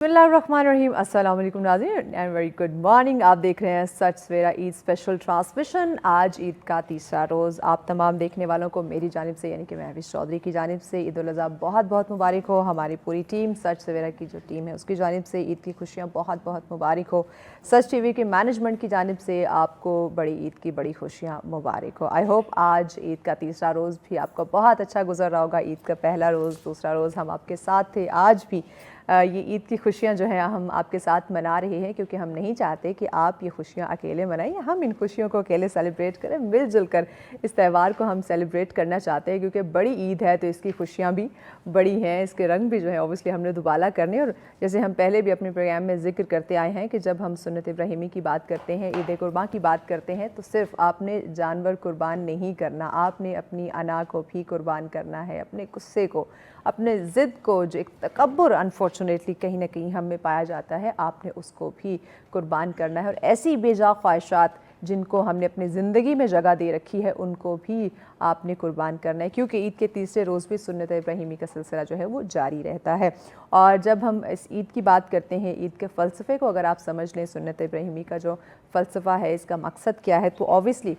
बिस्मिल्लाहिर्रहमानिर्रहीम, अस्सलाम वालेकुम नाज़रीन एंड वेरी गुड मॉर्निंग। आप देख रहे हैं सच सवेरा ईद स्पेशल ट्रांसमिशन। आज ईद का तीसरा रोज़। आप तमाम देखने वालों को मेरी जानिब से यानी कि महविश चौधरी की जानिब से ईद उल अज़हा बहुत बहुत मुबारक हो। हमारी पूरी टीम सच सवेरा की जो टीम है उसकी जानिब से ईद की खुशियाँ बहुत बहुत मुबारक हो। सच टीवी के मैनेजमेंट की जानिब से आपको बड़ी ईद की बड़ी खुशियाँ मुबारक हो। आई होप आज ईद का तीसरा रोज़ भी आपका बहुत अच्छा गुजर रहा होगा। ईद का पहला रोज़, दूसरा रोज़ हम आपके साथ थे। आज भी ये ईद की खुशियाँ जो हैं हम आपके साथ मना रहे हैं, क्योंकि हम नहीं चाहते कि आप ये खुशियाँ अकेले मनाएं या हम इन खुशियों को अकेले सेलिब्रेट करें। मिलजुल कर इस त्यौहार को हम सेलिब्रेट करना चाहते हैं, क्योंकि बड़ी ईद है तो इसकी खुशियाँ भी बड़ी हैं, इसके रंग भी जो है ऑब्वियसली हमने दुबाला करने। और जैसे हम पहले भी अपने प्रोग्राम में जिक्र करते आए हैं कि जब हम सुन्नत इब्राहिमी की बात करते हैं, ईद कुर्बान की बात करते हैं, तो सिर्फ आपने जानवर कुर्बान नहीं करना, आपने अपनी अना को भी कुर्बान करना है, अपने गुस्से को, अपने ज़िद को, जो एक तकब्बुर अनफॉर्चुनेटली कहीं ना कहीं हम में पाया जाता है, आपने उसको भी कुर्बान करना है। और ऐसी बेजा ख्वाहिशात जिनको हमने अपनी ज़िंदगी में जगह दे रखी है उनको भी आपने कुर्बान करना है, क्योंकि ईद के तीसरे रोज़ भी सुन्नत इब्राहिमी का सिलसिला जो है वो जारी रहता है। और जब हम इस ईद की बात करते हैं, ईद के फ़लसफ़े को अगर आप समझ लें, सुन्नत इब्राहिमी का जो फ़लसफ़ा है, इसका मकसद क्या है, तो ऑब्वियसली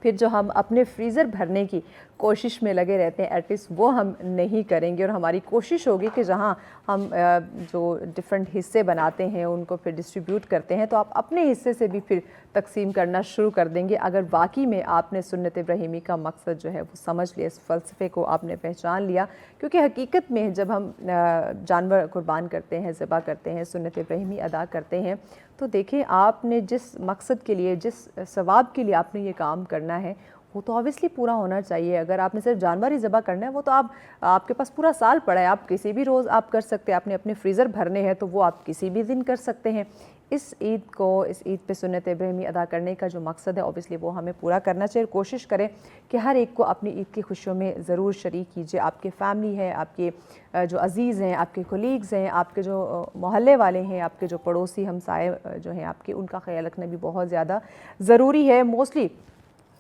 फिर जो हम अपने फ्रीज़र भरने की कोशिश में लगे रहते हैं, एटलीस्ट वो हम नहीं करेंगे। और हमारी कोशिश होगी कि जहाँ हम जो डिफरेंट हिस्से बनाते हैं उनको फिर डिस्ट्रीब्यूट करते हैं, तो आप अपने हिस्से से भी फिर तकसीम करना शुरू कर देंगे, अगर वाकई में आपने सुन्नत इब्राहिमी का मकसद जो है वो समझ लिया, इस फ़लसफ़े को आपने पहचान लिया। क्योंकि हकीकत में जब हम जानवर कुर्बान करते हैं, ज़िबा करते हैं, सुन्नत इब्राहिमी अदा करते हैं, तो देखें आपने जिस मकसद के लिए, जिस सवाब के लिए आपने ये काम करना है, वो तो ऑब्वियसली पूरा होना चाहिए। अगर आपने सिर्फ जानवर ही ज़िबा करना है, वो तो आपके पास पूरा साल पड़ा है, आप किसी भी रोज़ आप कर सकते हैं। आपने अपने फ्रीज़र भरने हैं तो वो आप किसी भी दिन कर सकते हैं। इस ईद पे सुन्नत इब्राहिमी अदा करने का जो मकसद है ऑब्वियसली वो हमें पूरा करना चाहिए। कोशिश करें कि हर एक को अपनी ईद की खुशियों में ज़रूर शरीक कीजिए। आपके फैमिली है, आपके जो अज़ीज़ हैं, आपके कोलीग्स हैं, आपके जो मोहल्ले वाले हैं, आपके जो पड़ोसी हमसाए जो हैं आपके, उनका ख्याल रखना भी बहुत ज़्यादा ज़रूरी है। मोस्टली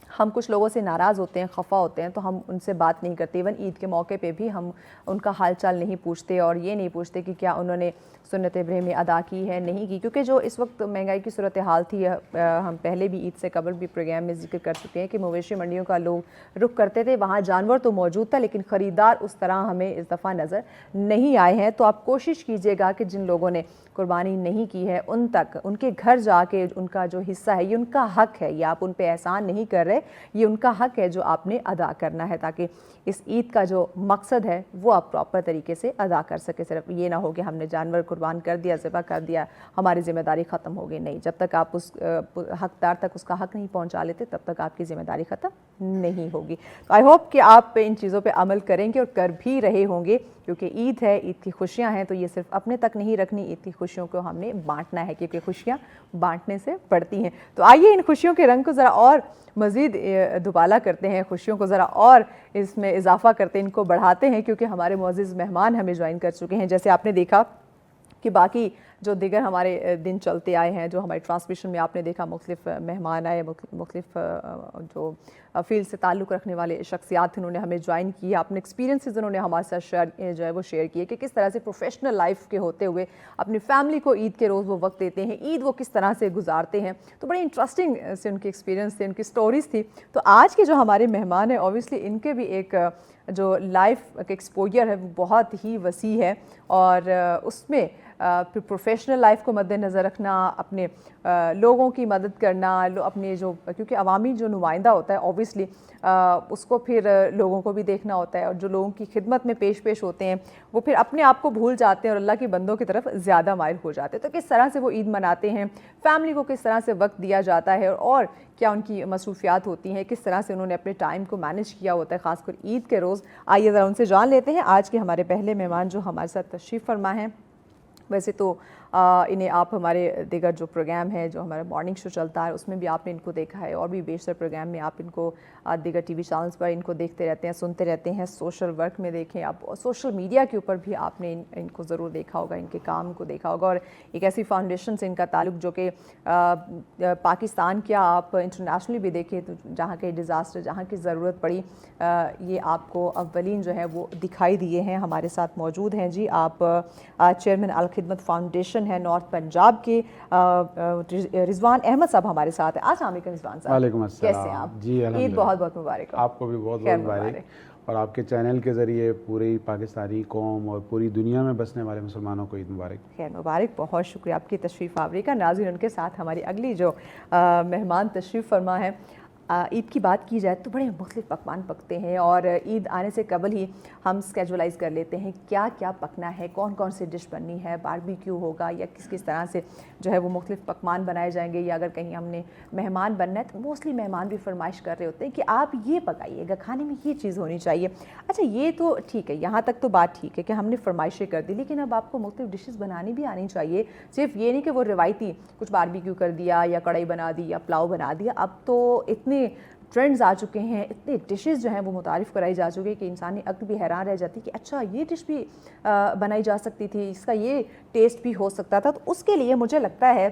हम कुछ लोगों से नाराज़ होते हैं, खफा होते हैं, तो हम उनसे बात नहीं करते। इवन ईद के मौके पे भी हम उनका हाल चाल नहीं पूछते और ये नहीं पूछते कि क्या उन्होंने सुन्नत इब्राहिमी अदा की है, नहीं की। क्योंकि जो इस वक्त महंगाई की सूरत हाल थी, हम पहले भी ईद से कबल भी प्रोग्राम में जिक्र कर चुके हैं कि मवेशी मंडियों का लोग रुख करते थे, वहाँ जानवर तो मौजूद था लेकिन ख़रीदार उस तरह हमें इस दफ़ा नज़र नहीं आए हैं। तो आप कोशिश कीजिएगा कि जिन लोगों ने कुर्बानी नहीं की है उन तक, उनके घर जाके उनका जो हिस्सा है, ये उनका हक है, ये आप उन पे एहसान नहीं कर रहे, ये उनका हक है जो आपने अदा करना है, ताकि इस ईद का जो मकसद है वो आप प्रॉपर तरीके से अदा कर सके। सिर्फ ये ना हो कि हमने जानवर कुर्बान कर दिया, ज़िबा कर दिया, हमारी ज़िम्मेदारी ख़त्म हो गई। नहीं, जब तक आप उस हकदार तक उसका हक नहीं पहुँचा लेते तब तक आपकी ज़िम्मेदारी ख़त्म नहीं होगी। तो आई होप कि आप इन चीज़ों पर अमल करेंगे और कर भी रहे होंगे, क्योंकि ईद है, ईद की खुशियाँ हैं, तो ये सिर्फ अपने तक नहीं रखनी, ईद की खुशियों को हमने बांटना है, क्योंकि खुशियाँ बांटने से बढ़ती हैं। तो आइए इन खुशियों के रंग को ज़रा और मज़ीद दुबाला करते हैं, खुशियों को ज़रा और इसमें इजाफा करते हैं, इनको बढ़ाते हैं, क्योंकि हमारे मुअज़्ज़िज़ मेहमान हमें ज्वाइन कर चुके हैं। जैसे आपने देखा कि बाकी जो दिगर हमारे दिन चलते आए हैं, जो हमारे ट्रांसमिशन में आपने देखा मुख्तलिफ मेहमान आए, मुख्तलिफ जो फील्ड से ताल्लुक़ रखने वाले शख्सियात उन्होंने हमें ज्वाइन किया, अपने एक्सपीरियंसेस उन्होंने हमारे साथ शेयर जो है वो शेयर किए कि किस तरह से प्रोफेशनल लाइफ के होते हुए अपनी फैमिली को ईद के रोज़ वो वक्त देते हैं, ईद वो किस तरह से गुजारते हैं। तो बड़े इंटरेस्टिंग से उनके एक्सपीरियंस थे, उनकी स्टोरीज़ थी। तो आज के जो हमारे मेहमान हैं ऑब्वियसली इनके भी एक जो लाइफ का एक्सपोजर है वो बहुत ही वसी है, और उसमें फिर प्रोफेशनल लाइफ को मद्देनज़र रखना, अपने लोगों की मदद करना, अपने जो, क्योंकि अवामी जो नुमाइंदा होता है ऑब्वियसली उसको फिर लोगों को भी देखना होता है, और जो लोगों की खिदमत में पेश होते हैं वो फिर अपने आप को भूल जाते हैं और अल्लाह के बंदों की तरफ ज़्यादा माइल हो जाते हैं। तो किस तरह से वो ईद मनाते हैं, फैमिली को किस तरह से वक्त दिया जाता है, और क्या उनकी मसरूफियात होती हैं, किस तरह से उन्होंने अपने टाइम को मैनेज किया होता है, ख़ासकर ईद के रोज़। आइए ज़रा उनसे जान लेते हैं। आज के हमारे पहले मेहमान जो हमारे साथ तशरीफ़ फरमा हैं, वैसे तो इन्हें आप हमारे दीगर जो प्रोग्राम है, जो हमारा मॉर्निंग शो चलता है, उसमें भी आपने इनको देखा है, और भी बेशतर प्रोग्राम में आप इनको दीगर टीवी चैनल्स पर इनको देखते रहते हैं, सुनते रहते हैं। सोशल वर्क में देखें आप, सोशल मीडिया के ऊपर भी आपने इनको ज़रूर देखा होगा, इनके काम को देखा होगा। और एक ऐसी फाउंडेशन से इनका ताल्लुक जो कि पाकिस्तान क्या आप इंटरनेशनली भी देखें तो जहाँ के डिज़ास्टर, जहाँ की ज़रूरत पड़ी, ये आपको अव्वलीन जो है वो दिखाई दिए हैं। हमारे साथ मौजूद हैं जी आप चेयरमैन अल खिदमत फाउंडेशन है नॉर्थ पंजाब के, रिजवान अहमद साहब हमारे साथ हैं। अस्सलाम वालेकुम रिजवान साहब, वालेकुम अस्सलाम। कैसे हैं आप? जी ईद अल्हम्दुलिल्लाह। बहुत बहुत मुबारक हो। आपको भी बहुत बहुत मुबारक, और आपके चैनल के ज़रिए पूरी पाकिस्तानी कौम और पूरी दुनिया में बसने वाले मुसलमानों को ईद मुबारक। खैर मुबारक, बहुत शुक्रिया आपकी तशरीफ़ आवरी का। नाज़रीन, उनके साथ हमारी अगली जो मेहमान तशरीफ़ फरमा है, ईद की बात की जाए तो बड़े मुख्तलिफ पकवान पकते हैं, और ईद आने से कबल ही हम स्केजुलाइज कर लेते हैं क्या क्या पकना है, कौन कौन सी डिश बननी है, बारबेक्यू होगा या किस किस तरह से जो है वो मुख्तलिफ पकवान बनाए जाएंगे, या अगर कहीं हमने मेहमान बनना है तो मोस्टली मेहमान भी फरमाइश कर रहे होते हैं कि आप ये पकाइएगा, खाने में ये चीज़ होनी चाहिए। अच्छा, ये तो ठीक है, यहाँ तक तो बात ठीक है कि हमने फरमाइशें कर दी, लेकिन अब आपको मुख्तलिफ डिशेज़ बनानी भी आनी चाहिए। सिर्फ ये नहीं कि वो रिवायती कुछ बारबेक्यू कर दिया या कढ़ाई बना दी या पुलाव बना दिया। अब तो इतने ट्रेंड्स आ चुके हैं, इतने डिशेस जो हैं वो मुतारिफ़ कराई जा चुकी है कि इंसानी अक्ल भी हैरान रह जाती है कि अच्छा ये डिश भी बनाई जा सकती थी, इसका ये टेस्ट भी हो सकता था। तो उसके लिए मुझे लगता है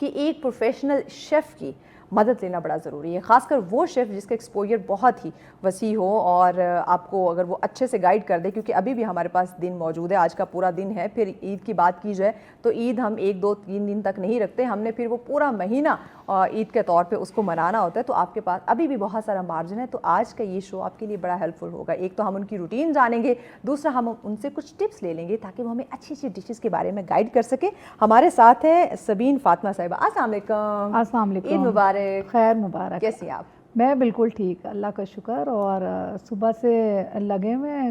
कि एक प्रोफेशनल शेफ़ की मदद लेना बड़ा ज़रूरी है, ख़ासकर वो शेफ़ जिसका एक्सपोजर बहुत ही वसी हो और आपको अगर वो अच्छे से गाइड कर दे, क्योंकि अभी भी हमारे पास दिन मौजूद है, आज का पूरा दिन है। फिर ईद की बात की जाए तो ईद हम 1 2 3 दिन तक नहीं रखते, हमने फिर वो पूरा महीना ईद के तौर पे उसको मनाना होता है। तो आपके पास अभी भी बहुत सारा मार्जिन है, तो आज का ये शो आपके लिए बड़ा हेल्पफुल होगा। एक तो हम उनकी रूटीन जानेंगे, दूसरा हम उनसे कुछ टिप्स ले लेंगे ताकि वो हमें अच्छी अच्छी डिशेज़ के बारे में गाइड कर सके। हमारे साथ हैं सबीन फातिमा साहिबा। अस्सलाम वालेकुम। अस्सलाम वालेकुम। ईद मुबारक। खैर मुबारक। कैसी हैं आप? मैं बिल्कुल ठीक, अल्लाह का शुक्र। और सुबह से लगे हुए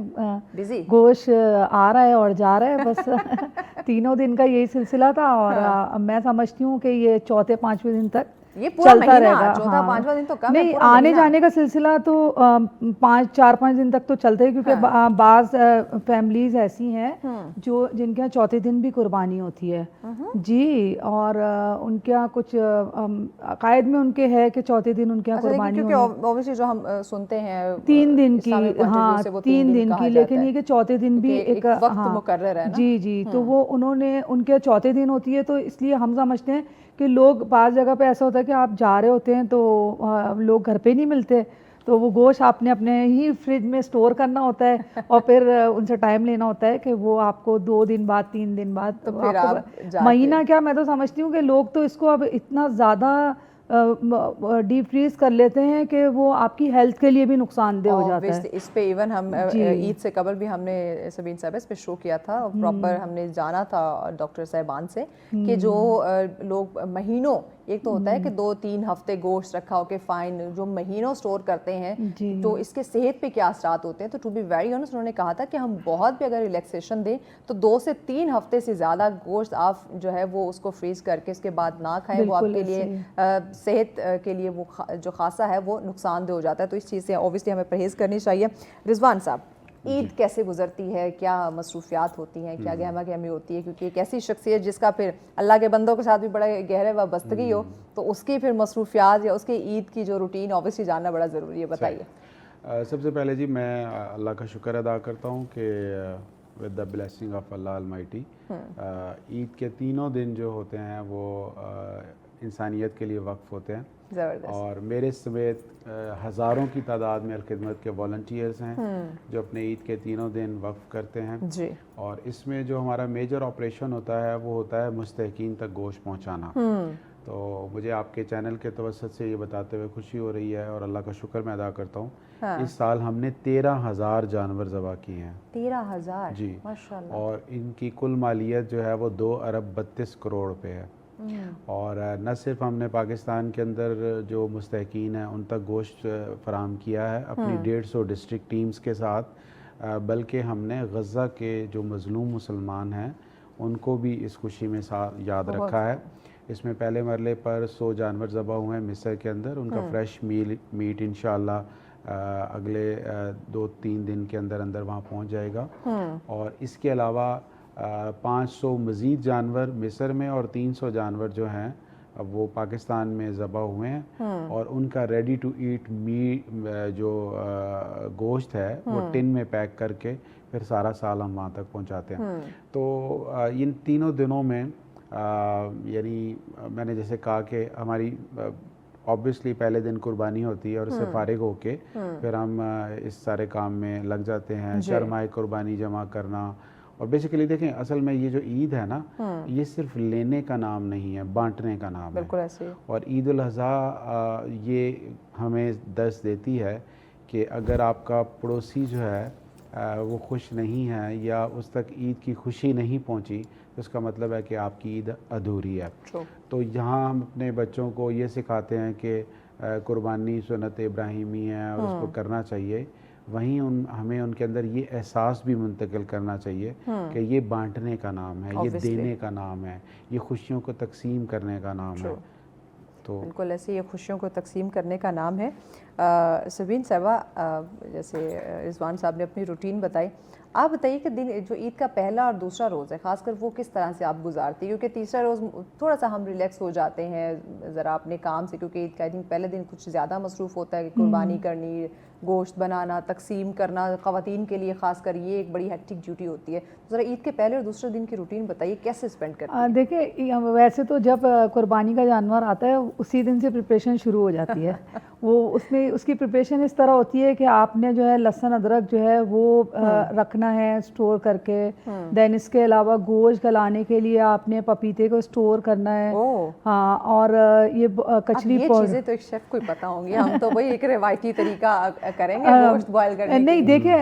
बिजी गोश्त आ रहा है और जा रहा है बस तीनों दिन का यही सिलसिला था। और मैं समझती हूँ कि ये चौथे पांचवें दिन तक ये पूरा चलता महीना, रहेगा। चौथा हाँ। पांचवा दिन तो कम है, नहीं, पूरा आने महीना। जाने का सिलसिला तो 4-5 दिन तक तो चलता है, क्योंकि बाज़ फैमिलीज ऐसी हैं जो जिनके यहाँ चौथे दिन भी कुर्बानी होती है जी। और उनके यहाँ कुछ अकायद में उनके है कि चौथे दिन उनके यहाँ कुर्बानी क्योंकि ऑब्वियसली जो हम सुनते हैं 3 दिन की, इस्लामिक point of view हाँ से वो 3 दिन कहा की, जाता लेकिन है। ये कि चौथे दिन भी एक वक्त मुकर्रर है ना। जी जी। तो वो उन्होंने उनके चौथे दिन होती है, तो इसलिए हम समझते हैं कि लोग बाज़ जगह पे ऐसा होता है कि आप जा रहे होते हैं तो लोग घर पे नहीं मिलते, तो वो गोश्त आपने अपने ही फ्रिज में स्टोर करना होता है और फिर उनसे टाइम लेना होता है कि वो आपको 2 दिन बाद 3 दिन बाद तो फिर आप महीना क्या, मैं तो समझती हूँ कि लोग तो इसको अब इतना ज़्यादा डीप फ्रीज कर लेते हैं कि वो आपकी हेल्थ के लिए भी नुकसानदेह हो जाता है। इस पे इवन हम ईद से कबल भी हमने सबीन साहब इस पे शो किया था, प्रॉपर हमने जाना था डॉक्टर साहिबान से कि जो लोग महीनों, एक तो होता है कि 2-3 हफ्ते गोश्त रखा हो के फाइन, जो महीनों स्टोर करते हैं तो इसके सेहत पे क्या असरात होते हैं। तो टू बी वेरी ऑनेस्ट उन्होंने कहा था कि हम बहुत भी अगर रिलैक्सेशन दें तो 2 से 3 हफ्ते से ज़्यादा गोश्त आप जो है वो उसको फ्रीज करके उसके बाद ना खाएं, वो आपके लिए सेहत के लिए वो जो खासा है वो नुकसानदेह हो जाता है। तो इस चीज़ से ऑब्वियसली हमें परहेज़ करनी चाहिए। रिजवान साहब, ईद कैसे गुजरती है, क्या मसरूफियात होती हैं, क्या गहमा गहमी होती है, क्योंकि एक ऐसी शख्सियत जिसका फिर अल्लाह के बंदों के साथ भी बड़ा गहरे वाबस्तगी हो, तो उसकी फिर मसरूफियात या उसकी ईद की जो रूटीन ऑब्वियसली जानना बड़ा ज़रूरी है, बताइए। सबसे पहले जी मैं अल्लाह का शुक्र अदा करता हूँ कि with the blessing of Allah Almighty Eid के तीनों दिन जो होते हैं वो इंसानियत के लिए वक्फ होते हैं। और मेरे समेत हज़ारों की तादाद में अलखिदमत के वॉलंटियर्स हैं जो अपने ईद के तीनों दिन वक्फ करते हैं जी। और इसमें जो हमारा मेजर ऑपरेशन होता है वो होता है मुस्तहकीन तक गोश्त पहुँचाना। तो मुझे आपके चैनल के तवस्सुत से ये बताते हुए खुशी हो रही है और अल्लाह का शुक्र मैं अदा करता हूँ। इस साल हमने 13,000 जानवर ज़बा किए हैं। 13,000 जी माशाल्लाह। और इनकी कुल मालियत जो है वो 2 अरब 32 करोड़ रुपए है। और न सिर्फ हमने पाकिस्तान के अंदर जो मुस्तहकीन हैं उन तक गोश्त फराहम किया है अपनी 150 डिस्ट्रिक्ट टीम्स के साथ, बल्कि हमने गज़ा के जो मज़लूम मुसलमान हैं उनको भी इस खुशी में याद रखा है। इसमें पहले मरले पर 100 जानवर ज़बा हुए हैं मिस्र के अंदर, उनका फ्रेश मीट इंशाअल्लाह अगले 2-3 दिन के अंदर अंदर वहाँ पहुँच जाएगा। और इसके अलावा 500 मज़ीद जानवर मिस्र में और 300 जानवर जो हैं अब वो पाकिस्तान में ज़बह हुए हैं और उनका रेडी टू ईट मीट जो गोश्त है वो टिन में पैक करके फिर सारा साल हम वहाँ तक पहुँचाते हैं। तो इन तीनों दिनों में यानी मैंने जैसे कहा कि हमारी ऑब्वियसली पहले दिन कुर्बानी होती है और उससे फारिग होके फिर हम इस सारे काम में लग जाते हैं, शर्माए कुर्बानी जमा करना। और बेसिकली देखें असल में ये जो ईद है ना ये सिर्फ लेने का नाम नहीं है, बांटने का नाम है। बिल्कुल ऐसे। और ईद उल अज़हा ये हमें दर्स देती है कि अगर आपका पड़ोसी जो है वो खुश नहीं है या उस तक ईद की खुशी नहीं पहुंची तो इसका मतलब है कि आपकी ईद अधूरी है। तो यहाँ हम अपने बच्चों को ये सिखाते हैं कि कुर्बानी सुन्नत इब्राहिमी है और उसको करना चाहिए। वहीं हमें उनके अंदर ये एहसास भी मुंतकिल करना चाहिए कि ये बांटने का नाम है, ये देने का नाम है, ये खुशियों को तकसीम करने का नाम है। तो बिल्कुल ऐसे ये खुशियों को तकसीम करने का नाम है। सबीन साहबा, जैसे रिजवान साहब ने अपनी रूटीन बताई, आप बताइए कि दिन जो ईद का पहला और दूसरा रोज़ है ख़ासकर वो किस तरह से आप गुजारती है? क्योंकि तीसरा रोज़ थोड़ा सा हम रिलैक्स हो जाते हैं ज़रा अपने काम से, क्योंकि ईद का आई थिंक पहले दिन कुछ ज़्यादा मसरूफ़ होता है कि कुर्बानी करनी, गोश्त बनाना, तकसीम करना, ख़वातीन के लिए ख़ासकर ये एक बड़ी हेक्टिक ड्यूटी होती है। तो ज़रा ईद के पहले और दूसरे दिन की रूटीन बताइए, कैसे स्पेंड करते हैं? देखिए वैसे तो जब कुर्बानी का जानवर आता है उसी दिन से प्रिपरेशन शुरू हो जाती है। वो उसमें उसकी प्रिपरेशन इस तरह होती है कि आपने जो है लहसुन अदरक जो है वो रखना है स्टोर करके। देन इसके अलावा गोश्त गलाने के लिए आपने पपीते को स्टोर करना है। हाँ, और ये कचरी ये चीज़ें तो एक शेफ को ही पता होंगी, हम तो वही एक रिवायती तरीका करेंगे गोश्त बॉयल करने की। नहीं देखिए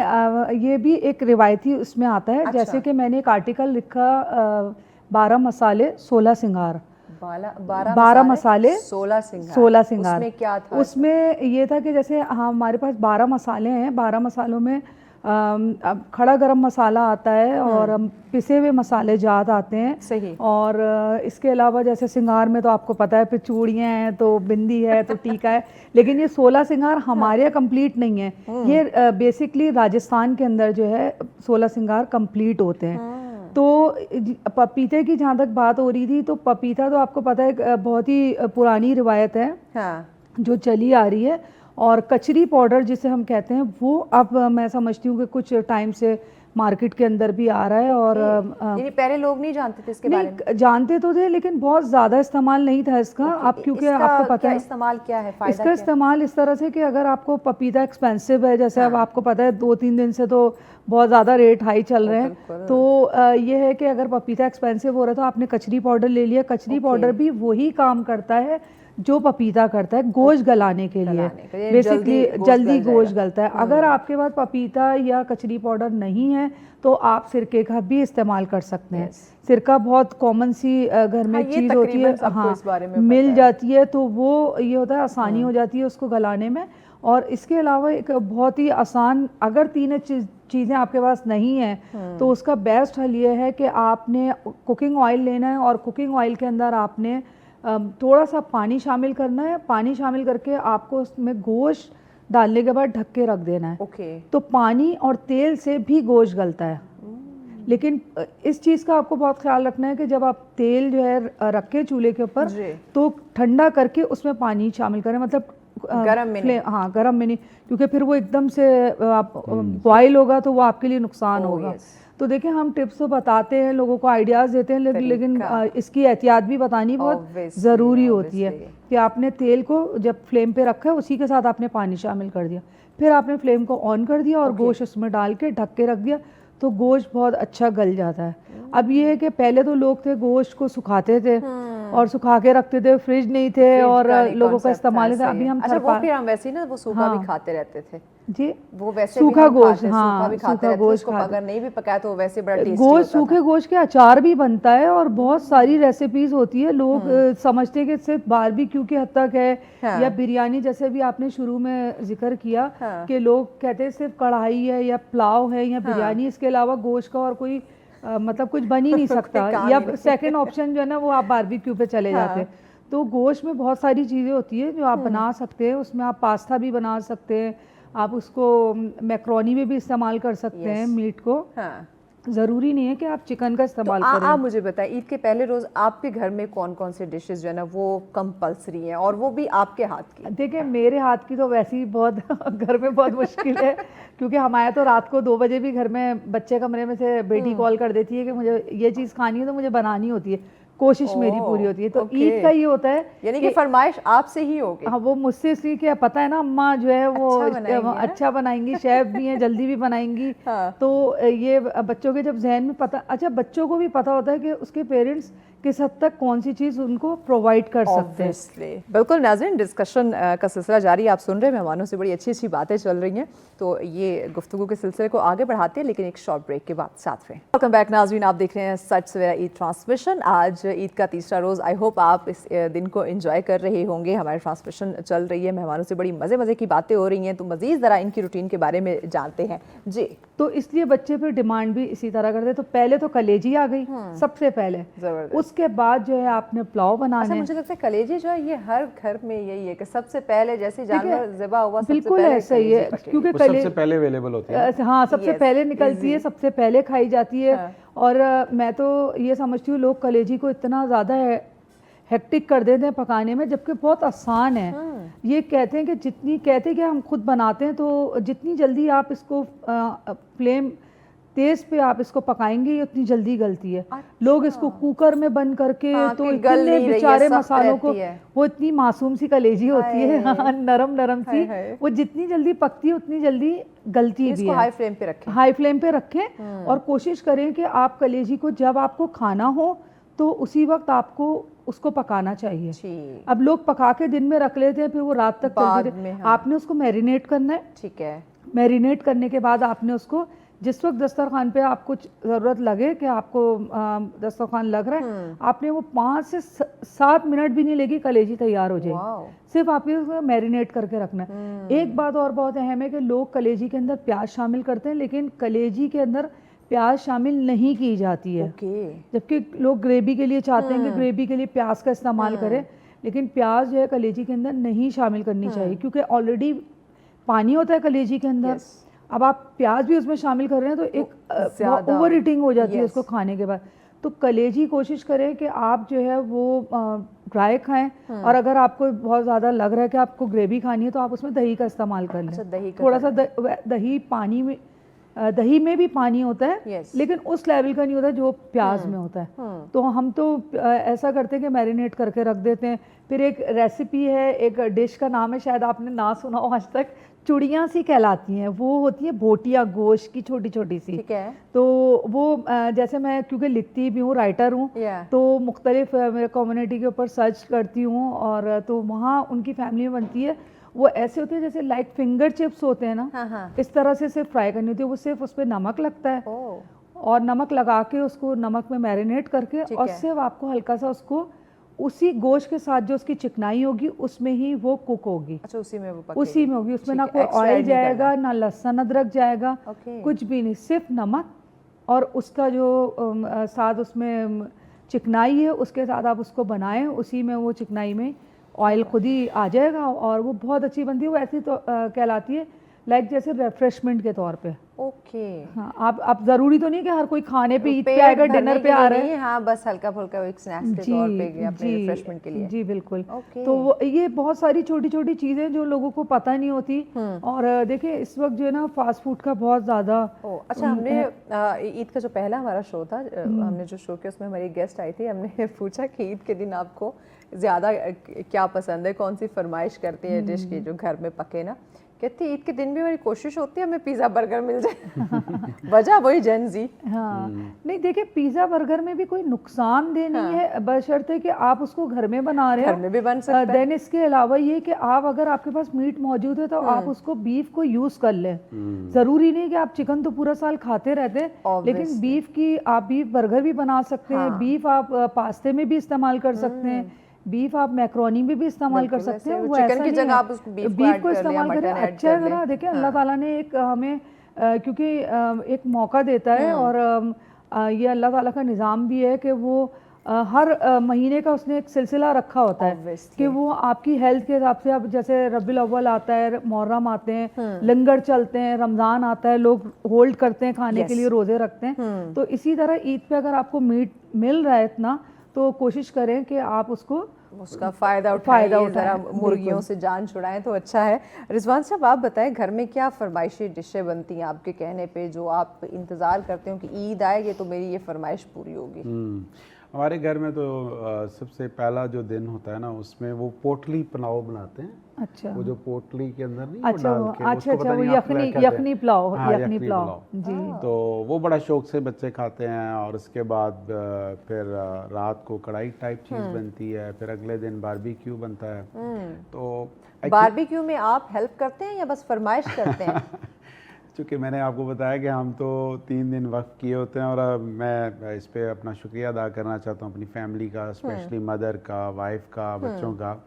ये भी एक रिवायती उसमें आता है। जैसे कि मैंने एक आर्टिकल लिखा 12 मसाले 16 सिंगार। 12 मसाले 16 सिंगार। उसमें क्या था? उसमें ये था कि जैसे हमारे पास 12 मसाले हैं, 12 मसालों में खड़ा गरम मसाला आता है और पिसे हुए मसाले जात आते हैं। सही। और इसके अलावा जैसे सिंगार में तो आपको पता है फिर चूड़ियाँ हैं तो बिंदी है तो टीका है, लेकिन ये 16 सिंगार हमारे यहाँ कंप्लीट नहीं है। ये बेसिकली राजस्थान के अंदर जो है 16 सिंगार कंप्लीट होते हैं। तो पपीते की जहाँ तक बात हो रही थी, तो पपीता तो आपको पता है बहुत ही पुरानी रिवायत है। हाँ। जो चली आ रही है। और कचरी पाउडर जिसे हम कहते हैं वो अब मैं समझती हूँ कि कुछ टाइम से मार्केट के अंदर भी आ रहा है। और यानी पहले लोग नहीं जानते थे इसके बारे में? जानते तो थे लेकिन बहुत ज़्यादा इस्तेमाल नहीं था इसका। अब क्योंकि आपको पता है इस्तेमाल क्या है, फायदा इसका इस्तेमाल इस तरह से कि अगर आपको पपीता एक्सपेंसिव है, जैसे अब आपको पता है 2-3 दिन से तो बहुत ज़्यादा रेट हाई चल रहे हैं, तो ये है कि अगर पपीता एक्सपेंसिव हो रहा है तो आपने कचरी पाउडर ले लिया। कचरी पाउडर भी वही काम करता है जो पपीता करता है, गोश्त गलाने के लिए। बेसिकली जल्दी गोश्त गलता है। अगर आपके पास पपीता या कचरी पाउडर नहीं है तो आप सिरके का भी इस्तेमाल कर सकते हैं। सिरका बहुत कॉमन सी घर में चीज़ होती है, हाँ मिल जाती है, तो वो ये होता है आसानी हो जाती है उसको गलाने में। और इसके अलावा एक बहुत ही आसान, अगर तीनों चीज़ें आपके पास नहीं है तो उसका बेस्ट हल ये है कि आपने कुकिंग ऑयल लेना है और कुकिंग ऑयल के अंदर आपने थोड़ा सा पानी शामिल करना है। पानी शामिल करके आपको उसमें गोश्त डालने के बाद ढक के रख देना है। तो पानी और तेल से भी गोश्त गलता है, लेकिन इस चीज़ का आपको बहुत ख्याल रखना है कि जब आप तेल जो है रखें चूल्हे के ऊपर तो ठंडा करके उसमें पानी शामिल करें, मतलब गरम में नहीं। हाँ गरम में नहीं, क्योंकि फिर वो एकदम से आप बॉयल होगा तो वो आपके लिए नुकसान होगा। तो देखिए हम टिप्स तो बताते हैं, लोगों को आइडियाज़ देते हैं, लेकिन इसकी एहतियात भी बतानी बहुत ज़रूरी होती है कि आपने तेल को जब फ्लेम पे रखा है उसी के साथ आपने पानी शामिल कर दिया, फिर आपने फ्लेम को ऑन कर दिया और गोश्त उसमें डाल के ढक के रख दिया, तो गोश्त बहुत अच्छा गल जाता है। अब ये है कि पहले तो लोग थे गोश्त को सुखाते थे और सुखा के रखते थे, फ्रिज नहीं थे और लोगों का इस्तेमाल था। अभी हम फिर हम वैसे ही ना वो सूखा भी खाते रहते थे जी, वो वैसे सूखा गोश्त, हाँ सूखा गोश्त अगर नहीं भी पकाया तो वैसे बड़ा टेस्टी गोश्त, सूखे गोश्त के अचार भी बनता है और बहुत सारी रेसिपीज होती है। लोग समझते हैं कि सिर्फ बारबेक्यू की हद तक है या बिरयानी, जैसे भी आपने शुरू में जिक्र किया कि लोग कहते हैं सिर्फ कढ़ाई है या पुलाव है या बिरयानी, इसके अलावा गोश्त का और कोई मतलब कुछ बन ही नहीं सकता। या सेकंड ऑप्शन जो है ना वो आप बारबेक्यू पे चले जाते हैं। तो गोश्त में बहुत सारी चीज़ें होती है जो आप बना सकते हैं। उसमें आप पास्ता भी बना सकते हैं, आप उसको मैक्रोनी में भी इस्तेमाल कर सकते हैं मीट को। ज़रूरी नहीं है कि आप चिकन का तो इस्तेमाल करें। आप मुझे बताएं, ईद के पहले रोज आपके घर में कौन कौन से डिशेस जो है ना वो कंपलसरी हैं और वो भी आपके हाथ की? देखिए मेरे हाथ की तो वैसे ही बहुत घर में बहुत मुश्किल है, क्योंकि हमारे तो रात को 2 बजे भी घर में बच्चे कमरे में से बेटी कॉल कर देती है कि मुझे ये चीज़ खानी है, तो मुझे बनानी होती है, कोशिश मेरी पूरी होती है। तो ओके। ईद का ये होता है यानी कि फरमाइश आपसे ही होगी। हाँ, वो मुझसे इसलिए कि पता है ना अम्मा जो है वो अच्छा बनाएंगी, है? अच्छा बनाएंगी, शेफ भी हैं, जल्दी भी बनाएंगी। हाँ। तो ये बच्चों के जब जहन में पता, अच्छा बच्चों को भी पता होता है कि उसके पेरेंट्स किस हद तक कौन सी चीज़ उनको प्रोवाइड कर सकते हैं। Obviously। बिल्कुल नाज़रीन, डिस्कशन का सिलसिला जारी है। आप सुन रहे हैं, मेहमानों से बड़ी अच्छी अच्छी बातें चल रही हैं, तो ये गुफ्तगू के सिलसिले को आगे बढ़ाते हैं, लेकिन एक शॉर्ट ब्रेक के बाद साथ में। वेलकम बैक नाज़रीन, आप देख रहे हैं सच सवेरा ईद ट्रांसमिशन। आज ईद का तीसरा रोज़, आई होप आप इस दिन को एंजॉय कर रहे होंगे। हमारी ट्रांसमिशन चल रही है, मेहमानों से बड़ी मज़े मज़े की बातें हो रही हैं, तो मज़ीद ज़रा इनकी रूटीन के बारे में जानते हैं जी। तो इसलिए बच्चे फिर डिमांड भी इसी तरह करते हैं। तो पहले तो कलेजी आ गई सबसे पहले, ज़बरदस्त। उसके बाद जो है आपने पुलाव अच्छा, बनाने। मुझे लगता है कलेजी जो है ये हर घर में यही है कि सबसे पहले जैसे जानवर ज़िबा हुआ सबसे बिल्कुल पहले ऐसा ही है, कलेजी पकेगी। क्योंकि वो सबसे पहले अवेलेबल होती है। हाँ सबसे Yes, पहले निकलती है, easy। सबसे पहले खाई जाती है। हाँ। और मैं तो ये समझती हूँ लोग कलेजी को इतना ज़्यादा हेक्टिक कर देते हैं पकाने में, जबकि बहुत आसान है। ये कहते हैं कि जितनी कहते हैं कि हम खुद बनाते हैं, तो जितनी जल्दी आप इसको फ्लेम तेज पे आप इसको पकाएंगे ये उतनी जल्दी गलती है। लोग इसको कुकर में बंद करके हाँ, तो कि गल इतने नहीं रही है, बेचारे सख्त मसालों को, रहती है। वो इतनी मासूम सी कलेजी होती है, हाँ, नरम नरम सी, हाय। वो जितनी जल्दी पकती है उतनी जल्दी गलती भी इसको है। हाई फ्लेम पे रखें। हाई फ्लेम पे रखें और कोशिश करें कि आप कलेजी को जब आपको खाना हो तो उसी वक्त आपको उसको पकाना चाहिए। ठीक। अब लोग पका के दिन में रख लेते हैं, फिर वो रात तक बाद चलती में, रहे। हाँ। आपने उसको मैरिनेट करना है। ठीक है। मैरिनेट करने के बाद आपने उसको जिस वक्त दस्तरखान पे आपको ज़रूरत लगे कि आपको दस्तरखान लग रहा है, आपने वो 5 से 7 मिनट भी नहीं लगी, कलेजी तैयार हो जाएगी। वाओ। सिर्फ आपको उसको मैरिनेट करके रखना है। एक बात और बहुत अहम है कि लोग कलेजी के अंदर प्याज शामिल करते हैं, लेकिन कलेजी के अंदर प्याज शामिल नहीं की जाती है। ओके। जबकि लोग ग्रेवी के लिए चाहते हैं कि ग्रेवी के लिए प्याज का इस्तेमाल करें, लेकिन प्याज जो है कलेजी के अंदर नहीं शामिल करनी चाहिए, क्योंकि ऑलरेडी पानी होता है कलेजी के अंदर। Yes। अब आप प्याज भी उसमें शामिल कर रहे हैं तो एक ज़्यादा ओवर ईटिंग हो जाती है Yes। उसको खाने के बाद। तो कलेजी कोशिश करें कि आप जो है वो ड्राई खाएं, और अगर आपको बहुत ज़्यादा लग रहा है कि आपको ग्रेवी खानी है तो आप उसमें दही का इस्तेमाल कर लें। अच्छा, दही का थोड़ा सा दही पानी में, दही में भी पानी होता है, Yes। लेकिन उस लेवल का नहीं होता जो प्याज में होता है। तो हम तो ऐसा करते हैं कि मैरिनेट करके रख देते हैं। फिर एक रेसिपी है, एक डिश का नाम है, शायद आपने ना सुना हो आज तक, चुड़ियाँ सी कहलाती हैं। वो होती है बोटियाँ, गोश्त की छोटी छोटी सी। ठीक है। तो वो जैसे मैं क्योंकि लिखती भी हूँ, राइटर हूँ, Yeah। तो मुख्तलिफ मेरे कम्युनिटी के ऊपर सर्च करती हूँ, और तो वहाँ उनकी फैमिली में बनती है। वो ऐसे होते हैं जैसे लाइक फिंगर चिप्स होते हैं ना, हाँ हाँ। इस तरह से सिर्फ फ्राई करनी होती है। वो सिर्फ उस पर नमक लगता है, ओह। और नमक लगा के उसको नमक में मैरिनेट करके, ठीक और है। सिर्फ आपको हल्का सा उसको उसी गोश्त के साथ जो उसकी चिकनाई होगी उसमें ही वो कुक होगी, अच्छा, उसी में वो पकेगी। उसी में होगी। उसमें ठीक ना है, कोई extra ऑयल add नहीं जाएगा, ना लहसुन अदरक जाएगा, ओके। कुछ भी नहीं, सिर्फ नमक और उसका जो साथ उसमें चिकनाई है उसके साथ आप उसको बनाएं। उसी में वो चिकनाई में ऑयल खुद ही आ जाएगा, और वो बहुत अच्छी बनती है। वो ऐसी तो कहलाती है लाइक जैसे रिफ्रेशमेंट के तौर पे। ओके। हाँ, आप ज़रूरी तो नहीं कि हर कोई खाने पे ईद पे पेट आएगा, भरने डिनर के पे आ लिए रहा है। नहीं, हाँ, बस हल्का फुल्का एक स्नैक्स के तौर पे या अपने रिफ्रेशमेंट के लिए। जी बिल्कुल। ओके। तो ये बहुत सारी छोटी छोटी चीज़ें जो लोगों को पता नहीं होती। और देखिए इस वक्त जो है ना फास्ट फूड का बहुत ज़्यादा। अच्छा, हमने ईद का जो पहला हमारा शो था, हमने जो शो किया उसमें हमारी गेस्ट आई थी, हमने पूछा कि ईद के दिन आपको ज़्यादा क्या पसंद है, कौन सी फरमाइश करती है डिश की जो घर में पके ना। कहती ईद के दिन भी हमारी कोशिश होती है हमें पिज़्ज़ा बर्गर मिल जाए। वजह वही जेन जी। हाँ, नहीं देखिए पिज़्ज़ा बर्गर में भी कोई नुकसानदेह नहीं है, बशर्ते कि आप उसको घर में बना रहे हो। घर में भी बन सकता है। देन इसके अलावा ये कि आप अगर आपके पास मीट मौजूद है तो आप उसको बीफ को यूज़ कर लें। ज़रूरी नहीं कि आप चिकन तो पूरा साल खाते रहते हैं, लेकिन बीफ की आप बीफ बर्गर भी बना सकते हैं। बीफ आप पास्ते में भी इस्तेमाल कर सकते हैं, बीफ आप मैक्रोनी में भी इस्तेमाल कर सकते हैं। वो चिकन ऐसा की नहीं जगह है, आप उसको बीफ को इस्तेमाल करें। अच्छा है ना, देखिए अल्लाह ताला ने एक हमें क्योंकि एक मौका देता है, और ये अल्लाह ताला का निज़ाम भी है कि वो हर महीने का उसने एक सिलसिला रखा होता है Obviously. कि वो आपकी हेल्थ के हिसाब से, अब जैसे रबीउल अव्वल आता है, मुहर्रम आते हैं, लंगर चलते हैं, रमज़ान आता है, लोग होल्ड करते हैं खाने के Yes. लिए, रोज़े रखते हैं। तो इसी तरह ईद पे अगर आपको मीट मिल रहा है इतना, तो कोशिश करें कि आप उसको उसका फ़ायदा उठाएं, ज़रा मुर्गियों बिल्कुल। से जान छुड़ाएं तो अच्छा है। रिजवान साहब, आप बताएं घर में क्या फरमाइशी डिशें बनती हैं आपके कहने पे, जो आप इंतज़ार करते हो कि ईद आएगी तो मेरी ये फरमाइश पूरी होगी? हमारे घर में तो सबसे पहला जो दिन होता है ना, उसमें वो पोटली पुलाव बनाते हैं। अच्छा, वो जो पोटली के अंदर नहीं, अच्छा, वो डाल के, अच्छा, उसको पता वो नहीं आप क्या कहते हैं। यखनी पुलाव, हाँ, यखनी पुलाव जी। तो वो बड़ा शौक से बच्चे खाते हैं। और उसके बाद फिर रात को कढ़ाई टाइप चीज़ बनती है, फिर अगले दिन बारबेक्यू बनता है। तो बारबेक्यू में आप हेल्प करते हैं या बस फरमाइश करते हैं? चूँकि मैंने आपको बताया कि हम तो 3 दिन वक्त किए होते हैं, और मैं इस पे अपना शुक्रिया अदा करना चाहता हूँ अपनी फैमिली का, स्पेशली मदर का, वाइफ का, बच्चों का।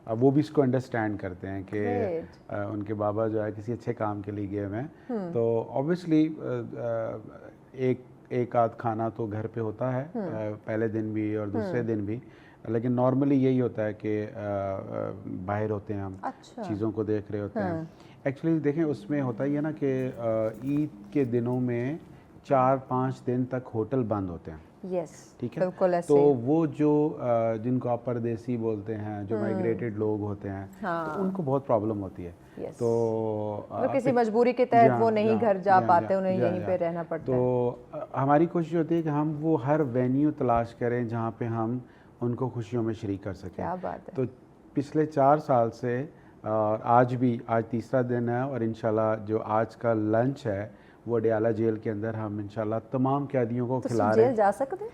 वो भी इसको अंडरस्टैंड करते हैं कि उनके बाबा जो है किसी अच्छे काम के लिए गए हुए हैं। तो ऑब्वियसली एक आध खाना तो घर पे होता है, पहले दिन भी और दूसरे दिन भी। लेकिन नॉर्मली यही होता है कि बाहर होते हैं हम, अच्छा। चीज़ों को देख रहे होते हैं। एक्चुअली देखें, उसमें होता ही है ना कि ईद के दिनों में 4-5 दिन तक होटल बंद होते हैं। यस, ठीक है, बिल्कुल ऐसे तो ही। वो जो जिनको आप परदेसी बोलते हैं, जो माइग्रेटेड लोग होते हैं, तो उनको बहुत प्रॉब्लम होती है। Yes. तो मतलब किसी मजबूरी के तहत वो नहीं घर जा पाते, उन्हें यहीं पे रहना पड़ता है। तो हमारी कोशिश होती है कि हम वो हर वेन्यू तलाश करें जहाँ पे हम उनको खुशियों में शरीक कर सकें। क्या बात है। तो पिछले 4 साल से आज तीसरा दिन है, और इंशाल्लाह जो आज का लंच है वो अडयाला जेल के अंदर हम इंशाल्लाह तमाम कैदियों को खिला रहे जेल हैं। जा सकते हैं?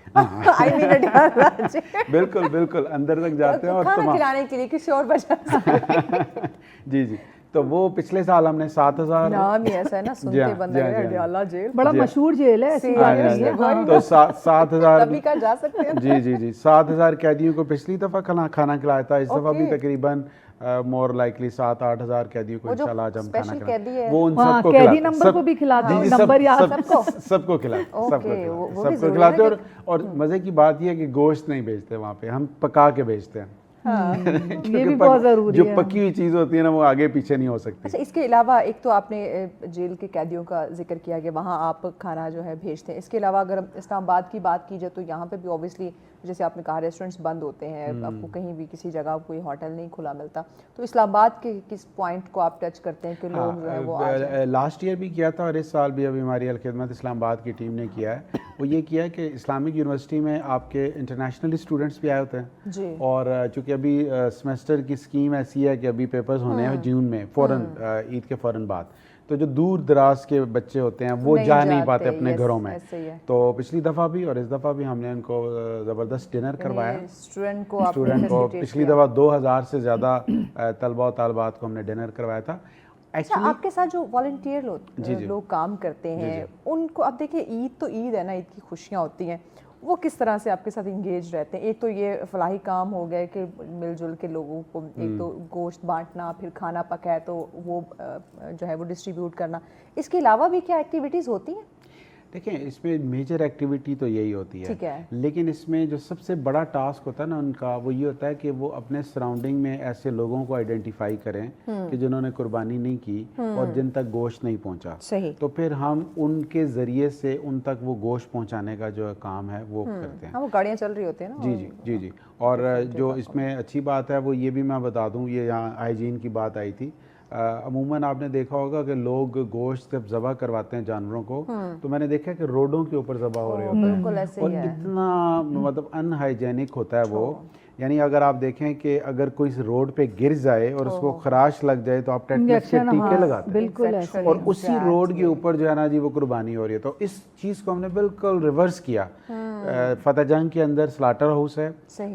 I mean Adiala jail. बिल्कुल बिल्कुल, अंदर तक जाते हैं और खाना तमाम खिलाने के लिए किसी और वजह से। जी जी। तो वो पिछले साल हमने 7000 नाम ही ऐसा है ना, सुनते बंदा है अडयाला जेल। बड़ा मशहूर जेल है, ऐसी बात नहीं है। हाँ। तो 7000 तभी का जा सकते हैं। जी 7000 कैदियों को पिछली दफ़ा खाना खिलाया था। इस दफ़ा भी तकरीबन मोर लाइकली 7-8 हज़ार कैदियों को इंशाल्लाह आज हम खाना खिलाएंगे। वो उन सबको कैदी नंबर को भी खिलाते हैं, नंबर याद सबको खिलाते। और मज़े की बात यह है कि गोश्त नहीं बेचते वहाँ पे, हम पका के बेचते हैं। ये भी बहुत ज़रूरी जो है। पकी हुई चीज़ होती है ना, वो आगे पीछे नहीं हो सकती। अच्छा, इसके अलावा एक तो आपने जेल के कैदियों का जिक्र किया कि वहाँ आप खाना जो है भेजते हैं। इसके अलावा अगर इस्लामाबाद की बात की जाए तो यहाँ पे भी ऑब्वियसली जैसे आपने कहा रेस्टोरेंट्स बंद होते हैं, आपको कहीं भी किसी जगह कोई होटल नहीं खुला मिलता, तो इस्लामाबाद के किस पॉइंट को आप टच करते हैं कि लोग जो है वो आ जाएं? लास्ट ईयर भी किया था और इस साल भी अभी हमारी अलखिदमत इस्लामाबाद की टीम ने किया है। वो ये किया है कि इस्लामिक यूनिवर्सिटी में आपके इंटरनेशनल स्टूडेंट्स भी आए होते हैं जी। और चूँकि अभी सेमेस्टर की स्कीम ऐसी है कि अभी पेपर्स होने हैं जून में, फ़ौरन ईद के फ़ौरन बाद। तो जो दूर दराज के बच्चे होते हैं वो जा नहीं पाते अपने घरों में। तो पिछली दफ़ा भी और इस दफ़ा भी हमने उनको ज़बरदस्त डिनर करवाया। स्टूडेंट को पिछली दफ़ा 2000 से ज़्यादा तलबा और तालबात को हमने डिनर करवाया था। अच्छा, आपके साथ जो वॉलंटियर लोग काम करते हैं, उनको अब देखिए ईद तो ईद है ना, ईद की खुशियाँ होती हैं, वो किस तरह से आपके साथ इंगेज रहते हैं? एक तो ये फलाही काम हो गए कि मिलजुल के लोगों को एक तो गोश्त बांटना, फिर खाना पकाए तो वो जो है वो डिस्ट्रीब्यूट करना, इसके अलावा भी क्या एक्टिविटीज़ होती हैं? देखें, इसमें मेजर एक्टिविटी तो यही होती है, ठीक है। लेकिन इसमें जो सबसे बड़ा टास्क होता है ना उनका, वो ये होता है कि वो अपने सराउंडिंग में ऐसे लोगों को आइडेंटिफाई करें कि जिन्होंने कुर्बानी नहीं की और जिन तक गोश्त नहीं पहुंचा। सही। तो फिर हम उनके ज़रिए से उन तक वो गोश्त पहुंचाने का जो काम है वो करते हैं। हाँ, वो गाड़ियाँ चल रही होती है ना। जी। और जो इसमें अच्छी बात है वो ये भी मैं बता दूँ, ये यहाँ हाइजीन की बात आई थी। अमूमन आपने देखा होगा कि लोग गोश्त जब ज़बह करवाते हैं जानवरों को, तो मैंने देखा कि रोडों के ऊपर ज़बह हो रहे होते हैं और इतना मतलब अनहाइजेनिक होता है वो। यानी अगर आप देखें कि अगर कोई रोड पे गिर जाए और उसको खराश लग जाए तो आप टेटनस के टीके लगाते हैं, बिल्कुल ऐसे। और उसी रोड के ऊपर जो है ना जी वो कुर्बानी हो रही है। तो इस चीज़ को हमने बिल्कुल रिवर्स किया। फतेह जंग के अंदर स्लाटर हाउस है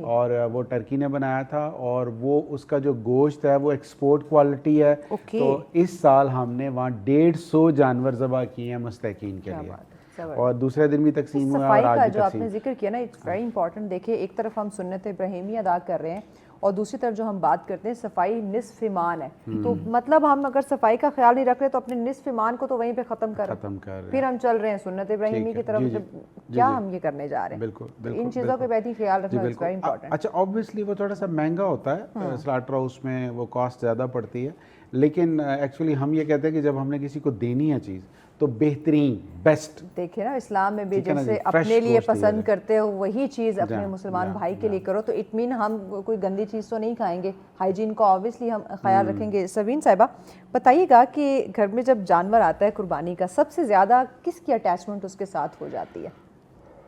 और वो टर्की ने बनाया था और वो उसका जो गोश्त है वो एक्सपोर्ट क्वालिटी है। तो इस साल हमने वहाँ 150 जानवर ज़बह किए हैं मुस्तकीन के लिए और दूसरे दिन भी तकसीम हुआ और आज भी जो आपने जिक्र किया ना, इट्स वेरी इंपॉर्टेंट। देखिए, एक तरफ हम सुन्नत इब्राहिमी अदा कर रहे हैं और दूसरी तरफ जो हम बात करते हैं सफाई निस्फ ईमान है, तो मतलब हम अगर सफाई का ख्याल नहीं रख रहे तो अपने निस्फ ईमान को तो वहीं पे खत्म कर रहे हैं, फिर हम चल रहे हैं सुन्नत इब्राहिमी की तरफ, क्या हम ये करने जा रहे हैं। बिल्कुल इन चीज़ों पे वैसे ख्याल रखना इज वेरी इंपॉर्टेंट। अच्छा, ऑब्वियसली वो थोड़ा सा महंगा होता है, स्लाटर हाउस में वो कॉस्ट ज़्यादा पड़ती है, लेकिन एक्चुअली हम ये कहते हैं कि जब हमने किसी को देनी है चीज़ तो बेहतरीन बेस्ट, देखिए ना इस्लाम में भी जैसे अपने लिए पसंद करते हो वही चीज़ अपने मुसलमान भाई के लिए करो, तो इट मीन हम कोई गंदी चीज़ तो नहीं खाएंगे, हाइजीन का ऑब्वियसली हम ख्याल रखेंगे। सबीन साहिबा बताइएगा कि घर में जब जानवर आता है कुर्बानी का, सबसे ज़्यादा किसकी अटैचमेंट उसके साथ हो जाती है?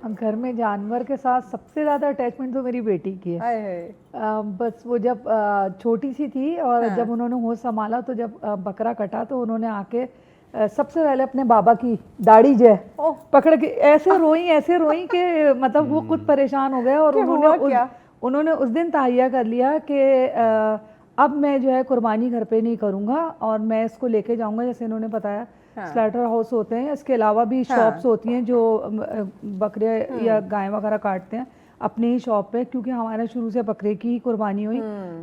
घर में जानवर के साथ सबसे ज़्यादा अटैचमेंट तो मेरी बेटी की है। बस वो जब छोटी सी थी और जब उन्होंने होश संभाला तो जब बकरा कटा तो उन्होंने आके सबसे पहले अपने बाबा की दाढ़ी जो है पकड़ के ऐसे रोई कि मतलब वो खुद परेशान हो गए और उन्होंने उस दिन तहैया कर लिया कि अब मैं जो है कुर्बानी घर पे नहीं करूँगा और मैं इसको लेके जाऊँगा, जैसे इन्होंने बताया स्लैटर हाउस होते हैं, इसके अलावा भी शॉप्स होती हैं जो बकरे या गाय वगैरह काटते हैं अपनी ही शॉप पे, क्योंकि हमारे शुरू से बकरे की ही कुर्बानी हुई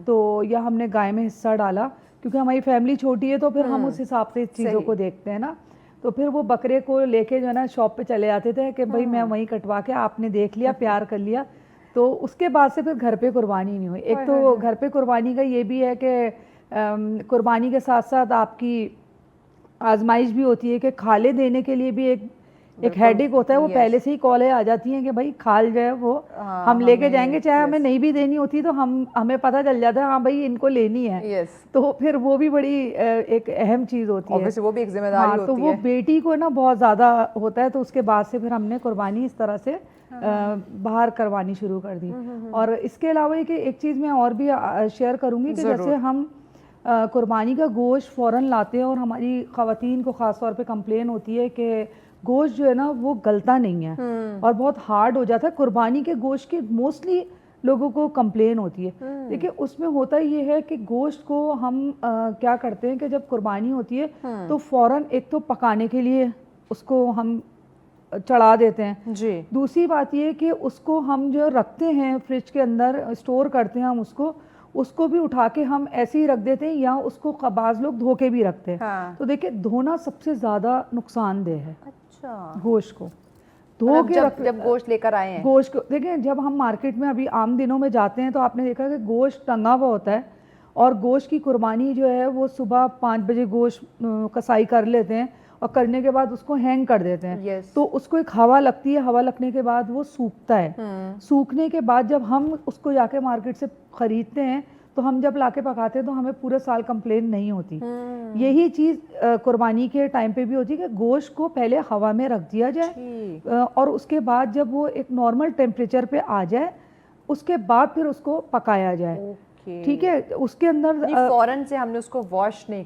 तो या हमने गाय में हिस्सा डाला, क्योंकि हमारी फैमिली छोटी है तो फिर हम उस हिसाब से चीज़ों को देखते हैं ना, तो फिर वो बकरे को लेके जो है ना शॉप पे चले जाते थे कि भाई मैं वहीं कटवा के आपने देख लिया, प्यार कर लिया, तो उसके बाद से फिर घर पे कुर्बानी नहीं हुई। एक तो घर पे कुर्बानी का ये भी है कि कुर्बानी के साथ साथ आपकी आजमाइश भी होती है कि खाले देने के लिए भी एक हेडेक होता है, वो पहले से ही कॉलें आ जाती हैं कि भाई खाल जो है वो हम लेके जाएंगे, चाहे हमें नहीं भी देनी होती तो हमें पता चल जाता है हाँ भाई इनको लेनी है, तो फिर वो भी बड़ी एक अहम चीज़ होती है, वो भी एक जिम्मेदारी होती है। तो वो बेटी को ना बहुत ज़्यादा होता है, तो उसके बाद से फिर हमने कुर्बानी इस तरह से बाहर करवानी शुरू कर दी। और इसके अलावा एक चीज़ मैं और भी शेयर करूँगी कि जैसे हम कुर्बानी का गोश्त फ़ौरन लाते हैं और हमारी ख़वातीन को ख़ास तौर पे कंप्लेन होती है कि गोश्त जो है ना वो गलता नहीं है और बहुत हार्ड हो जाता है। कुर्बानी के गोश्त की मोस्टली लोगों को कंप्लेन होती है। देखिए उसमें होता ये है कि गोश्त को हम क्या करते हैं कि जब कुर्बानी होती है तो फ़ौरन एक तो पकाने के लिए उसको हम चढ़ा देते हैं जी। दूसरी बात ये कि उसको हम जो रखते हैं फ्रिज के अंदर स्टोर करते हैं, हम उसको भी उठा के हम ऐसे ही रख देते हैं या उसको बाज़ लोग धो के भी रखते हैं। तो देखिए धोना सबसे ज़्यादा नुकसानदेह है। अच्छा। गोश्त को धो के जब गोश्त लेकर आए हैं, गोश्त को देखिए जब हम मार्केट में अभी आम दिनों में जाते हैं तो आपने देखा कि गोश्त टंगा हुआ होता है और गोश्त की कुर्बानी जो है वो सुबह 5 बजे गोश्त कसाई कर लेते हैं और करने के बाद उसको हैंग कर देते हैं। तो उसको एक हवा लगती है, हवा लगने के बाद वो सूखता है। सूखने के बाद जब हम उसको जाके मार्केट से ख़रीदते हैं तो हम जब लाके पकाते हैं तो हमें पूरे साल कंप्लेन नहीं होती। यही चीज़ कुर्बानी के टाइम पे भी होती है कि गोश्त को पहले हवा में रख दिया जाए और उसके बाद जब वो एक नॉर्मल टेम्परेचर पे आ जाए उसके बाद फिर उसको पकाया जाए। ठीक है, उसके अंदर फौरन से हमने उसको वॉश नहीं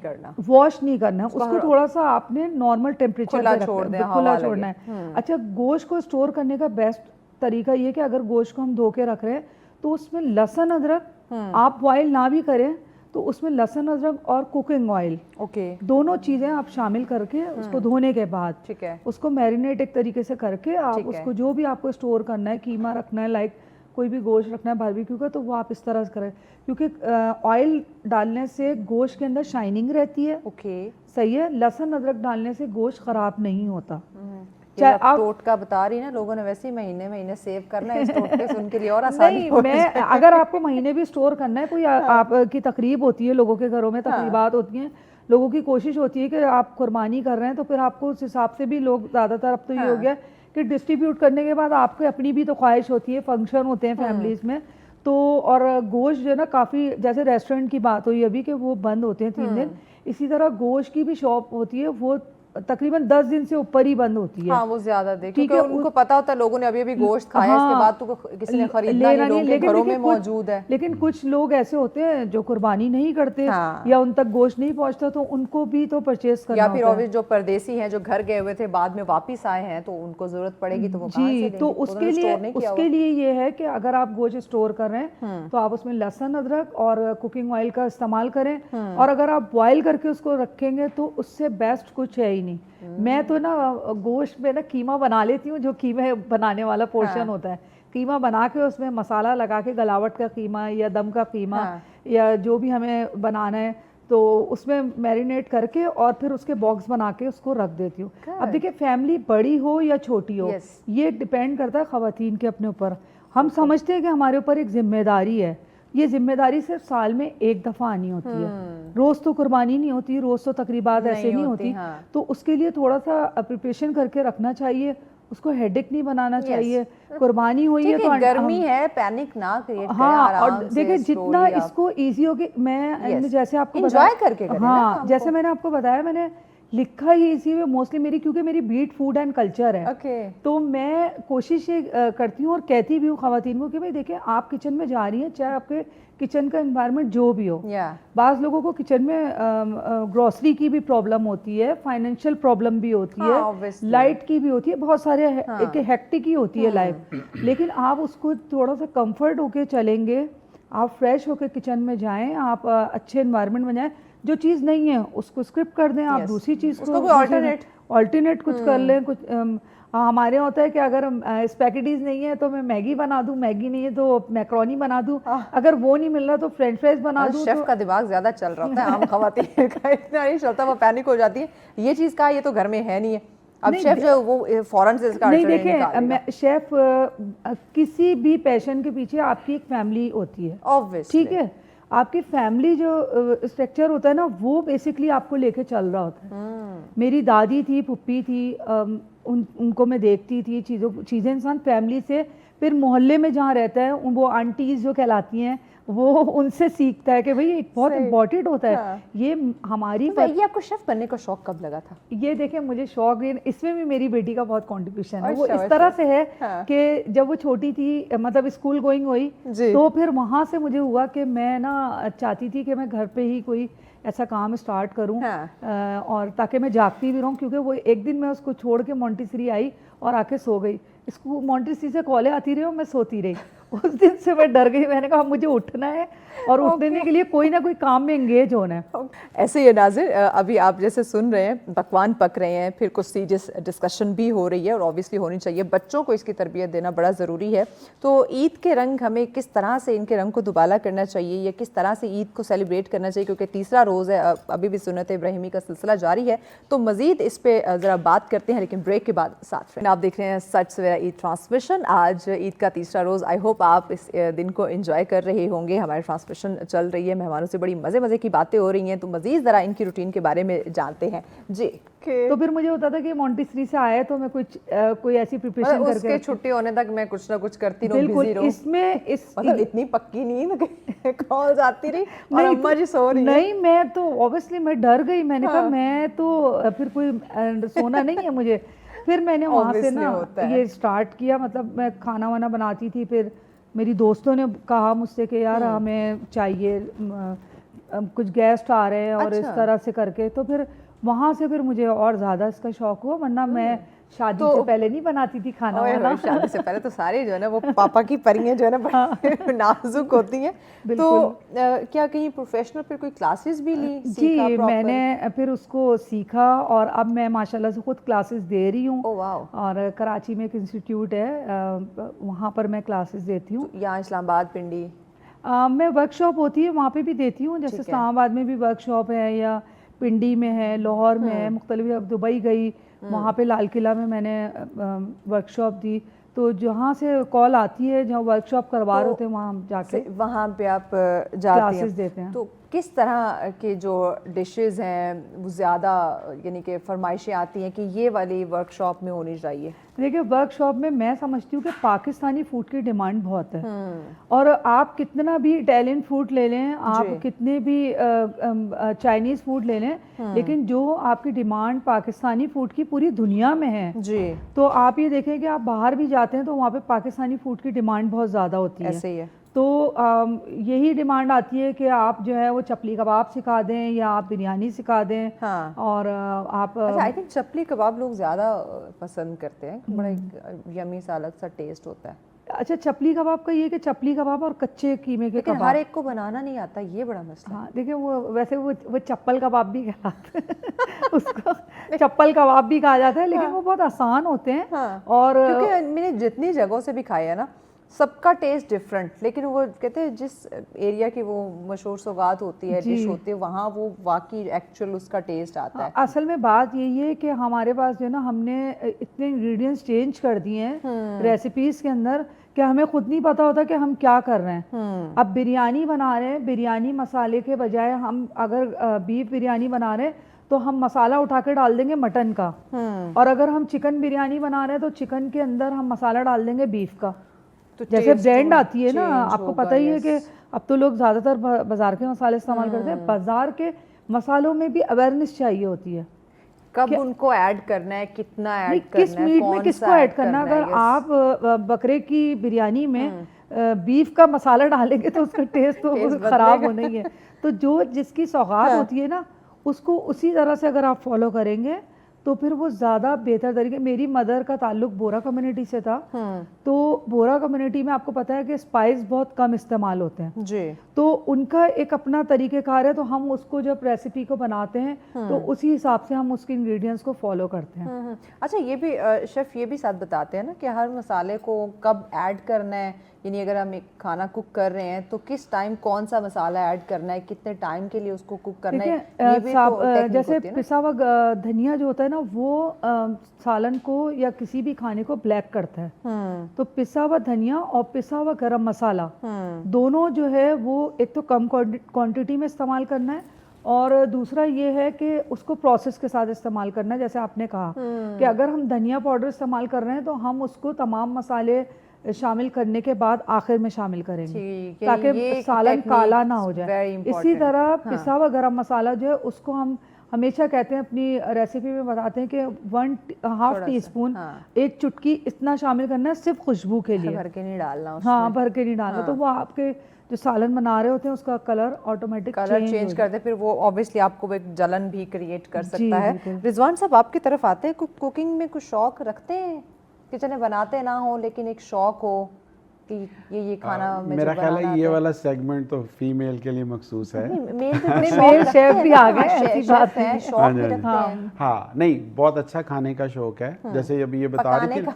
करना, उसको थोड़ा सा आपने नॉर्मल टेम्परेचर पे खुला छोड़ना है। अच्छा, गोश्त को स्टोर करने का बेस्ट तरीका ये कि अगर गोश्त को हम धो के रख रहे हैं तो उसमें लहसुन अदरक आप बॉयल ना भी करें तो उसमें लहसुन अदरक और कुकिंग ऑयल दोनों चीज़ें आप शामिल करके उसको धोने के बाद ठीक है उसको मैरिनेट एक तरीके से करके आप उसको जो भी आपको स्टोर करना है, कीमा रखना है, लाइक कोई भी गोश्त रखना है बारबेक्यू का, तो वो आप इस तरह से करें क्योंकि ऑयल डालने से गोश्त के अंदर शाइनिंग रहती है। सही है। लहसुन अदरक डालने से गोश्त ख़राब नहीं होता। चाहे आप टोटका बता रही ना, लोगों ने वैसे ही महीने सेव करना है इस टोटके से, उनके लिए और आसानी हो जाए। अगर आपको महीने भी स्टोर करना है, कोई आपकी तकरीब होती है, लोगों के घरों में तकरीबात होती हैं, लोगों की कोशिश होती है कि आप कुर्बानी कर रहे हैं तो फिर आपको उस हिसाब से भी लोग ज़्यादातर अब तो ये हो गया कि डिस्ट्रीब्यूट करने के बाद आपको अपनी भी तो ख्वाहिश होती है, फंक्शन होते हैं फैमिलीज में तो, और गोश्त जो है ना काफ़ी, जैसे रेस्टोरेंट की बात हुई अभी कि वो बंद होते हैं 3 दिन, इसी तरह गोश्त की भी शॉप होती है, वो तकरीबन 10 दिन से ऊपर ही बंद होती है। हाँ, वो ज्यादा ठीक है, उनको पता होता है लोगों ने अभी गोश्त खाया है, इसके बाद तो किसी ने खरीदना नहीं, लोगों के घरों में मौजूद है। लेकिन कुछ लोग ऐसे होते हैं जो कुर्बानी नहीं करते या उन तक गोश्त नहीं पहुंचता, तो उनको भी तो परचेस करना या फिर ऑब्वियस जो परदेसी हैं जो घर गए हुए थे बाद में वापस आए हैं तो उनको जरूरत पड़ेगी तो वो कहां से लेंगे? तो उसके लिए ये है कि अगर आप गोश्त स्टोर कर रहे हैं तो आप उसमें लहसुन अदरक और कुकिंग ऑयल का इस्तेमाल करें, और अगर आप बॉयल करके उसको रखेंगे तो उससे बेस्ट कुछ है ही नहीं। मैं तो ना गोश्त में ना कीमा बना लेती हूँ, जो कीमा बनाने वाला पोर्शन होता है, कीमा बना के उसमें मसाला लगा के गलावट का कीमा या दम का कीमा हाँ। या जो भी हमें बनाना है तो उसमें मैरिनेट करके और फिर उसके बॉक्स बना के उसको रख देती हूँ। अब Good. देखिए फैमिली बड़ी हो या छोटी हो, Yes. ये डिपेंड करता है ख़वातीन के अपने ऊपर। हम समझते हैं कि हमारे ऊपर एक जिम्मेदारी है, ये जिम्मेदारी सिर्फ साल में एक दफ़ा आनी होती है। रोज़ तो कुर्बानी नहीं होती, रोज़ तो तकरीबात ऐसे नहीं होती, हाँ। तो उसके लिए थोड़ा सा प्रिपरेशन करके रखना चाहिए, उसको हेडेक नहीं बनाना Yes. चाहिए। कुर्बानी हुई है ठीक तो है, गर्मी है, पैनिक ना क्रिएट करें, हाँ, आराम और से देखिए जितना slowly आप- इसको इजी हो कि मैं Yes. जैसे आपको Enjoy बताया करके करें ना हाँ, काम जैसे को। मैंने आपको बताया, मैंने लिखा ही इसी में मोस्टली मेरी, क्योंकि मेरी बीट फूड एंड कल्चर है। ओके तो मैं कोशिश ये करती हूँ और कहती भी हूँ ख़वातीन को कि भाई देखिए आप किचन में जा रही हैं, चाहे आपके किचन का एनवायरनमेंट जो भी हो। या बाज़ लोगों को किचन में ग्रोसरी की भी प्रॉब्लम होती है, फाइनेंशियल प्रॉब्लम भी होती हाँ, है, obviously. लाइट की भी होती है, बहुत सारे हाँ। एक हेक्टिक ही होती है लाइफ। लेकिन आप उसको थोड़ा सा कंफर्ट होके चलेंगे, आप फ्रेश होके किचन में जाएं, आप अच्छे एनवायरनमेंट में जाएं, जो चीज़ नहीं है उसको स्किप कर दें, आप Yes. दूसरी चीज़ उसको कोई ऑल्टरनेट कुछ कर लें। कुछ हमारे यहाँ होता है कि अगर स्पैगेटीज नहीं है तो मैं मैगी बना दूं, मैगी नहीं है तो मैक्रोनी बना दूं, अगर वो नहीं मिल रहा तो फ्रेंच फ्राइज बना दूं। शेफ तो का दिमाग ज्यादा चल रहा होता है, आम खवातीन का इतना नहीं चलता, वो पैनिक हो जाती है, ये चीज का ये तो घर में है नहीं है। अब नहीं, शेफ जो है वो फौरन से इसका नहीं alternate देखिए, निकालेगा। मैं शेफ किसी भी पैशन के पीछे आपकी एक फैमिली होती है, Obviously. ठीक है। आपकी फैमिली जो स्ट्रक्चर होता है ना, वो बेसिकली आपको लेके चल रहा होता है। मेरी दादी थी, पुप्पी थी, उनको मैं देखती थी, चीज़ें इंसान फैमिली से, फिर मोहल्ले में जहाँ रहता है वो आंटीज जो कहलाती हैं वो उनसे सीखता है कि भाई एक बहुत सही। इम्पोर्टेंट होता है। हाँ। ये हमारी तो ये आपको शेफ बनने का शौक कब लगा था? ये देखें, मुझे शौक है, इसमें भी मेरी बेटी का बहुत कंट्रीब्यूशन है। वो अच्छा, इस तरह अच्छा। से है हाँ। कि जब वो छोटी थी, मतलब स्कूल गोइंग हुई, जी। तो फिर वहाँ से मुझे हुआ कि मैं ना चाहती थी कि मैं घर पे ही कोई ऐसा काम स्टार्ट करूं। हाँ। और ताकि मैं जागती भी रहूं, क्योंकि वो एक दिन मैं उसको छोड़ के मोंटेसरी आई और आके सो गई। स्कूल मोंटेसरी से कॉलेज आती रही और मैं सोती रही। उस दिन से मैं डर गई, मैंने कहा मुझे उठना है और उठने के लिए कोई ना कोई काम में एंगेज होना है। ऐसे ही है नाज़िर, अभी आप जैसे सुन रहे हैं, पकवान पक रहे हैं, फिर कुछ सीरियस डिस्कशन भी हो रही है और ऑब्वियसली होनी चाहिए, बच्चों को इसकी तरबियत देना बड़ा ज़रूरी है। तो ईद के रंग हमें किस तरह से इनके रंग को दुबाला करना चाहिए या किस तरह से ईद को सेलिब्रेट करना चाहिए, क्योंकि तीसरा रोज़ है, अभी भी सुन्नत इब्राहिमी का सिलसिला जारी है। तो मज़ीद इस पर ज़रा बात करते हैं, लेकिन ब्रेक के बाद साथ में। आप देख रहे हैं सच सवेरा ईद ट्रांसमिशन। आज ईद का तीसरा रोज़, आई होप आप इस दिन को एंजॉय कर रहे होंगे। हमारी ट्रांसमिशन चल रही है, मेहमानों से बड़ी मज़े की बातें हो रही हैं, तो मज़ीद ज़रा इनकी रूटीन के बारे में जानते हैं जी। तो फिर मुझे होता था कि मोंटेसरी से आए तो मैं कुछ कोई ऐसी प्रिपरेशन करके उसके छुट्टी होने तक मैं कुछ ना कुछ करती रहूं, बिल्कुल बिजी रहूं। इसमें मतलब इतनी पक्की नींद कॉल जाती रही और नहीं, अम्मा जी सो रही हैं। नहीं, मैं तो ऑब्वियसली मैं डर गई। मैंने कहा हाँ। मैं तो फिर कोई सोना नहीं है मुझे। फिर मैंने वहाँ से Obviously ना होता है। ये स्टार्ट किया, मतलब मैं खाना वाना बनाती थी। फिर मेरी दोस्तों ने कहा मुझसे कि यार हमें चाहिए, कुछ गेस्ट आ रहे हैं और इस अच्छा। तरह से करके, तो फिर वहाँ से फिर मुझे और ज़्यादा इसका शौक हुआ। वरना मैं शादी से पहले नहीं बनाती थी खाना ओए वाना। होए, शादी से पहले तो सारे जो है ना वो पापा की परियां जो है ना बड़ी नाजुक होती हैं। तो क्या कहीं प्रोफेशनल फिर कोई क्लासेस भी ली? जी, सीखा proper? मैंने फिर उसको सीखा और अब मैं माशाल्लाह से खुद क्लासेस दे रही हूँ। Oh wow. और कराची में एक इंस्टीट्यूट है, वहाँ पर मैं क्लासेस देती हूँ। यहाँ इस्लामाबाद, पिंडी? मैं वर्कशॉप होती है वहाँ पे भी देती हूँ, जैसे ठीक है। इस्लामाबाद में भी वर्कशॉप है, या पिंडी में है, लाहौर में है, मुख्तलिफ। अब दुबई गई, वहाँ पे लाल किला में मैंने वर्कशॉप दी। तो जहाँ से कॉल आती है, जहाँ वर्कशॉप करवा रहे होते हैं, वहाँ हम जाके वहाँ पे आप जाती क्लासेस हैं। देते हैं। तो किस तरह के जो डिशेस हैं वो ज़्यादा यानी कि फरमाइशें आती हैं कि ये वाली वर्कशॉप में होनी चाहिए? देखिए, वर्कशॉप में मैं समझती हूँ कि पाकिस्तानी फूड की डिमांड बहुत है। और आप कितना भी इटालियन फूड ले लें, आप कितने भी चाइनीज़ फूड ले लें, लेकिन जो आपकी डिमांड पाकिस्तानी फूड की पूरी दुनिया में है जी, तो आप ये देखें कि आप बाहर भी जाते हैं तो वहाँ पे पाकिस्तानी फूड की डिमांड बहुत ज़्यादा होती है। ऐसे ही है। तो यही डिमांड आती है कि आप जो है वो चपली कबाब सिखा दें या आप बिरयानी सिखा दें। हाँ। और आप अच्छा, आई थिंक चपली कबाब लोग ज़्यादा पसंद करते हैं, बड़ा यमी सा अलग सा टेस्ट होता है। अच्छा, चपली कबाब का ये कि चपली कबाब और कच्चे कीमे के लेकिन कबाब, हर एक को बनाना नहीं आता, ये बड़ा मसला। हाँ देखिए, वो वैसे वो चप्पल कबाब भी कहलाते हैं उसको चप्पल कबाब भी कहा जाता है, लेकिन वो बहुत आसान होते हैं। हाँ। और क्योंकि मैंने जितनी जगहों से भी खाए है ना, सबका टेस्ट डिफरेंट, लेकिन वो कहते हैं जिस एरिया की वो मशहूर सौगात होती है, डिश होती है, वहाँ वो वाकई एक्चुअल उसका टेस्ट आता है। असल में बात यही है कि हमारे पास जो है ना, हमने इतने इंग्रेडिएंट्स चेंज कर दिए हैं रेसिपीज के अंदर कि हमें खुद नहीं पता होता कि हम क्या कर रहे हैं। अब बिरयानी बना रहे हैं, बिरयानी मसाले के बजाय हम अगर बीफ बिरयानी बना रहे हैं तो हम मसाला उठा के डाल देंगे मटन का, और अगर हम चिकन बिरयानी बना रहे हैं तो चिकन के अंदर हम मसाला डाल देंगे बीफ का। तो जैसे ब्रांड आती है ना, आपको पता ही है कि अब तो लोग ज़्यादातर बाजार के मसाले इस्तेमाल करते हैं। बाजार के मसालों में भी अवेयरनेस चाहिए होती है, कब उनको ऐड करना है, कितना ऐड करना किस है, मीट में कौन किसको सा ऐड करना। अगर आप बकरे की बिरयानी में बीफ का मसाला डालेंगे तो उसका टेस्ट तो खराब होना ही है। तो जो जिसकी सौगात होती है ना, उसको उसी तरह से अगर आप फॉलो करेंगे तो फिर वो ज़्यादा बेहतर तरीके। मेरी मदर का ताल्लुक बोरा कम्युनिटी से था, तो बोरा कम्युनिटी में आपको पता है कि स्पाइस बहुत कम इस्तेमाल होते हैं जी। तो उनका एक अपना तरीक़ेकार है, तो हम उसको जब रेसिपी को बनाते हैं तो उसी हिसाब से हम उसके इंग्रेडिएंट्स को फॉलो करते हैं। अच्छा, ये भी शेफ़ ये भी साथ बताते हैं ना कि हर मसाले को कब ऐड करना है, यानी अगर हम एक खाना कुक कर रहे हैं तो किस टाइम कौन सा मसाला ऐड करना है, कितने टाइम के लिए उसको कुक करना है, ये भी तो टेक्निक जैसे होती है ना। पिसा हुआ धनिया जो होता है ना, वो सालन को या किसी भी खाने को ब्लैक करता है। तो पिसा हुआ धनिया और पिसा हुआ गरम मसाला दोनों जो है वो एक तो कम क्वांटिटी में इस्तेमाल करना है, और दूसरा ये है कि उसको प्रोसेस के साथ इस्तेमाल करना है। जैसे आपने कहा कि अगर हम धनिया पाउडर इस्तेमाल कर रहे हैं तो हम उसको तमाम मसाले शामिल करने के बाद आखिर में शामिल करेंगे ताकि सालन काला ना हो जाए। इसी तरह पिसा हुआ गरम मसाला जो है उसको हम हमेशा कहते हैं, अपनी रेसिपी में बताते हैं कि 1/2 टीस्पून, एक चुटकी इतना शामिल करना है सिर्फ खुशबू के लिए, भर के नहीं डालना उसमें। हाँ, भर के नहीं डालना। तो वो आपके जो सालन बना रहे होते हैं उसका कलर ऑटोमेटिक कलर चेंज करते, फिर वो ऑब्वियसली आपको एक जलन भी क्रिएट कर सकता है। रिजवान साहब आपकी तरफ आते हैं, कुकिंग में कुछ शौक रखते हैं, किचन में बनाते ना हो लेकिन एक शौक हो कि ये खाना मेरा ख्याल है ये वाला सेगमेंट तो फीमेल के लिए मखसूस है। मेल शेफ भी आ गए, ऐसी बात है, शौक भी रखते हैं। हाँ, नहीं, बहुत अच्छा खाने का शौक है। जैसे अभी ये बता रही थी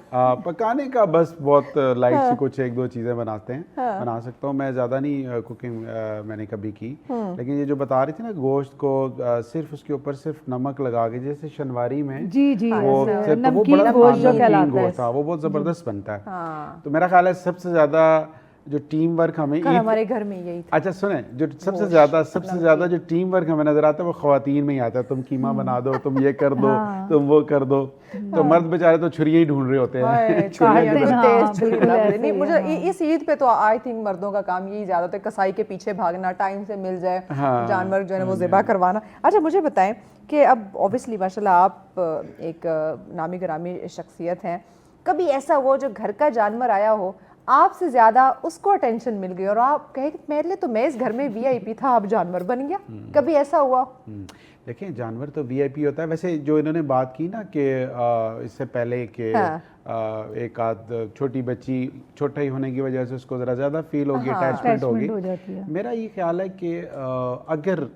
पकाने का, बस बहुत लाइट सी कुछ 1-2 चीज़ें बनाते हैं, बना सकता हूँ मैं, ज़्यादा नहीं कुकिंग मैंने कभी की। लेकिन ये जो बता रही थी ना, गोश्त को सिर्फ उसके ऊपर सिर्फ नमक लगा के, जैसे शनवारी में वो नमकीन गोश्त जो कहलाता है, वो बहुत ज़बरदस्त बनता है। तो मेरा ख्याल है सबसे ज़्यादा जो टीम वर्क हमें हमारे घर में यही था। अच्छा सुने, जो सबसे ज्यादा जो टीम वर्क हमें नजर आता है वो खवातीन में ही आता है। तुम कीमा बना दो, तुम ये कर दो, तुम वो कर दो। तो मर्द बेचारे तो छुरियां ही ढूंढ रहे होते हैं। नहीं, मुझे इस ईद पे तो आई थिंक मर्दों का काम यही ज्यादा था, कसाई के पीछे भागना, टाइम से मिल जाए जानवर जो है वो ज़िबा करवाना। अच्छा, मुझे बताएं कि अब ऑब्वियसली माशाल्लाह आप एक नामी गिरामी शख्सियत हैं, कभी ऐसा हुआ जो घर का जानवर आया हो, आपसे ज्यादा उसको अटेंशन मिल गई और आप कहे मेरे लिए तो मैं इस घर में वीआईपी था, अब जानवर बन गया, कभी ऐसा हुआ? देखिए, जानवर तो वीआईपी होता है। वैसे जो इन्होंने बात की ना कि इससे पहले कि एक आध छोटी बच्ची छोटा ही होने की वजह से उसको ज़रा ज़्यादा फील होगी, अटैचमेंट होगी। मेरा ये ख्याल है कि अगर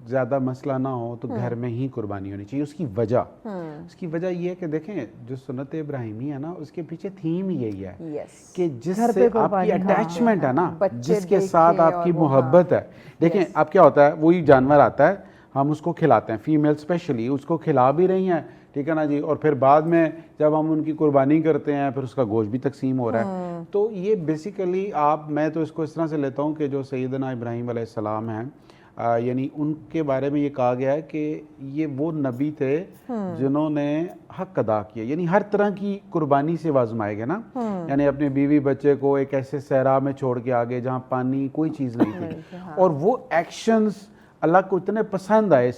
ज़्यादा मसला ना हो तो घर में ही कुर्बानी होनी चाहिए। उसकी वजह ये है कि देखें, जो सुन्नत इब्राहिमी है ना, उसके पीछे थीम ही यही है कि जिससे आपकी अटैचमेंट है ना, जिसके साथ आपकी मोहब्बत है। देखें, अब क्या होता है, वही जानवर आता है, हम उसको खिलाते हैं, फीमेल स्पेशली उसको खिला भी रही हैं, ठीक है ना जी, और फिर बाद में जब हम उनकी कुर्बानी करते हैं फिर उसका गोश्त भी तकसीम हो रहा है। तो ये बेसिकली मैं तो इसको इस तरह से लेता हूँ कि जो सैयदना इब्राहीम अलैहिस्सलाम हैं, यानी उनके बारे में ये कहा गया है कि ये वो नबी थे जिन्होंने हक अदा किया, यानी हर तरह की कुर्बानी से आजमाए गए ना, यानी अपने बीवी बच्चे को एक ऐसे सहरा में छोड़ के आगे जहाँ पानी कोई चीज़ नहीं थी, और वो एक्शंस अल्लाह को इतने पसंद आए,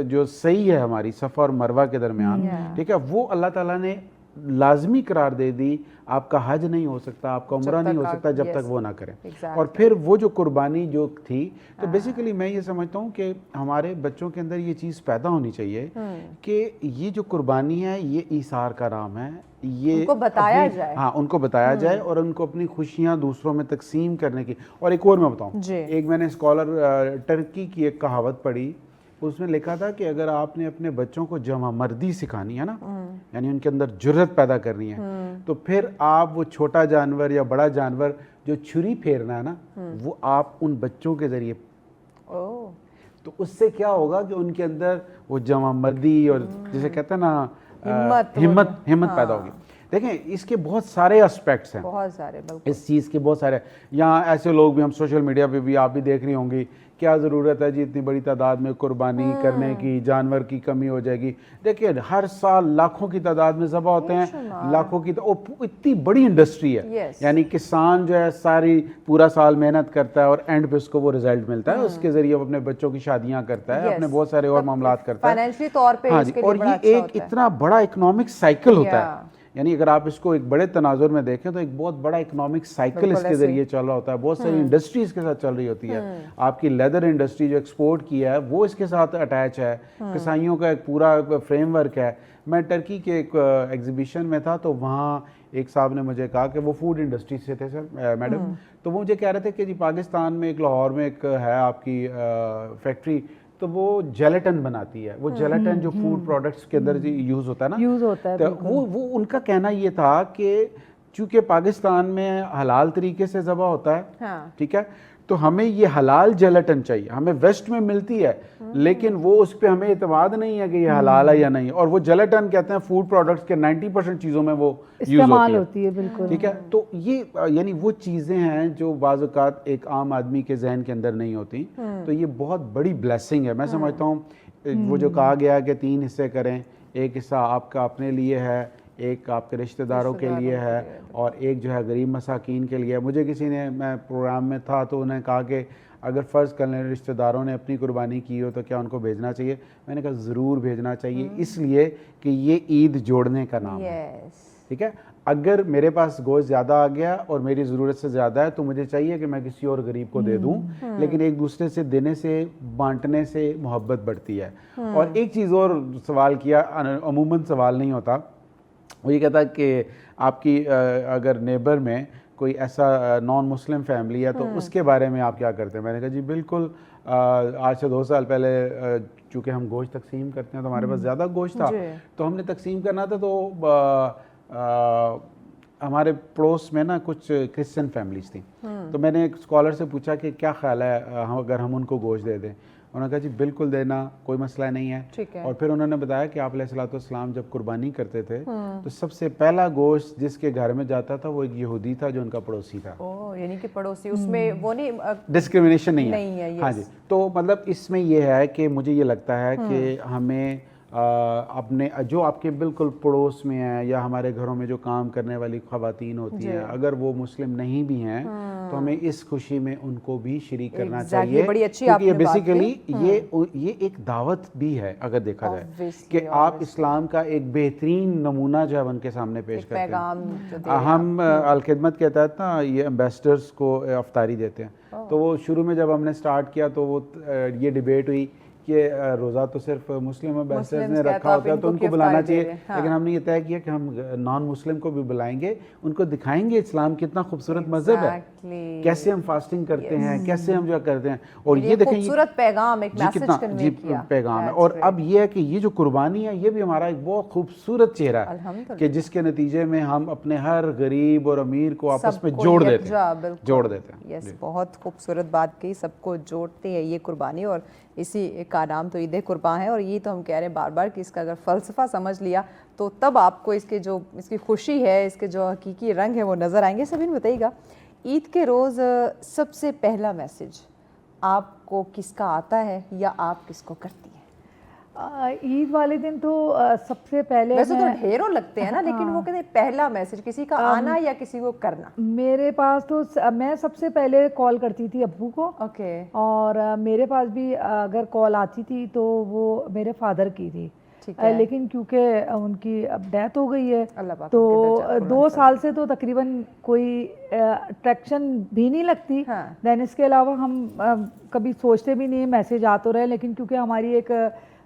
जो सही है हमारी सफ़ा और मरवा के दरमियान, ठीक है, वो अल्लाह ताला ने लाजमी करार दे दी। आपका हज नहीं हो सकता, आपका उम्रा नहीं हो सकता जब तक वो ना करें। और फिर वो जो कुर्बानी जो थी, तो बेसिकली मैं ये समझता हूँ कि हमारे बच्चों के अंदर ये चीज़ पैदा होनी चाहिए कि ये जो कुर्बानी है ये ईसार का नाम है, ये उनको बताया जाए। हाँ, उनको बताया जाए और उनको अपनी खुशियाँ दूसरों में तकसीम करने की। और एक और मैं बताऊँ, एक मैंने स्कॉलर टर्की की एक कहावत पढ़ी, उसमें लिखा था कि अगर आपने अपने बच्चों को जमा मर्दी सिखानी है ना, यानी उनके अंदर जुर्रत पैदा करनी है, तो फिर आप वो छोटा जानवर या बड़ा जानवर जो छुरी फेरना है ना, वो आप उन बच्चों के जरिए, ओह तो उससे क्या होगा कि उनके अंदर वो जमा मर्दी और जिसे कहते हैं ना हिम्मत पैदा होगी। देखें, इसके बहुत सारे एस्पेक्ट्स हैं, बहुत सारे, बिल्कुल इस चीज़ के बहुत सारे। यहाँ ऐसे लोग भी, हम सोशल मीडिया पे भी आप भी देख रही होंगी, क्या ज़रूरत है जी इतनी बड़ी तादाद में कुर्बानी करने की, जानवर की कमी हो जाएगी। देखिए हर साल लाखों की तादाद में ज़बह होते हैं, लाखों की, इतनी बड़ी इंडस्ट्री है। Yes. यानी किसान जो है सारी पूरा साल मेहनत करता है और एंड पे उसको वो रिजल्ट मिलता है, उसके ज़रिए वो अपने बच्चों की शादियाँ करता है, Yes. अपने बहुत सारे और मामलात करता है फाइनेंशियली तौर पे हाँ जी। इसके लिए और बड़ा ये अच्छा एक होता है। इतना बड़ा इकोनॉमिक साइकिल होता Yeah. है, यानी अगर आप इसको एक बड़े तनाजुर में देखें तो एक बहुत बड़ा इकोनॉमिक साइकिल बिल्कुल इसके ऐसे। जरिए चल रहा होता है। बहुत सारी इंडस्ट्री इसके साथ चल रही होती है। आपकी लेदर इंडस्ट्री जो एक्सपोर्ट किया है वो इसके साथ अटैच है, कसाईयों का एक पूरा फ्रेमवर्क है। मैं टर्की के एक एग्जीबिशन में था, तो वहाँ एक साहब ने मुझे कहा कि वो फूड इंडस्ट्री से थे सर मैडम, तो वो मुझे कह रहे थे कि जी पाकिस्तान में एक लाहौर में एक है आपकी फैक्ट्री, तो वो जेलेटन बनाती है। वो जेलेटन जो फूड प्रोडक्ट्स के अंदर यूज़ होता है ना, यूज होता है, तो बिल्कुल। वो उनका कहना ये था कि चूंकि पाकिस्तान में हलाल तरीके से ज़बह होता है, हाँ। ठीक है, तो हमें ये हलाल जेलेटन चाहिए। हमें वेस्ट में मिलती है, लेकिन वो उस पर हमें एतमाद नहीं है कि ये हलाल है या नहीं। और वो जेलेटन कहते हैं फूड प्रोडक्ट्स के 90% चीज़ों में वो यूज़ इस्तेमाल होती होती है, बिल्कुल। ठीक है। तो ये यानी वो चीज़ें हैं जो बाज़ औक़ात एक आम आदमी के जहन के अंदर नहीं होती। तो ये बहुत बड़ी ब्लेसिंग है। मैं समझता हूँ वो जो कहा गया कि 3 हिस्से करें, एक हिस्सा आपका अपने लिए है, एक आपके रिश्तेदारों के लिए है, और एक जो है गरीब मसाकीन के लिए है। मुझे किसी ने, मैं प्रोग्राम में था तो उन्हें कहा कि अगर फ़र्ज़ कर लें रिश्तेदारों ने अपनी कुर्बानी की हो तो क्या उनको भेजना चाहिए? मैंने कहा ज़रूर भेजना चाहिए, इसलिए कि ये ईद जोड़ने का नाम है। यस, ठीक है। अगर मेरे पास गोश्त ज़्यादा आ गया और मेरी ज़रूरत से ज़्यादा है, तो मुझे चाहिए कि मैं किसी और गरीब को दे दूं, लेकिन एक दूसरे से देने से, बांटने से मोहब्बत बढ़ती है। और एक चीज़ और सवाल किया, अमूमन सवाल नहीं होता, वो ये कहता है कि आपकी अगर नेबर में कोई ऐसा नॉन मुस्लिम फैमिली है तो उसके बारे में आप क्या करते हैं? मैंने कहा जी बिल्कुल, आज से 2 साल पहले चूँकि हम गोश्त तकसीम करते हैं तो हमारे पास ज़्यादा गोश्त था, तो हमने तकसीम करना था, तो हमारे पड़ोस में ना कुछ क्रिश्चियन फैमिलीज थी। तो मैंने एक स्कॉलर से पूछा कि क्या ख्याल है अगर हम उनको गोश्त दे दें? उन्होंने कहा जी बिल्कुल देना, कोई मसला नहीं है। ठीक है। और फिर उन्होंने बताया कि आप अलैहिस्सलाम जब कुर्बानी करते थे तो सबसे पहला गोश्त जिसके घर में जाता था वो एक यहूदी था जो उनका पड़ोसी था। ओह, यानी कि पड़ोसी उसमें वो नहीं डिस्क्रिमिनेशन नहीं नहीं है, हाँ जी। तो मतलब इसमें यह है कि मुझे ये लगता है कि हमें अपने जो आपके बिल्कुल पड़ोस में है या हमारे घरों में जो काम करने वाली ख़वातीन होती हैं, अगर वो मुस्लिम नहीं भी हैं तो हमें इस खुशी में उनको भी शरीक करना चाहिए। बड़ी अच्छी क्योंकि ये आपने बात बेसिकली ये एक दावत भी है अगर देखा जाए कि आप इस्लाम का एक बेहतरीन नमूना जो है उनके सामने पेश करते हैं। हम अल-खिदमत के तहत ना ये एम्बेसडर्स को अफ्तारी देते हैं। तो वो शुरू में जब हमने स्टार्ट किया तो वो ये डिबेट हुई कि रोज़ा तो सिर्फ मुस्लिम एम्बेसडर्स ने रखा होता है तो उनको बुलाना चाहिए, लेकिन हमने ये तय किया कि हम नॉन मुस्लिम को भी बुलाएंगे, उनको दिखाएंगे इस्लाम कितना खूबसूरत मजहब है, कैसे हम फास्टिंग करते हैं, कैसे हम जो करते हैं। और ये देखें खूबसूरत पैगाम, एक मैसेज कन्वे किया, पैगाम है। और अब ये है कि ये जो कुर्बानी है ये भी हमारा एक बहुत खूबसूरत चेहरा है कि जिसके नतीजे में हम अपने हर गरीब और अमीर को आपस में जोड़ देते हैं। यस, बहुत खूबसूरत बात की, सबको जोड़ते हैं ये कुर्बानी, और इसी का नाम तो ईद कुर्बान है। और ये तो हम कह रहे हैं बार बार कि इसका अगर फ़लसफ़ा समझ लिया तो तब आपको इसकी खुशी है, इसके जो हकीकी रंग है वो नज़र आएंगे। सभी बताइएगा, ईद के रोज़ सबसे पहला मैसेज आपको किसका आता है या आप किसको करती हैं? ईद वाले दिन तो सबसे पहले वैसे तो ढेरों लगते हैं ना, लेकिन वो कहते हैं पहला मैसेज किसी का आना या किसी को करना। मेरे पास तो मैं सबसे पहले कॉल करती थी अब्बू को। ओके। और मेरे पास भी अगर कॉल आती थी तो वो मेरे फादर की थी, लेकिन क्योंकि उनकी अब डेथ हो गई है तो 2 साल से तो तकरीबन कोई अट्रैक्शन भी नहीं लगती। देन इसके अलावा हम कभी सोचते भी नहीं, मैसेज आ तो रहे, लेकिन क्योंकि हमारी एक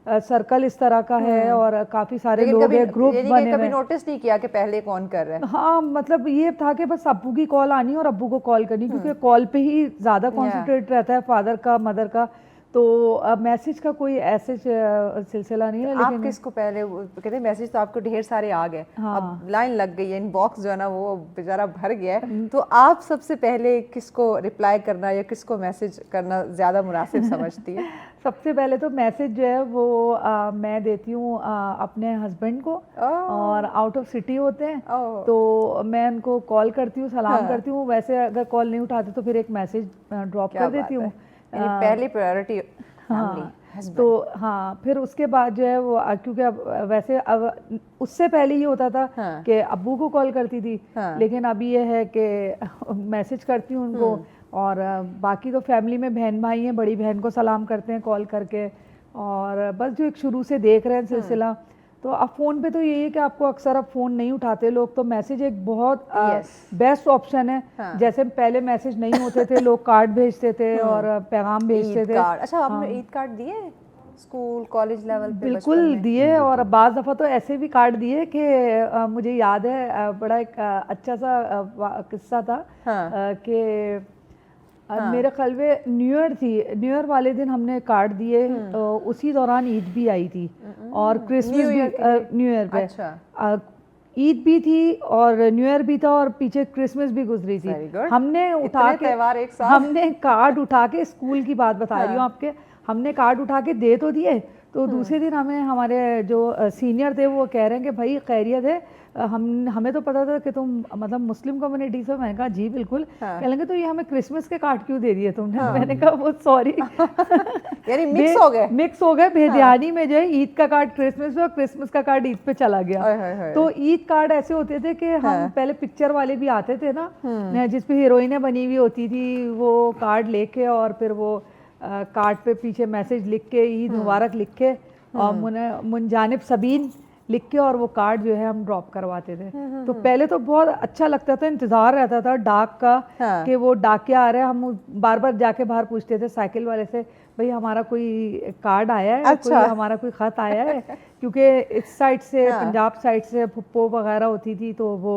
सर्कल इस तरह का है और काफी सारे लोग हैं, ग्रुप बने हुए। कभी नोटिस नहीं किया कि पहले कौन कर रहा है? हाँ, मतलब ये था कि बस अब्बू की कॉल आनी और अब्बू को कॉल करनी, क्योंकि कॉल पे ही ज्यादा कॉन्सेंट्रेट रहता है फादर का, मदर का। तो मैसेज का कोई ऐसे सिलसिला नहीं है, आप लेकिन किसको पहले कहते हैं मैसेज तो आपको ढेर सारे आ गए, अब लाइन लग गई है, इनबॉक्स जो है ना वो बेचारा भर गया है, तो आप सबसे पहले किसको रिप्लाई करना या किसको मैसेज करना ज़्यादा मुनासिब समझती है? सबसे पहले तो मैसेज जो है वो मैं देती हूँ अपने हस्बैंड को, और आउट ऑफ सिटी होते हैं तो मैं उनको कॉल करती हूँ, सलाम करती हूँ। वैसे अगर कॉल नहीं उठाते तो फिर एक मैसेज ड्रॉप कर देती हूँ। पहली प्रायोरिटी हाँ, तो हाँ, फिर उसके बाद जो है वो क्योंकि अब वैसे अब उससे पहले ये होता था कि अब्बू को कॉल करती थी, लेकिन अभी ये है कि मैसेज करती हूँ उनको, और बाकी तो फैमिली में बहन भाई हैं, बड़ी बहन को सलाम करते हैं कॉल करके, और बस जो एक शुरू से देख रहे हैं सिलसिला। तो अब फ़ोन पे तो यही है कि आपको अक्सर अब फ़ोन नहीं उठाते लोग, तो मैसेज एक बहुत बेस्ट ऑप्शन है। जैसे पहले मैसेज नहीं होते थे, लोग कार्ड भेजते थे और पैगाम भेजते थे। अच्छा, आपने ईद कार्ड दिए स्कूल कॉलेज लेवल पे? बिल्कुल दिए, और बाज़ दफ़ा तो ऐसे भी कार्ड दिए कि मुझे याद है बड़ा एक अच्छा सा किस्सा था कि मेरे ख्याल में न्यू ईयर थी, न्यू ईयर वाले दिन हमने कार्ड दिए, उसी दौरान ईद भी आई थी और क्रिसमस भी न्यू ईयर पे। ईद भी थी और न्यू ईयर भी था और पीछे क्रिसमस भी गुजरी थी। हमने उठा के हमने कार्ड उठा के, स्कूल की बात बता रही हूँ आपके, हमने कार्ड उठा के दे तो दिए, तो दूसरे दिन हमारे जो सीनियर थे वो कह रहे हैं कि भाई खैरियत है, हमें तो पता था कि तुम मतलब मुस्लिम कम्युनिटी से। मैंने कहा जी बिल्कुल। कह लेंगे तो ये हमें क्रिसमस के कार्ड क्यों दे दिए तुमने? मैंने कहा वो सॉरी, यानी मिक्स हो गए बेध्यानी में जो है ईद का कार्ड क्रिसमस पे और क्रिसमस का कार्ड ईद पे चला गया। तो ईद कार्ड ऐसे होते थे कि हम पहले पिक्चर वाले भी आते थे ना, जिसपे हीरोइनें बनी हुई होती थी, वो कार्ड लेके और फिर वो कार्ड पे पीछे मैसेज लिख के, ईद मुबारक लिख के और मुनजानिब सबीन लिख के, और वो कार्ड जो है हम ड्रॉप करवाते थे। तो पहले तो बहुत अच्छा लगता था, इंतजार रहता था डाक का कि वो डाकिया आ रहा है। हम बार बार जाके बाहर पूछते थे साइकिल वाले से, भाई हमारा कोई कार्ड आया है, कोई हमारा कोई खत आया है, क्योंकि इस साइड से पंजाब साइड से फुप्पो वगैरह होती थी तो वो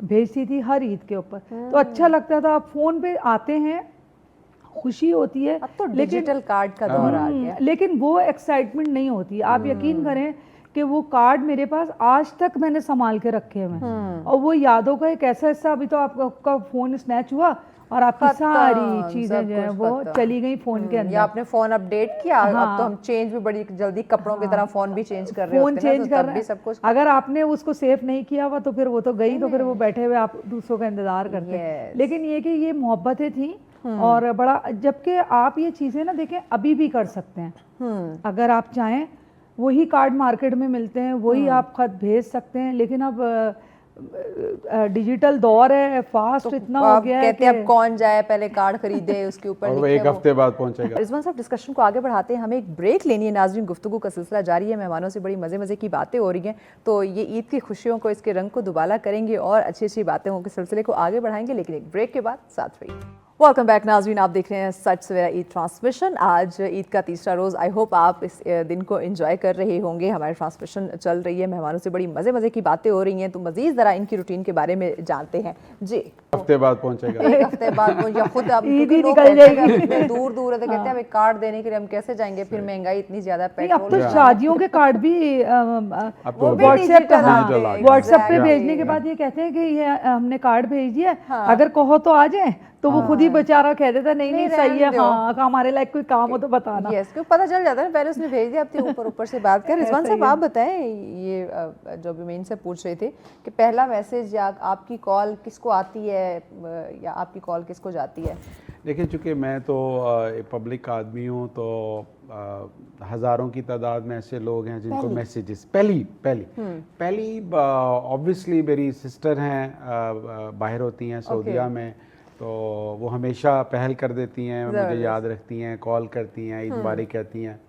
भेजती थी हर ईद के ऊपर। तो अच्छा लगता था। अब फोन पे आते हैं, खुशी होती है, अब तो डिजिटल कार्ड का दौर आ गया, लेकिन वो एक्साइटमेंट नहीं होती। आप यकीन करें कि वो कार्ड मेरे पास आज तक मैंने संभाल के रखे हैं, और वो यादों का एक ऐसा हिस्सा। अभी तो आपका फोन स्नैच हुआ और आपकी सारी चीजें जो है वो चली गई फोन के अंदर, या आपने फोन अपडेट किया। अब तो हम चेंज भी बड़ी जल्दी कपड़ों की तरह फोन भी चेंज कर रहे होते हैं, तो तब भी सब कुछ। अगर आपने उसको सेव नहीं किया हुआ तो फिर वो तो गई, तो फिर वो बैठे हुए आप दूसरों का इंतजार करते हैं। लेकिन ये कि ये मोहब्बतें थी और बड़ा, जबकि आप ये चीजें ना देखें अभी भी कर सकते हैं अगर आप चाहें। वही कार्ड मार्केट में मिलते हैं, वही आप खत भेज सकते हैं, लेकिन अब डिजिटल दौर है, फास्ट तो इतना हो गया है। कहते हैं अब कौन जाए पहले कार्ड खरीदे, उसके ऊपर और वो एक हफ्ते बाद पहुंचेगा। रिजवान साहब, डिस्कशन को आगे बढ़ाते हैं, हमें एक ब्रेक लेनी है। नाज़रीन, गुफ्तगू का सिलसिला जारी है, मेहमानों से बड़ी मज़े मज़े की बातें हो रही हैं, तो ये ईद की खुशियों को, इसके रंग को दुबाला करेंगे और अच्छी अच्छी बातें के सिलसिले को आगे बढ़ाएंगे, लेकिन एक ब्रेक के बाद साथ रहिए। वेलकम बैक नाज़रीन, आप देख रहे हैं सच सवेरा ईद ट्रांसमिशन। आज ईद का तीसरा रोज़, आई होप आप इस दिन को एंजॉय कर रहे होंगे। हमारी ट्रांसमिशन चल रही है, मेहमानों से बड़ी मज़े मज़े की बातें हो रही हैं, तो मज़ीद ज़रा इनकी रूटीन के बारे में जानते हैं जी। हफ्ते बाद पहुंचेगा, एक हफ्ते बाद या खुद अब निकल जाएगी। दूर दूर है तो कहते हैं हमें कार्ड देने के लिए हम कैसे जाएंगे, फिर महंगाई इतनी ज़्यादा। अब तो शादियों के कार्ड भी व्हाट्सएप पे भेजने के बाद ये कहते हैं कि ये हमने कार्ड भेज दिया, अगर कहो तो आ जाए, तो वो खुद ही बेचारा कह देता नहीं सही है, हाँ हमारे लायक कोई काम हो तो बताना। यस, क्यों पता चल जाता है ना, पहले उसने भेज दिया, अब तो ऊपर ऊपर से बात कर। रिजवान साहब, आप बताएं, ये जो अभी मेन से पूछ रहे थे कि पहला मैसेज या आपकी कॉल किसको आती है या आपकी कॉल किसको जाती है? देखिए, चूँकि मैं तो एक पब्लिक आदमी हूँ, तो हज़ारों की तादाद में ऐसे लोग हैं जिनको मैसेजेस पहली ऑब्वियसली मेरी सिस्टर हैं, बाहर होती हैं सऊदीया में, तो वो हमेशा पहल कर देती हैं, मुझे याद रखती हैं, कॉल करती हैं, ईद मुबारक कहती हैं।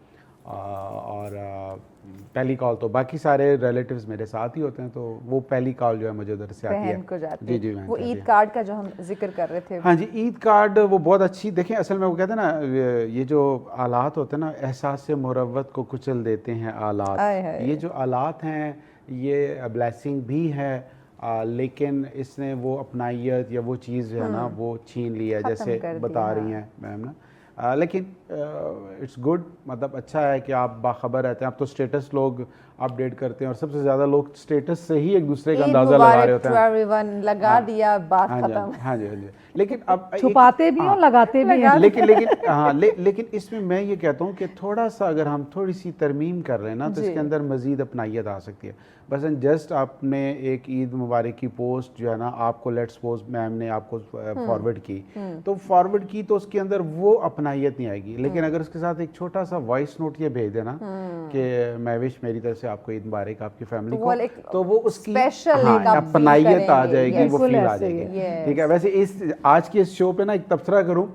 और पहली कॉल तो बाकी सारे रिलेटिव्स मेरे साथ ही होते हैं, तो वो पहली कॉल जो है मुझे उधर से आती है। को जाती जी जी। वो ईद कार्ड का जो हम जिक्र कर रहे थे, हाँ जी, ईद कार्ड वो बहुत अच्छी। देखें, असल में वो कहते हैं ना, ये जो आलात होते हैं ना, एहसास से मुरव्वत को कुचल देते हैं आलात। ये जो आलात हैं ये ब्लेसिंग भी है, लेकिन इसने वो अपनाइयत या वो चीज़ जो है ना वो छीन लिया, जैसे बता रही हैं मैम ना। लेकिन इट्स गुड, मतलब अच्छा है कि आप बाखबर रहते हैं। आप तो स्टेटस लोग अपडेट करते हैं और सबसे ज़्यादा लोग स्टेटस से ही एक दूसरे का ईद अंदाज़ा लगा रहे मुबारक होते टू हैं। एवरीवन, लगा हाँ, दिया, बात हाँ जी, खत्म। हाँ जी, हाँ जी। लेकिन अब छुपाते भी हैं और लगाते भी हैं। लेकिन हाँ, लेकिन इसमें मैं ये कहता हूँ कि थोड़ा सा अगर हम थोड़ी सी तरमीम कर लें ना, तो जी। इसके अंदर मज़ीद अपनाइयत आ सकती है। बस जस्ट आपने एक ईद मुबारक की पोस्ट जो है ना, आपको लेट्स सपोज मैम ने आपको फॉरवर्ड की, तो फॉरवर्ड की तो उसके अंदर वो अपनाइयत नहीं आएगी। लेकिन अगर उसके साथ एक छोटा सा वॉइस नोट ये भेज देना कि मैं विश मेरी तरफ से आपको ईद मुबारक आपकी फैमिली तो को, वो एक तो वो उसकी स्पेशल हाँ एक आप feel अपनाइयत आ करेंगे। जाएगी, वो बिल्कुल फील आ ऐसे ही जाएगी। है। ठीक है। वैसे इस आज के इस शो पे ना एक तबसरा करूं,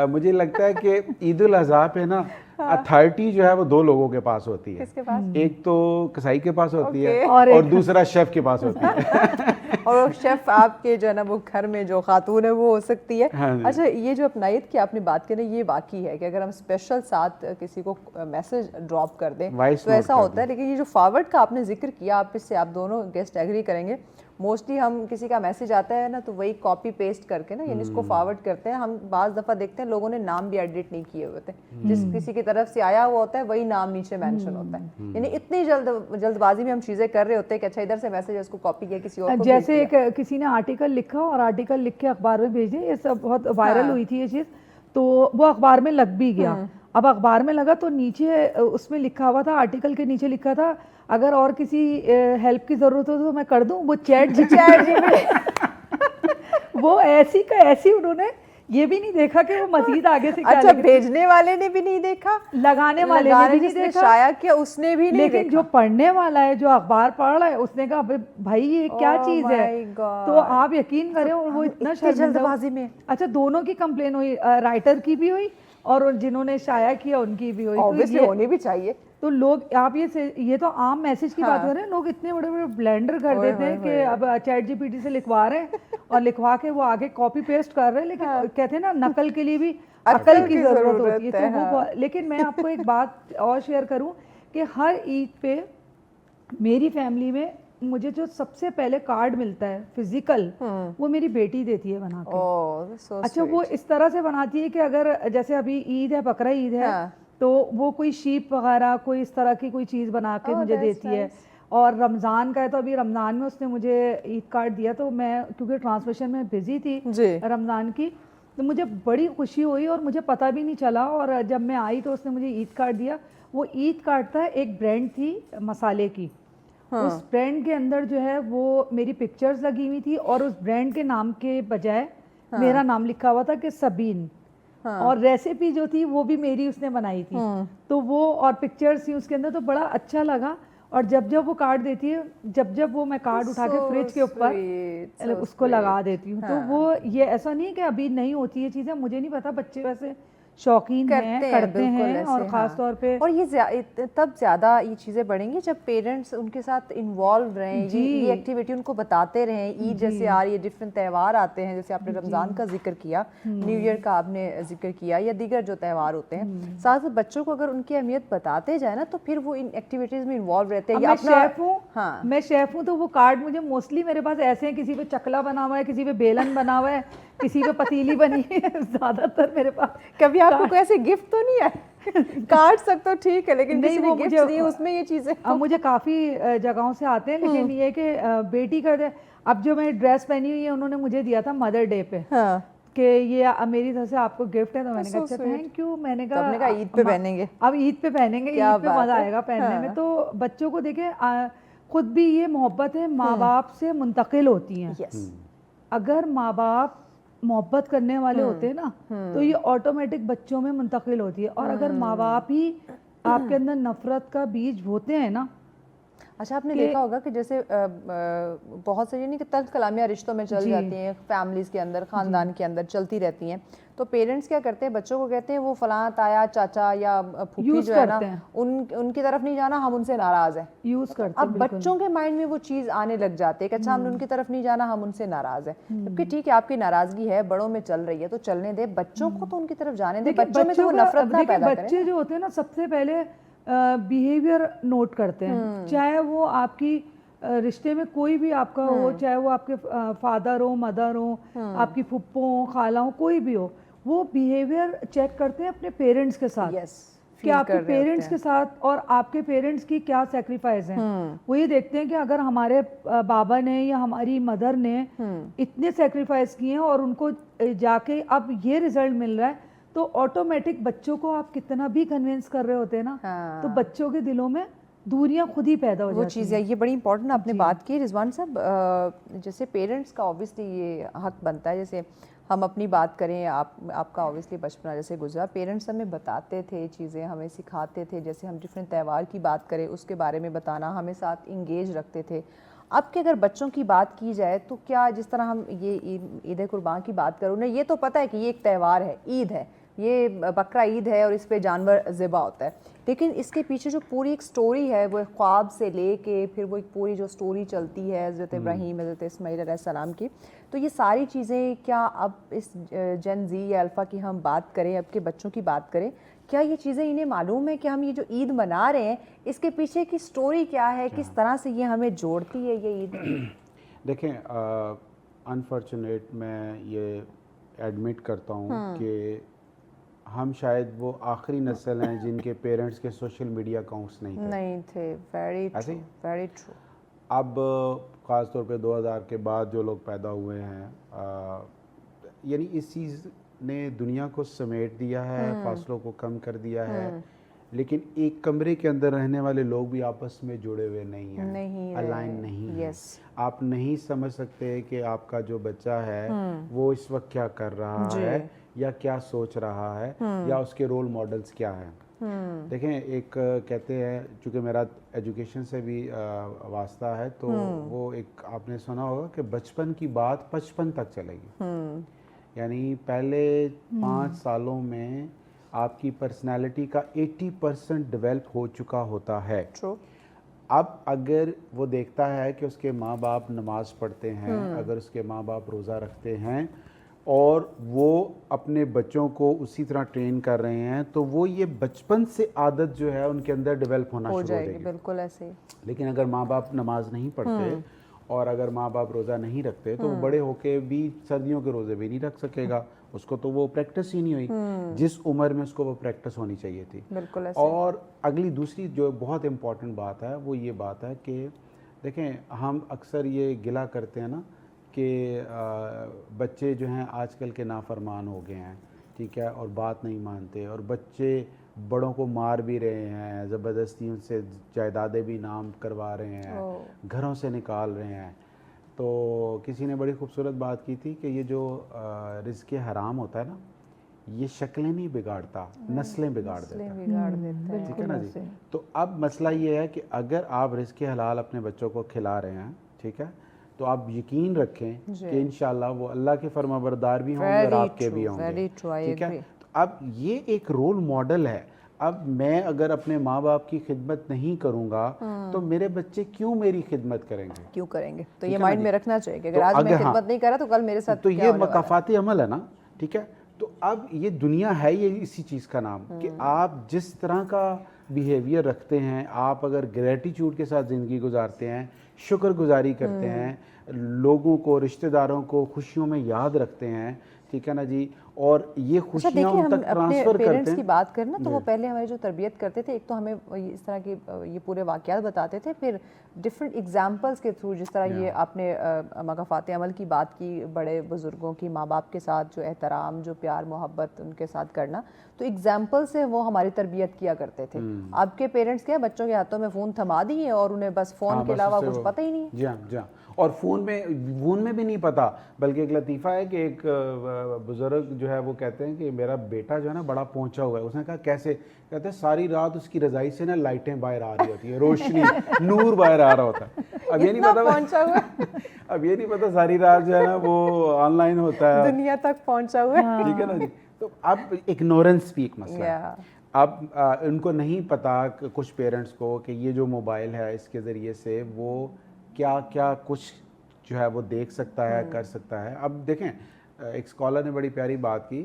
मुझे लगता है कि ईद उल अज़हा पे ना अथॉरिटी जो है वो दो लोगों के पास होती है। किसके पास? एक तो कसाई के पास होती है Okay. और दूसरा शेफ के पास होती है। और वो शेफ आपके जो है ना वो घर में जो खातून है वो हो सकती है। हाँ जी। अच्छा, ये जो अपनाइयत की आपने बात करी, ये वाकई है कि अगर हम स्पेशल साथ किसी को मैसेज ड्रॉप कर दें Voice तो note ऐसा कर होता है। लेकिन ये जो फॉरवर्ड का आपने जिक्र किया, आप इससे आप दोनों गेस्ट एग्री करेंगे, मोस्टली हम किसी का मैसेज आता है ना तो वही कॉपी पेस्ट करके ना, यानी इसको फॉरवर्ड करते हैं। हम बाज़ दफ़ा देखते हैं लोगों ने नाम भी एडिट नहीं किए हुए होते, जिस किसी की तरफ से आया हुआ होता है वही नाम नीचे मेंशन होता है। यानी इतनी जल्दबाजी में हम चीज़ें कर रहे होते हैं कि अच्छा इधर से मैसेज इसको कॉपी किया किसी और को जैसे भेज दिया। एक किसी ने आर्टिकल लिखा और आर्टिकल लिख के अखबार में भेज दिया, ये सब बहुत वायरल हुई थी ये चीज़, तो वो अखबार में लग भी गया। अब अखबार में लगा तो नीचे उसमें लिखा हुआ था, आर्टिकल के नीचे लिखा था, अगर और किसी हेल्प की ज़रूरत हो तो मैं कर दूं, वो चैट वो ऐसी का ऐसी उन्होंने ये भी नहीं देखा कि वो मजीद आगे से क्या अच्छा, लिख- भेजने वाले ने भी नहीं देखा, लगाने वाले ने भी नहीं जिसने देखा, शाया किया उसने भी नहीं लेकिन देखा। जो पढ़ने वाला है, जो अखबार पढ़ रहा है, उसने कहा "अबे भाई ये क्या Oh चीज my है"। God। तो आप यकीन करें वो इतना इतनी शर्मिंदा जल्दबाजी में। अच्छा, दोनों की कंप्लेन हुई, राइटर की भी हुई और जिन्होंने शाया किया उनकी भी हुई। तो ऑब्वियसली होनी भी चाहिए। तो लोग आप ये तो आम मैसेज की बात कर रहे हैं, लोग इतने बड़े बड़े ब्लेंडर कर ओए देते हैं होए कि अब चैट जीपीटी से लिखवा रहे हैं और लिखवा के वो आगे कॉपी पेस्ट कर रहे हैं। लेकिन कहते हैं ना, नकल के लिए भी अकल की जरूरत होती है। तो वो लेकिन मैं आपको एक बात और शेयर करूं कि हर ईद पे मेरी फैमिली में मुझे जो सबसे पहले कार्ड मिलता है फिजिकल, वो मेरी बेटी देती है बना के। ओह सो अच्छा, वो इस तरह से बनाती है कि अगर जैसे अभी ईद है, बकरा ईद है, तो वो कोई शीप वगैरह कोई इस तरह की कोई चीज़ बना के मुझे देती है। और रमज़ान का है तो अभी रमज़ान में उसने मुझे ईद कार्ड दिया, तो मैं क्योंकि ट्रांसलेशन में बिजी थी रमज़ान की, तो मुझे बड़ी खुशी हुई और मुझे पता भी नहीं चला। और जब मैं आई तो उसने मुझे ईद कार्ड दिया। वो ईद कार्ड था, एक ब्रांड थी मसाले की, उस ब्रांड के अंदर जो है वो मेरी पिक्चर्स लगी हुई थी और उस ब्रांड के नाम के बजाय मेरा नाम लिखा हुआ था कि सबीन। और रेसिपी जो थी वो भी मेरी उसने बनाई थी। तो वो और पिक्चर्स थी उसके अंदर, तो बड़ा अच्छा लगा। और जब जब वो कार्ड देती है, जब जब वो मैं कार्ड उठा के फ्रिज के ऊपर उसको लगा देती हूँ। तो वो ये ऐसा नहीं है कि अभी नहीं होती ये चीज़ें, मुझे नहीं पता, बच्चे वैसे शौकीन करते हैं और ख़ास तौर पे। और ये तब ज़्यादा ये चीज़ें बढ़ेंगी जब पेरेंट्स उनके साथ इन्वॉल्व रहें, ये एक्टिविटी उनको बताते रहें। ईद जैसे आ रही है, डिफरेंट त्यौहार आते हैं, जैसे आपने रमज़ान का जिक्र किया, न्यू ईयर का आपने जिक्र किया, या दीगर जो त्यौहार होते हैं, साथ साथ बच्चों को अगर उनकी अहमियत बताते जाए ना, तो फिर वो इन एक्टिविटीज़ में इन्वॉल्व रहते हैं। मैं शेफ़ हूँ, मैं शेफ़ हूँ, तो वो कार्ड मुझे मोस्टली मेरे पास ऐसे हैं, किसी पे चकला बना हुआ है, किसी पे बेलन बना हुआ है, किसी पे पतीली बनी है, ज़्यादातर मेरे पास। कभी आपको कोई ऐसे गिफ्ट तो नहीं है? कार्ड सब तो ठीक है, लेकिन किसी ने गिफ्ट दिए उसमें ये चीज़ें। अब मुझे काफ़ी जगहों से आते हैं, लेकिन ये कि बेटी का अब जो मैं ड्रेस पहनी हुई है उन्होंने मुझे दिया था मदर डे पे कि ये मेरी तरफ से आपको गिफ्ट है। तो मैंने कहा अच्छा थैंक यू। मैंने कहा ईद पे पहनेंगे, अब ईद पे पहनेंगे, ईद पे मज़ा आएगा पहनने में। तो बच्चों को देखे खुद भी ये मोहब्बत है माँ बाप से मुंतकिल होती हैं। अगर माँ बाप मोहब्बत करने वाले होते हैं ना, तो ये ऑटोमेटिक बच्चों में मुंतकिल होती है। और अगर माँ बाप ही आपके अंदर नफरत का बीज बोते हैं ना। अच्छा, आपने देखा होगा कि जैसे बहुत से नहीं कि तल्ख कलामियाँ रिश्तों में चल जाती हैं, फैमिलीज़ के अंदर, ख़ानदान के अंदर चलती रहती हैं, तो पेरेंट्स क्या करते हैं, बच्चों को कहते हैं वो फलां ताया चाचा या फूफी जो है ना, उनकी तरफ नहीं जाना, हम उनसे नाराज़ हैं, यूज़ करते हैं। अब बच्चों के माइंड में वो चीज़ आने लग जाती है कि अच्छा हमने उनकी तरफ नहीं जाना, हम उनसे नाराज़ हैं। जबकि ठीक है, आपकी नाराज़गी है, बड़ों में चल रही है तो चलने दे, बच्चों को तो उनकी तरफ जाने दे, बच्चों में तो वो नफरत ना पैदा करें। बच्चे जो होते हैं ना, सबसे पहले बिहेवियर नोट करते हैं, चाहे वो आपकी रिश्ते में कोई भी आपका हो, चाहे वो आपके फादर हो, मदर हो, आपकी फुप्पो हो, खाला हो, कोई भी हो, वो बिहेवियर चेक करते हैं अपने पेरेंट्स के साथ यस कि आपके पेरेंट्स के साथ और आपके पेरेंट्स की क्या सेक्रीफाइस हैं। वो ये देखते हैं कि अगर हमारे बाबा ने या हमारी मदर ने इतने सेक्रीफाइस किए हैं और उनको जाके अब ये रिजल्ट मिल रहा है, तो ऑटोमेटिक बच्चों को आप कितना भी कन्विंस कर रहे होते हैं ना, तो बच्चों के दिलों में दूरियां खुद ही पैदा हो वो जाती चीज़ है। ये बड़ी इंपॉर्टेंट आपने बात की रिजवान साहब। जैसे पेरेंट्स का ऑब्वियसली ये हक बनता है, जैसे हम अपनी बात करें, आपका ऑब्वियसली बचपना जैसे गुजरा, पेरेंट्स हमें बताते थे चीज़ें, हमें सिखाते थे, जैसे हम डिफरेंट त्यौहार की बात करें उसके बारे में बताना, हमें साथ इंगेज रखते थे। अब के अगर बच्चों की बात की जाए तो क्या, जिस तरह हम ये ईद कुर्बान की बात करूँ, उन्हें ये तो पता है कि ये एक त्यौहार है, ईद है, ये बकरा ईद है और इस पे जानवर ज़िबा होता है, लेकिन इसके पीछे जो पूरी एक स्टोरी है, वो एक ख्वाब से लेके फिर वो एक पूरी जो स्टोरी चलती है हज़रत इब्राहीम हज़रत इस्माईल अलैहिस्सलाम की, तो ये सारी चीज़ें क्या अब इस जेन ज़ी या अल्फ़ा की हम बात करें, अब के बच्चों की बात करें, क्या ये चीज़ें इन्हें मालूम है कि हम ये जो ईद मना रहे हैं इसके पीछे की स्टोरी क्या है, किस तरह से ये हमें जोड़ती है ये ईद? देखें, अनफॉर्चुनेट मैं ये एडमिट करता हूँ कि हम शायद वो आखिरी नस्ल हैं जिनके पेरेंट्स के सोशल मीडिया अकाउंट्स नहीं थे। Very true, very true. अब ख़ास तौर पे 2000 के बाद जो लोग पैदा हुए हैं, यानी इस चीज़ ने दुनिया को समेट दिया है, फासलों को कम कर दिया है, लेकिन एक कमरे के अंदर रहने वाले लोग भी आपस में जुड़े हुए नहीं हैं, अलाइन नहीं है। आप नहीं समझ सकते कि आपका जो बच्चा है वो इस वक्त क्या कर रहा है या क्या सोच रहा है या उसके रोल मॉडल्स क्या हैं। देखें, एक कहते हैं, चूँकि मेरा एजुकेशन से भी वास्ता है, तो वो एक आपने सुना होगा कि बचपन की बात 55 तक चलेगी, यानी पहले 5 सालों में आपकी पर्सनालिटी का 80% डेवलप हो चुका होता है। अब अगर वो देखता है कि उसके माँ बाप नमाज़ पढ़ते हैं, अगर उसके माँ बाप रोज़ा रखते हैं और वो अपने बच्चों को उसी तरह ट्रेन कर रहे हैं, तो वो ये बचपन से आदत जो है उनके अंदर डेवलप होना शुरू हो जाएगी। बिल्कुल ऐसे ही। लेकिन अगर माँ बाप नमाज नहीं पढ़ते और अगर माँ बाप रोज़ा नहीं रखते, तो वो बड़े होके भी सर्दियों के रोज़े भी नहीं रख सकेगा, उसको तो वो प्रैक्टिस ही नहीं हुई जिस उम्र में उसको वो प्रैक्टिस होनी चाहिए थी। बिल्कुल ऐसे। और अगली दूसरी जो बहुत इम्पॉर्टेंट बात है वो ये बात है कि देखें, हम अक्सर ये गिला करते हैं ना कि बच्चे जो हैं आजकल के नाफरमान हो गए हैं, ठीक है, और बात नहीं मानते, और बच्चे बड़ों को मार भी रहे हैं, ज़बरदस्ती उनसे जायदादें भी नाम करवा रहे हैं, घरों से निकाल रहे हैं। तो किसी ने बड़ी खूबसूरत बात की थी कि ये जो रिज़्क़ हराम होता है ना, ये शक्लें नहीं बिगाड़ता, नस्लें बिगाड़ देता है, ठीक है ना जी। तो अब मसला ये है कि अगर आप रिज़्क़ हलाल अपने बच्चों को खिला रहे हैं, ठीक है, तो आप यकीन रखें कि इंशाल्लाह वो अल्लाह के फरमाबरदार भी होंगे और आपके भी होंगे, ठीक है। तो अब ये एक रोल मॉडल है। अब मैं अगर अपने माँ बाप की खिदमत नहीं करूँगा तो मेरे बच्चे क्यों मेरी खिदमत करेंगे, क्यों करेंगे? तो ये माइंड में रखना चाहिए कि अगर आज मैं खिदमत नहीं कर रहा तो कल मेरे साथ तो ये मकाफाती अमल है ना, ठीक है। तो अब ये दुनिया है ये इसी चीज़ का नाम कि आप जिस तरह का बिहेवियर रखते हैं, आप अगर ग्रेटिट्यूड के साथ ज़िंदगी गुजारते हैं, शुक्रगुजारी करते हैं, लोगों को, रिश्तेदारों को खुशियों में याद रखते हैं, ठीक है ना जी, और ये खुशियाँ उन तक ट्रांसफ़र करते हैं। पेरेंट्स की बात करें ना, तो वो पहले हमारी जो तरबियत करते थे, एक तो हमें इस तरह के ये पूरे वाक़यात बताते थे, फिर डिफरेंट एग्जांपल्स के थ्रू, जिस तरह ये आपने मकाफ़ात अमल की बात की, बड़े बुज़ुर्गों की माँ बाप के साथ जो एहतराम, जो प्यार मोहब्बत उनके साथ करना, तो एग्जाम्पल से वो हमारी तरबियत किया करते थे। आपके पेरेंट्स क्या, बच्चों के हाथों में फ़ोन थमा दिए और उन्हें बस फ़ोन के अलावा कुछ पता ही नहीं है। जी हाँ, जी हाँ। और फ़ोन में भी नहीं पता, बल्कि एक लतीफ़ा है कि एक बुज़ुर्ग जो है वो कहते हैं कि मेरा बेटा जो है ना बड़ा पहुंचा हुआ है। उसने कहा कैसे? कहते हैं सारी रात उसकी रज़ाई से ना लाइटें बाहर आ रही होती है, रोशनी नूर बाहर आ रहा होता है। अब ये नहीं पता पहुंचा हुआ अब ये नहीं पता सारी रात जो है ना वो ऑनलाइन होता है, दुनिया तक पहुंचा हुआ है, ठीक है ना जी। तो अब इग्नोरेंस भी एक मसला है। अब उनको नहीं पता कुछ पेरेंट्स को कि ये जो मोबाइल है इसके ज़रिए से वो क्या क्या कुछ जो है वो देख सकता है, कर सकता है। अब देखें, एक स्कॉलर ने बड़ी प्यारी बात की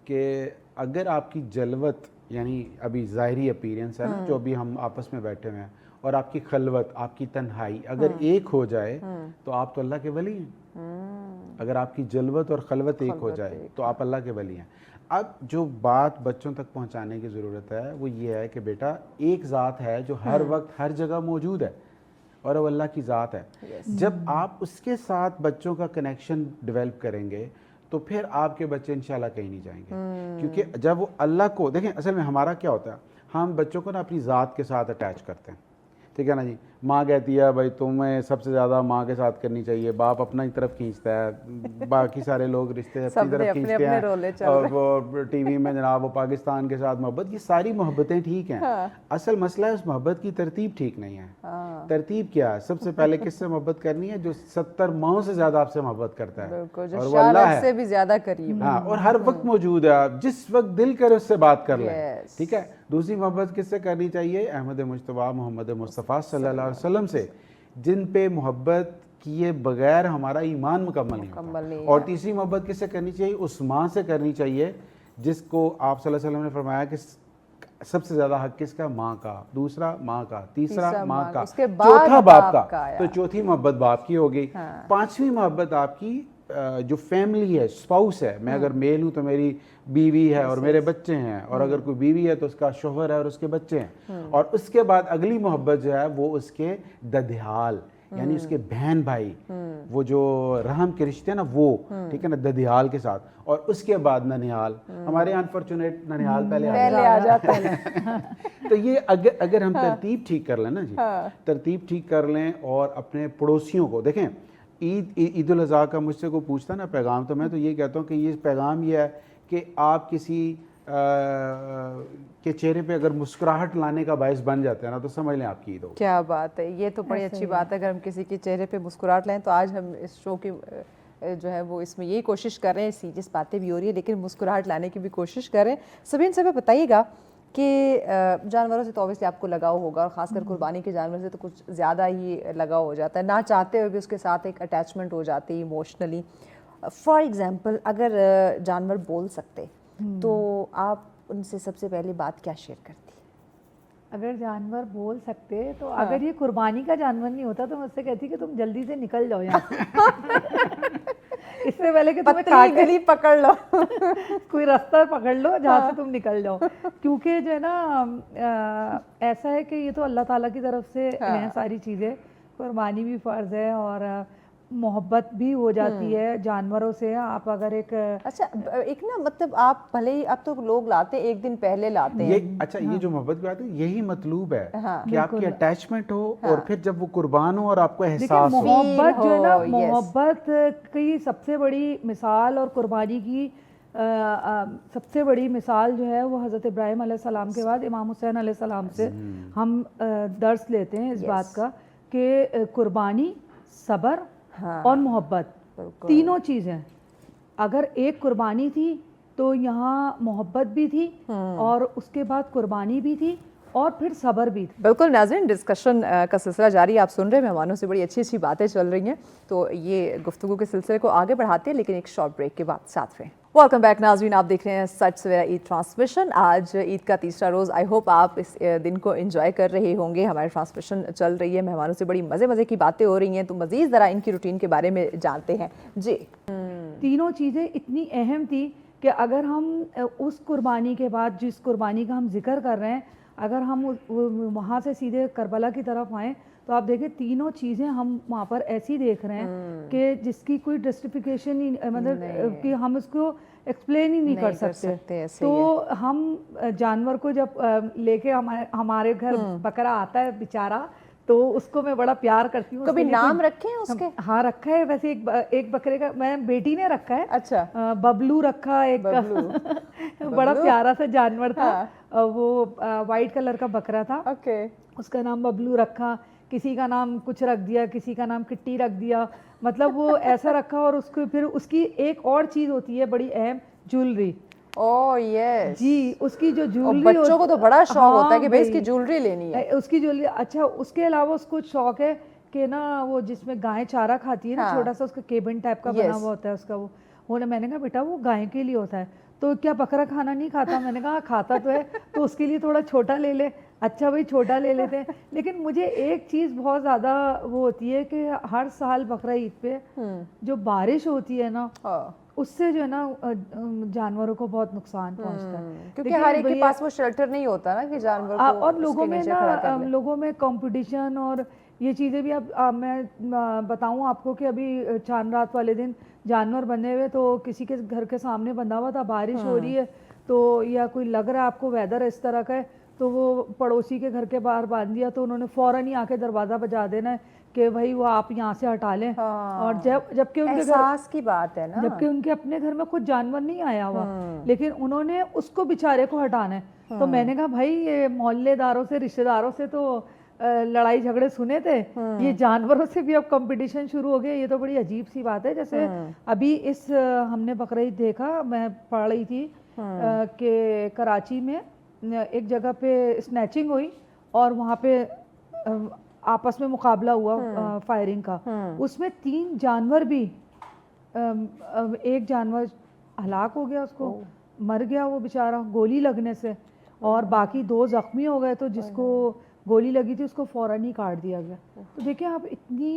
कि अगर आपकी जलवत, यानी अभी ज़ाहिरी अपीयरेंस है ना, जो अभी हम आपस में बैठे हुए हैं, और आपकी खलवत, आपकी तन्हाई अगर एक हो जाए तो आप तो अल्लाह के वली हैं। अगर आपकी जलवत और खलवत एक हो जाए तो आप अल्लाह के वली हैं। अब जो बात बच्चों तक पहुंचाने की ज़रूरत है वो ये है कि बेटा एक ज़ात है जो हर वक्त हर जगह मौजूद है और वो अल्लाह की ज़ात है। जब आप उसके साथ बच्चों का कनेक्शन डेवलप करेंगे तो फिर आपके बच्चे इंशाल्लाह कहीं नहीं जाएंगे, क्योंकि जब वो अल्लाह को देखें, असल में हमारा क्या होता है, हम बच्चों को ना अपनी ज़ात के साथ अटैच करते हैं, ठीक है ना जी। माँ कहती है भाई तुम्हें सबसे ज़्यादा माँ के साथ करनी चाहिए, बाप अपना ही तरफ खींचता है, बाकी सारे लोग रिश्ते अपनी तरफ खींचते हैं, और वो टीवी में जनाब वो पाकिस्तान के साथ मोहब्बत, ये सारी मोहब्बतें ठीक हैं। असल मसला है उस मोहब्बत की तरतीब ठीक नहीं है। तरतीब क्या है? सबसे पहले किससे मोहब्बत करनी है? जो 70 माओं से ज़्यादा आपसे मोहब्बत करता है, और वो अल्लाह है, से भी ज़्यादा करीब। हाँ, और हर वक्त मौजूद है, आप जिस वक्त दिल करे उससे बात कर लें, ठीक है। दूसरी मोहब्बत किससे करनी चाहिए? अहमद मुज्तबा मोहम्मद मुस्तफ़ा सल्लल्लाहु अलैहि वसल्लम से, जिन पे मोहब्बत किए बगैर हमारा ईमान मुकम्मल नहीं होता। और तीसरी मोहब्बत किससे करनी चाहिए? उस माँ से करनी चाहिए जिसको आप सल्लल्लाहु अलैहि वसल्लम ने फरमाया कि सबसे ज़्यादा हक किसका? माँ का, दूसरा माँ का, तीसरा माँ का, चौथा बाप का, तो चौथी मोहब्बत बाप की हो गई। पांचवी मोहब्बत आपकी जो फैमिली है, स्पाउस है, मैं अगर मेल हूँ तो मेरी बीवी है और मेरे बच्चे हैं, और अगर कोई बीवी है तो उसका शोहर है और उसके बच्चे हैं। और उसके बाद अगली मोहब्बत जो है वो उसके ददियाल, यानी उसके बहन भाई, वो जो रहम के रिश्ते हैं ना वो, ठीक है ना, ददियाल के साथ। और उसके बाद ननिहाल, हमारे अनफॉर्चुनेट ननिहाल पहले आ जाते हैं। तो ये अगर हम तरतीब ठीक कर लें ना जी, तरतीब ठीक कर लें, और अपने पड़ोसियों को देखें, ईद उल अज़हा का मुझसे कोई पूछता ना पैगाम, तो मैं तो ये कहता हूँ कि ये पैगाम ये है कि आप किसी के चेहरे पे अगर मुस्कुराहट लाने का बायस बन जाते हैं ना, तो समझ लें आपकी ईद हो। क्या बात है, ये तो बड़ी अच्छी बात है। अगर हम किसी के चेहरे पे मुस्कुराहट लाएं, तो आज हम इस शो की जो है वो इसमें यही कोशिश कर रहे हैं, सीरियस बातें भी हो रही है लेकिन मुस्कुराहट लाने की भी कोशिश कर रहे हैं। सबीन साहब बताइएगा कि जानवरों से तो ऑब्वियसली आपको लगाव होगा, और ख़ासकर कुर्बानी के जानवर से तो कुछ ज़्यादा ही लगाव हो जाता है, ना चाहते हुए भी उसके साथ एक अटैचमेंट हो जाती है इमोशनली। फॉर एग्जांपल, अगर जानवर बोल सकते तो आप उनसे सबसे पहली बात क्या शेयर करती? अगर जानवर बोल सकते तो अगर ये कुर्बानी का जानवर नहीं होता तो मैं उससे कहती कि तुम जल्दी से निकल जाओ यहाँ से। इससे पहले कि तुम्हें काट गली पकड़ लो, कोई रास्ता पकड़ लो जहाँ से तुम निकल जाओ। क्योंकि जो है ना ऐसा है कि ये तो अल्लाह ताला की तरफ से हैं सारी चीज़ें, कुर्बानी भी फ़र्ज़ है और मोहब्बत भी हो जाती है जानवरों से। आप अगर एक ना मतलब आप भले ही, अब तो लोग लाते एक दिन पहले लाते हैं, अच्छा ये जो मोहब्बत की बात है यही मतलूब है कि आपकी अटैचमेंट हो, और फिर जब वो कुर्बान हो और आपको एहसास हो। मोहब्बत जो है ना, मोहब्बत की सबसे बड़ी मिसाल और कुर्बानी की सबसे बड़ी मिसाल जो है वो हज़रत इब्राहिम अलैहिस्सलाम के बाद इमाम हुसैन अलैहिस्सलाम से हम दर्स लेते हैं इस बात का कि कुर्बानी, सब्र और मोहब्बत, तीनों चीज़ें। अगर एक कुर्बानी थी तो यहाँ मोहब्बत भी थी, और उसके बाद कुर्बानी भी थी, और फिर सब्र भी थी। बिल्कुल नाज़रीन, डिस्कशन का सिलसिला जारी, आप सुन रहे हैं, मेहमानों से बड़ी अच्छी अच्छी बातें चल रही हैं, तो ये गुफ्तगू के सिलसिले को आगे बढ़ाते हैं, लेकिन एक शॉर्ट ब्रेक के बाद साथ रहें। वेलकम बैक नाज़रीन, आप देख रहे हैं सच सवेरा ईद ट्रांसमिशन। आज ईद का तीसरा रोज़, आई होप आप इस दिन को एंजॉय कर रहे होंगे। हमारी ट्रांसमिशन चल रही है, मेहमानों से बड़ी मज़े मज़े की बातें हो रही हैं, तो मज़ीद ज़रा इनकी रूटीन के बारे में जानते हैं जी। तीनों चीज़ें इतनी अहम थी कि अगर हम उस कुर्बानी के बाद, जिस कुर्बानी का हम जिक्र कर रहे हैं, अगर हम वहाँ से सीधे करबला की तरफ आएँ तो आप देखें तीनों चीज़ें हम वहाँ पर ऐसी देख रहे हैं कि जिसकी कोई जस्टिफिकेशन ही, मतलब कि हम उसको एक्सप्लेन ही नहीं कर सकते। तो हम जानवर को जब लेके हमारे घर बकरा आता है बेचारा, तो उसको मैं बड़ा प्यार करती हूँ। कभी नाम रखे हैं उसके? हाँ रखा है, वैसे एक बकरे का मैं बेटी ने रखा है। अच्छा, बबलू रखा एक बड़ा प्यारा सा जानवर था। वो वाइट कलर का बकरा था। ओके, उसका नाम बबलू रखा, किसी का नाम कुछ रख दिया, किसी का नाम किट्टी रख दिया, मतलब वो ऐसा रखा। और उसको फिर उसकी एक और चीज़ होती है बड़ी अहम, ज्वेलरी। ओह यस जी, उसकी जो ज्वेलरी, बच्चों को तो बड़ा शौक होता है कि भाई इसकी ज्वेलरी लेनी है, उसकी ज्वेलरी। अच्छा, उसके अलावा उसको शौक है कि ना वो जिसमें गाय चारा खाती है ना, छोटा सा उसका केबिन टाइप का बना हुआ होता है उसका, वो ना, मैंने कहा बेटा वो गाय के लिए होता है, तो क्या बकरा खाना नहीं खाता? मैंने कहा खाता तो है, तो उसके लिए थोड़ा छोटा ले ले। अच्छा भाई छोटा ले लेते हैं। लेकिन मुझे एक चीज़ बहुत ज़्यादा वो होती है कि हर साल बकरा ईद पे जो बारिश होती है ना, उससे जो है ना जानवरों को बहुत नुकसान पहुंचता है। क्योंकि देखिए हर एक के भैया, पास वो शेल्टर नहीं होता ना कि जानवर को और लोगों उसके में नीचे खड़ा कर ना ले। लोगों में कंपटीशन और ये चीज़ें भी। अब मैं बताऊं आपको कि अभी चांद रात वाले दिन जानवर बंधे हुए, तो किसी के घर के सामने बंधा हुआ था, बारिश हो रही है तो, या कोई लग रहा है आपको वेदर इस तरह का है, तो वो पड़ोसी के घर के बाहर बांध दिया, तो उन्होंने फ़ौरन ही आके दरवाज़ा बजा देना है कि भाई वो आप यहाँ से हटा लें। और जबकि उनके घर, एहसास की बात है ना। जबकि उनके अपने घर में खुद जानवर नहीं आया हुआ, लेकिन उन्होंने उसको बेचारे को हटाना है। तो मैंने कहा भाई ये मोहल्लेदारों से, रिश्तेदारों से तो लड़ाई झगड़े सुने थे, ये जानवरों से भी अब कंपटीशन शुरू हो गया। ये तो बड़ी अजीब सी बात है। जैसे अभी इस हमने बकरा ईद देखा, मैं पढ़ रही थी कि कराची में एक जगह पे स्नैचिंग हुई और वहाँ पे आपस में मुकाबला हुआ फायरिंग का। उसमें 3 जानवर भी, एक जानवर हलाक हो गया, उसको मर गया वो बेचारा गोली लगने से, और बाकी 2 जख्मी हो गए। तो जिसको गोली लगी थी उसको फ़ौरन ही काट दिया गया। तो देखिए आप इतनी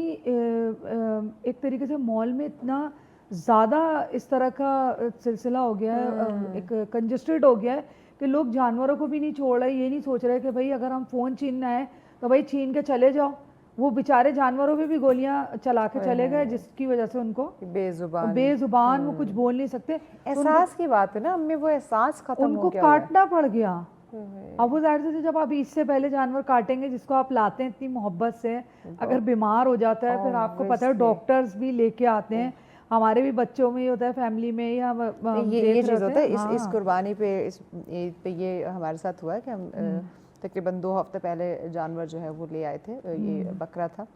एक तरीके से मॉल में इतना ज़्यादा इस तरह का सिलसिला हो गया है, एक कंजस्टेड हो गया है कि लोग जानवरों को भी नहीं छोड़ रहे। ये नहीं सोच रहे कि भाई अगर हम फ़ोन छीनना है तो भाई छीन के चले जाओ। वो बेचारे जानवरों पे भी गोलियां चला के चले गए, जिसकी वजह से उनको बेजुबान वो कुछ बोल नहीं सकते। एहसास की बात है ना, हमें वो एहसास खत्म हो उनको गया काटना पड़ गया। अब वो जाहिर से जब आप इससे पहले जानवर काटेंगे जिसको आप लाते हैं इतनी मोहब्बत से, अगर बीमार हो जाता है, फिर आपको पता है डॉक्टर्स भी लेके आते हैं। हमारे भी बच्चों में ही होता है, फैमिली में, या ये चीज़ होता है। इस कुर्बानी पे, इस ईद पे ये हमारे साथ हुआ है कि हम तकरीबन 2 हफ्ते पहले जानवर जो है वो ले आए थे। ये बकरा था,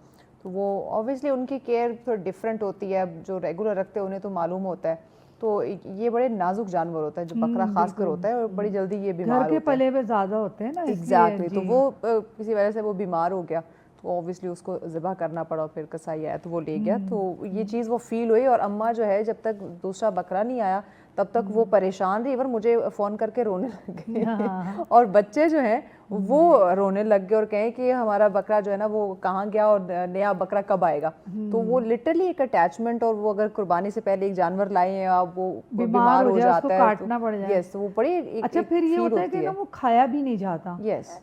तो वो ऑब्वियसली उनकी केयर थोड़ी डिफरेंट होती है। अब जो रेगुलर रखते हैं उन्हें तो मालूम होता है। तो ये बड़े नाजुक जानवर होता है जो बकरा खासकर होता है, और बड़ी जल्दी ये बीमार घर के पले में ज़्यादा होते हैं ना। एग्जैक्टली। तो वो किसी वजह से वो बीमार हो गया, तो ऑब्वियसली उसको ज़िबा करना पड़ा। फिर कसाई आया तो वो ले गया। तो ये चीज़ वो फील हुई। और अम्मा जो है जब तक दूसरा बकरा नहीं आया तब तक वो परेशान रही, और मुझे फ़ोन करके रोने लग गई। और बच्चे जो हैं वो रोने लग गए और कहें कि हमारा बकरा जो है ना वो कहाँ गया और नया बकरा कब आएगा। तो वो लिटरली एक अटैचमेंट, और वो अगर कुर्बानी से पहले एक जानवर लाए हैं अब वो बीमार हो जाता है, काटना पड़ जाए। यस, वो बड़ी अच्छा, फिर ये होता है कि ना वो खाया भी नहीं जाता। यस,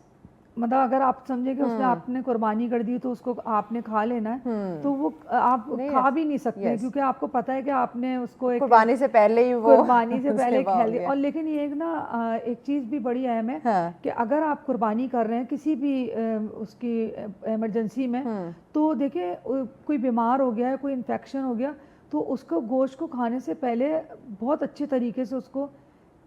मतलब अगर आप समझे कि उसने आपने कुर्बानी कर दी तो उसको आपने खा लेना है, तो वो आप खा भी नहीं सकते, क्योंकि आपको पता है कि आपने उसको एक कुर्बानी से पहले ही वो कुर्बानी से पहले खा लिया। और लेकिन ये एक चीज़ भी बड़ी अहम है कि अगर आप कुर्बानी कर रहे हैं किसी भी उसकी इमरजेंसी में, तो देखिए कोई बीमार हो गया है, कोई इन्फेक्शन हो गया, तो उसको गोश्त को खाने से पहले बहुत अच्छे तरीके से उसको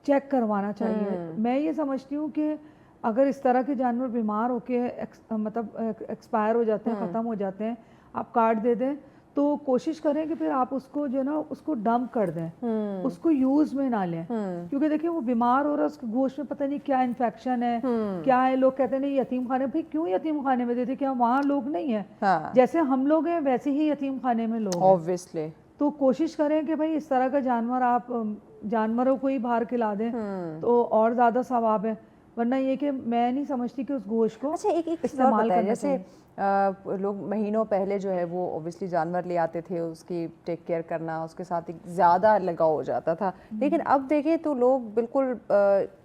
चेक करवाना चाहिए। मैं ये समझती हूँ कि अगर इस तरह के जानवर बीमार होके मतलब एक्सपायर हो जाते हैं, ख़त्म हो जाते हैं, आप काट दे दें, तो कोशिश करें कि फिर आप उसको जो ना उसको डंप कर दें, उसको यूज़ में ना लें। क्योंकि देखिए वो बीमार हो रहा है, उसके गोश्त में पता नहीं क्या इन्फेक्शन है, क्या है। लोग कहते हैं नहीं यतीम खाने, भाई क्यों यतीम खाने में देते, क्या वहाँ लोग नहीं है? जैसे हम लोग हैं वैसे ही यतीम खाने में लोग ऑब्वियसली। तो कोशिश करें कि भाई इस तरह का जानवर आप जानवरों को ही बाहर खिला दें तो और ज़्यादा सवाब है। वरना ये कि मैं नहीं समझती कि उस गोश्त को अच्छा एक इस्तेमाल करना। जैसे लोग महीनों पहले जो है वो ऑब्वियसली जानवर ले आते थे, उसकी टेक केयर करना, उसके साथ एक ज़्यादा लगाव हो जाता था। लेकिन अब देखें तो लोग बिल्कुल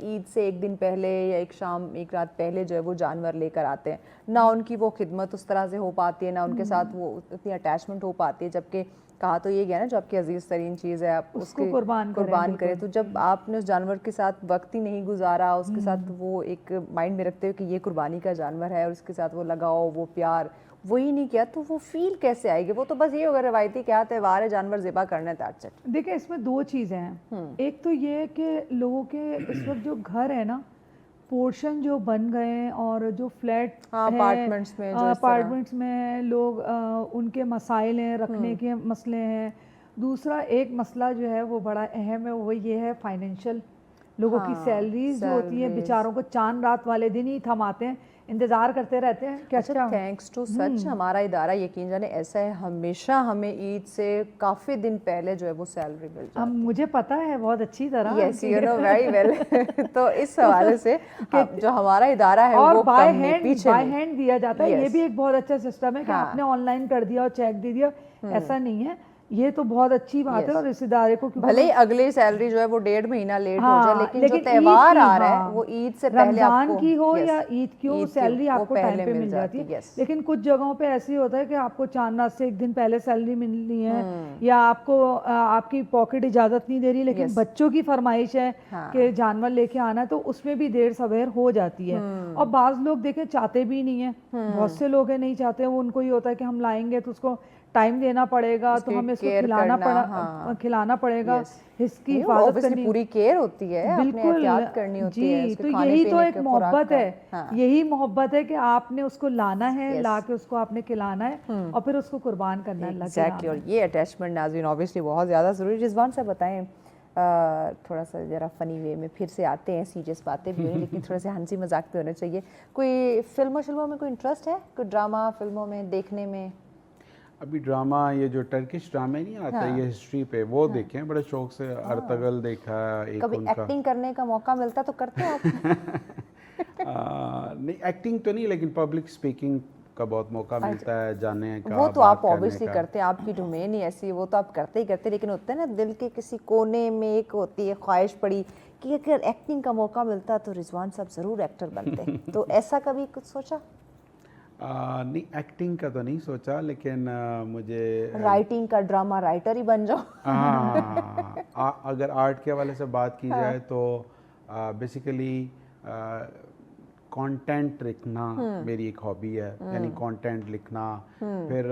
ईद से एक दिन पहले या एक शाम एक रात पहले जो है वो जानवर लेकर आते हैं। ना उनकी वो खिदमत उस तरह से हो पाती है, ना उनके साथ वो इतनी अटैचमेंट हो पाती है। जबकि कहा तो ये गया ना, जो आपकी अजीज तरीन चीज़ है आप उसको कुर्बान करें। तो जब आपने उस जानवर के साथ वक्त ही नहीं गुजारा, उसके साथ वो एक माइंड में रखते हुए कि ये कुर्बानी का जानवर है और उसके साथ वो लगाओ, वो प्यार वही नहीं किया, तो वो फील कैसे आएगी? वो तो बस ये होगा रवायती क्या त्यौहार है, जानवर ज़िबा करना है। देखिए इसमें 2 चीज़ें हैं। एक तो ये कि लोगों के इस वक्त जो घर है ना, पोर्शन जो बन गए हैं, और जो फ्लैट अपार्टमेंट्स में लोग उनके मसाइल हैं, रखने के मसले हैं। दूसरा एक मसला जो है वो बड़ा अहम है, वो ये है फाइनेंशियल। लोगों की सैलरीज जो होती है बेचारों को चांद रात वाले दिन ही थमाते हैं, इंतज़ार करते रहते हैं कि अच्छा थैंक्स टू सच हमारा इदारा यकीन जाने ऐसा है, हमेशा हमें ईद से काफ़ी दिन पहले जो है वो सैलरी मिल जाती है। मुझे पता है बहुत अच्छी तरह। Yes, you know very well. तो इस हवाले से जो हमारा इदारा है और वो बाय हैंड दिया जाता है। ये भी एक बहुत अच्छा सिस्टम है कि आपने ऑनलाइन कर दिया और चेक दे दिया, ऐसा नहीं है। ये तो बहुत अच्छी बात है। और रिश्तेदारों को क्योंकि भले ही अगली सैलरी जो है वो 1.5 महीना लेट हो जाए, हाँ, लेकिन जो ईद त्योहार की, आ रहा है हाँ, वो ईद से पहले रमजान आपको, की हो yes, या ईद की हो, ईद की सैलरी वो आपको टाइम पहले पे मिल मिल जाती जाती है। है, yes। लेकिन कुछ जगहों पे ऐसे ही होता है कि आपको चांद रात से एक दिन पहले सैलरी मिलनी है, या आपको आपकी पॉकेट इजाजत नहीं दे रही, लेकिन Yes। बच्चों की फरमाइश है हाँ। कि जानवर लेके आना है, तो उसमें भी देर सवेर हो जाती है। और बाज लोग देखें चाहते भी नहीं है, बहुत से लोग हैं नहीं चाहते, वो उनको ये होता है कि हम लाएंगे तो उसको टाइम देना पड़ेगा, तो उसकी हमें इसको care खिलाना करना, खिलाना पड़ेगा, Yes। इसकी नहीं, हिफाजत obviously करनी, पूरी केयर होती है, अपने बिल्कुल एहतियात करनी होती है जी। उसके तो खाने यही तो पीने एक के, खुराक मोहब्बत का। है, हाँ। यही मोहब्बत है कि आपने उसको लाना है, Yes। ला के उसको आपने खिलाना है और फिर उसको कुर्बान करना है अल्लाह के एग्जैक्टली। नाम और में। ये अटैचमेंट नाज़रीन ऑब्वियसली बहुत ज़्यादा ज़रूरी है। रिजवान साहब बताएं, थोड़ा सा ज़रा फ़नी वे में फिर से आते हैं, सीरियस बातें भी होंगी लेकिन थोड़े से हंसी मजाक भी होने चाहिए। कोई फिल्मों में कोई इंटरेस्ट है, कोई ड्रामा फिल्मों में देखने में? अभी ड्रामा, ये जो टर्किश ड्रामे नहीं आता, हाँ। ये हिस्ट्री पे, वो देखे हैं बड़े शौक से। अर्तगल देखा एक कभी उनका। एक्टिंग करने का मौका मिलता तो करते हो आप? नहीं, एक्टिंग तो नहीं, लेकिन पब्लिक स्पीकिंग का बहुत मौका मिलता है, जाने का, वो तो बात आप करने ऑब्वियसली का। करते हैं, आपकी डोमेन ही ऐसी है, वो तो आप करते ही करते, लेकिन होता है ना दिल के किसी कोने में एक होती है ख्वाहिश पड़ी कि अगर एक्टिंग का मौका मिलता तो रिजवान साहब ज़रूर एक्टर बनते। तो ऐसा कभी कुछ सोचा? नहीं, एक्टिंग का तो नहीं सोचा, लेकिन मुझे राइटिंग का, ड्रामा राइटर ही बन जाओ। अगर आर्ट के हवाले से बात की जाए तो बेसिकली कंटेंट लिखना मेरी एक हॉबी है, यानी कंटेंट लिखना। फिर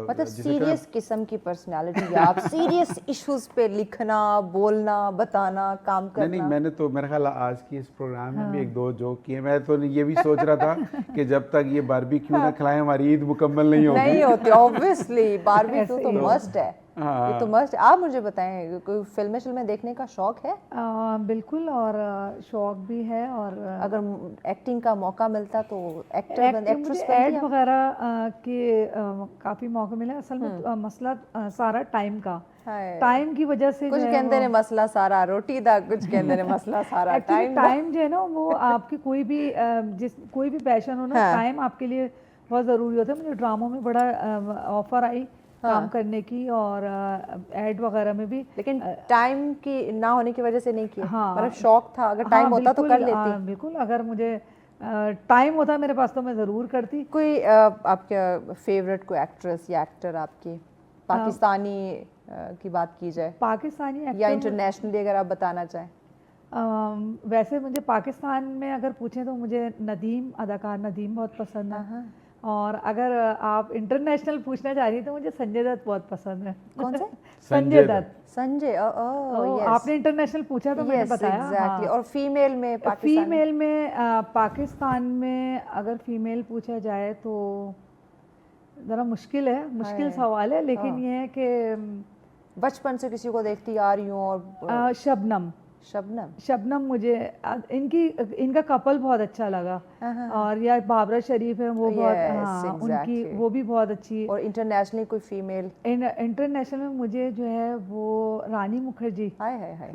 मतलब जिसे सीरियस किस्म की पर्सनालिटी है आप, सीरियस इश्यूज पे लिखना, बोलना, बताना, काम करना। नहीं, मैंने तो मेरा ख्याल आज की इस प्रोग्राम में भी एक दो जोक किए। मैं तो ये भी सोच रहा था कि जब तक ये बारबेक्यू ना खिलाएं हमारी ईद मुकम्मल नहीं होगी। नहीं होती ऑब्वियसली, बारबेक्यू तो मस्ट है, हाँ। ये तो मस्ट। आप मुझे बताएं, कोई फिल्में देखने का शौक है? बिल्कुल, और शौक भी है। और अगर एक्टिंग का मौका मिलता तो एक्टर एक्टिंग, मुझे एक्ट्रेस ऐड बनती? वगैरह के काफ़ी मौके मिले। असल में मसला सारा टाइम का, टाइम की वजह से कुछ जो है कहते ने मसला सारा रोटी दा, कुछ कहते ने मसला सारा एक्चुअली टाइम। टाइम जो है ना, वो आपकी कोई भी पैशन हो ना, हाँ। टाइम आपके लिए बहुत ज़रूरी होता है। मुझे ड्रामों में बड़ा ऑफर आई काम करने की, और ऐड वगैरह में भी। लेकिन टाइम की ना होने की वजह से नहीं किया? हाँ, मतलब शौक था, अगर टाइम होता तो कर लेती? बिल्कुल, अगर मुझे टाइम होता मेरे पास तो मैं ज़रूर करती। कोई आपका फेवरेट कोई एक्ट्रेस या एक्टर आपकी, पाकिस्तानी की बात की जाए, पाकिस्तानी या एक्टर, इंटरनेशनली अगर आप बताना चाहें? वैसे मुझे पाकिस्तान में अगर पूछें तो मुझे नदीम, अदाकार नदीम बहुत पसंद है। और अगर आप इंटरनेशनल पूछना चाह रही तो मुझे संजय दत्त बहुत पसंद है। कौन से? संजय दत्त। संजय, यस। आपने इंटरनेशनल पूछा तो मैंने बताया। एग्जैक्टली। और फीमेल में फीमेल में पाकिस्तान में अगर फीमेल पूछा जाए तो ज़रा मुश्किल है, मुश्किल सवाल है, लेकिन ये है कि बचपन से किसी को देखती आ रही हूँ, और शबनम शबनम मुझे इनका कपल बहुत अच्छा लगा। और या बाबरा शरीफ है, वो बहुत, हाँ, उनकी वो भी बहुत अच्छी। और इंटरनेशनली कोई फीमेल? इंटरनेशनल में मुझे जो है वो रानी मुखर्जी, हाय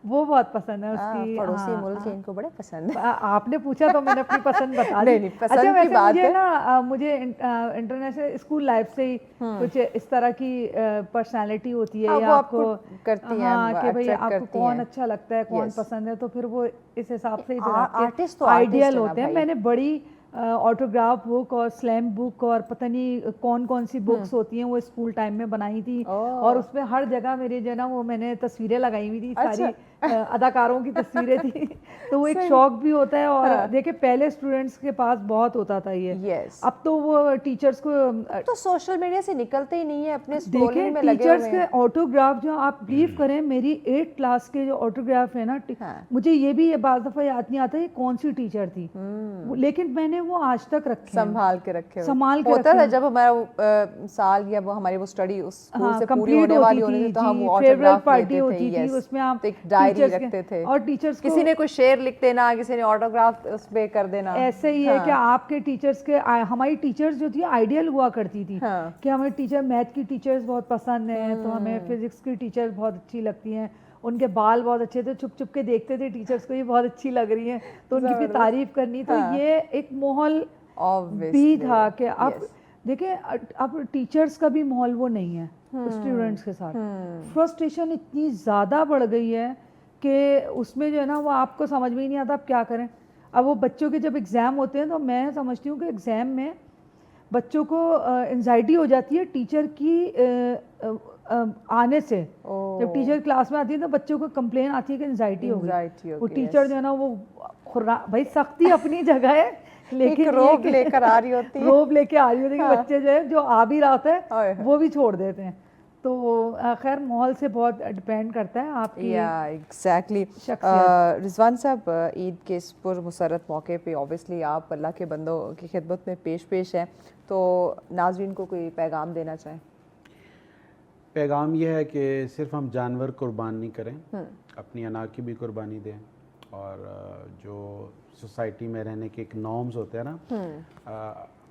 वो बहुत पसंद है उसकी। पड़ोसी मुल्क है, इनको बड़े पसंद है। आपने पूछा तो मैंने अपनी पसंद बता दी। नहीं, पसंद की बात मुझे है ना, मुझे इंटरनेशनल स्कूल लाइफ से ही कुछ इस तरह की पर्सनालिटी होती है, या आपको करती है कि भाई आपको कौन अच्छा लगता है, कौन पसंद है, तो फिर वो इस हिसाब से ही आर्टिस्ट तो आइडियल होते हैं। मैंने बड़ी ऑटोग्राफ बुक और स्लैम बुक और पता नहीं कौन कौन सी बुक्स होती हैं, वो स्कूल टाइम में बनाई थी। और उसमें हर जगह मेरी जो है ना, वो मैंने तस्वीरें लगाई हुई थी, सारी अदाकारों की तस्वीरें थी। तो वो एक शौक भी होता है। और देखिए, पहले स्टूडेंट्स के पास बहुत होता था ये, अब तो वो टीचर्स को तो सोशल मीडिया से निकलते ही नहीं है, अपने स्क्रॉलिंग में लगे हुए हैं। टीचर्स के ऑटोग्राफ जो आप बिलीव करें, मेरी 8th क्लास के जो ऑटोग्राफ है ना, मुझे ये भी बाज़ दफ़ा याद नहीं आता ये कौन सी टीचर थी, लेकिन मैंने वो आज तक रखे, संभाल के रखे होता था। जब हमारा साल या वो हमारी वो स्टडी उस स्कूल से पूरी होने वाली होती थी, तो हम वो ऑटोग्राफ पार्टी होती थी, उसमें आप एक डायरी रखते थे, और टीचर्स किसी ने कोई शेर लिख देना, किसी ने ऑटोग्राफ उस पे कर देना। ऐसे ही है कि आपके टीचर्स के, हमारी टीचर्स जो थी आइडियल हुआ करती थी, कि हमें टीचर, मैथ की टीचर्स बहुत पसंद है, तो हमें फिजिक्स की टीचर्स बहुत अच्छी लगती हैं, उनके बाल बहुत अच्छे थे, छुप छुप के देखते थे टीचर्स को, ये बहुत अच्छी लग रही हैं, तो उनकी भी तारीफ करनी। तो ये एक माहौल भी था कि अब देखिए अब टीचर्स का भी माहौल वो नहीं है स्टूडेंट्स के साथ। फ्रस्ट्रेशन इतनी ज़्यादा बढ़ गई है कि उसमें जो है ना वो आपको समझ में ही नहीं आता आप क्या करें। अब वो बच्चों के जब एग्ज़ाम होते हैं तो मैं समझती हूँ कि एग्ज़ाम में बच्चों को एंजाइटी हो जाती है टीचर की आने से। जब टीचर क्लास में आती है तो बच्चों को कंप्लेन आती है कि एंजाइटी हो गई। वो टीचर जो है ना वो भाई सख्ती अपनी जगह है लेकिन रोब लेकर आ रही होती है, रोब लेके आ रही होती है कि बच्चे जो है जो आ भी रहा होता है हाँ। वो भी छोड़ देते हैं। तो खैर माहौल से बहुत डिपेंड करता है आपकी एग्जैक्टली। रिजवान साहब, ईद के इस पुरमसरत मौके पे ऑब्वियसली आप अल्लाह के बंदों की खिदमत में पेश हैं, तो नाज़रीन को कोई पैगाम देना चाहें? पैगाम यह है कि सिर्फ हम जानवर कुर्बान नहीं करें, अपनी अना की भी कुर्बानी दें। और जो सोसाइटी में रहने के एक नॉर्म्स होते हैं ना,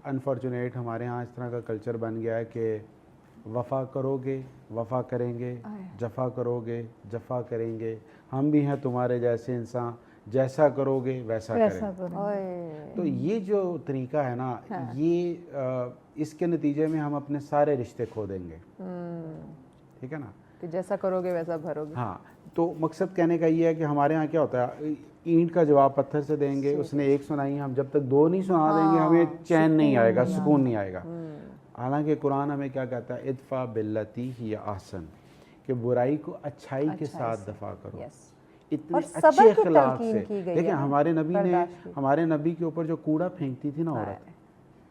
अनफॉर्चुनेट हमारे यहाँ इस तरह का कल्चर बन गया है कि वफ़ा करोगे वफ़ा करेंगे, जफ़ा करोगे जफ़ा करेंगे, हम भी हैं तुम्हारे जैसे इंसान, जैसा करोगे वैसा करेंगे। तो ये जो तरीका है ना, ये इसके नतीजे में हम अपने सारे रिश्ते खो देंगे। ठीक है ना, कि जैसा करोगे वैसा भरोगे। हाँ, तो मकसद कहने का ये है कि हमारे यहाँ क्या होता है, ईंट का जवाब पत्थर से देंगे। उसने एक सुनाई, हम जब तक दो नहीं सुना देंगे हमें चैन नहीं आएगा, सुकून नहीं आएगा। हालांकि कुरान हमें क्या कहता है, इदफा बिल्लती ही आसन, कि बुराई को अच्छाई के साथ दफा करो। इतने अच्छे अखलाक से। देखिए हमारे नबी के ऊपर जो कूड़ा फेंकती थी ना औरत,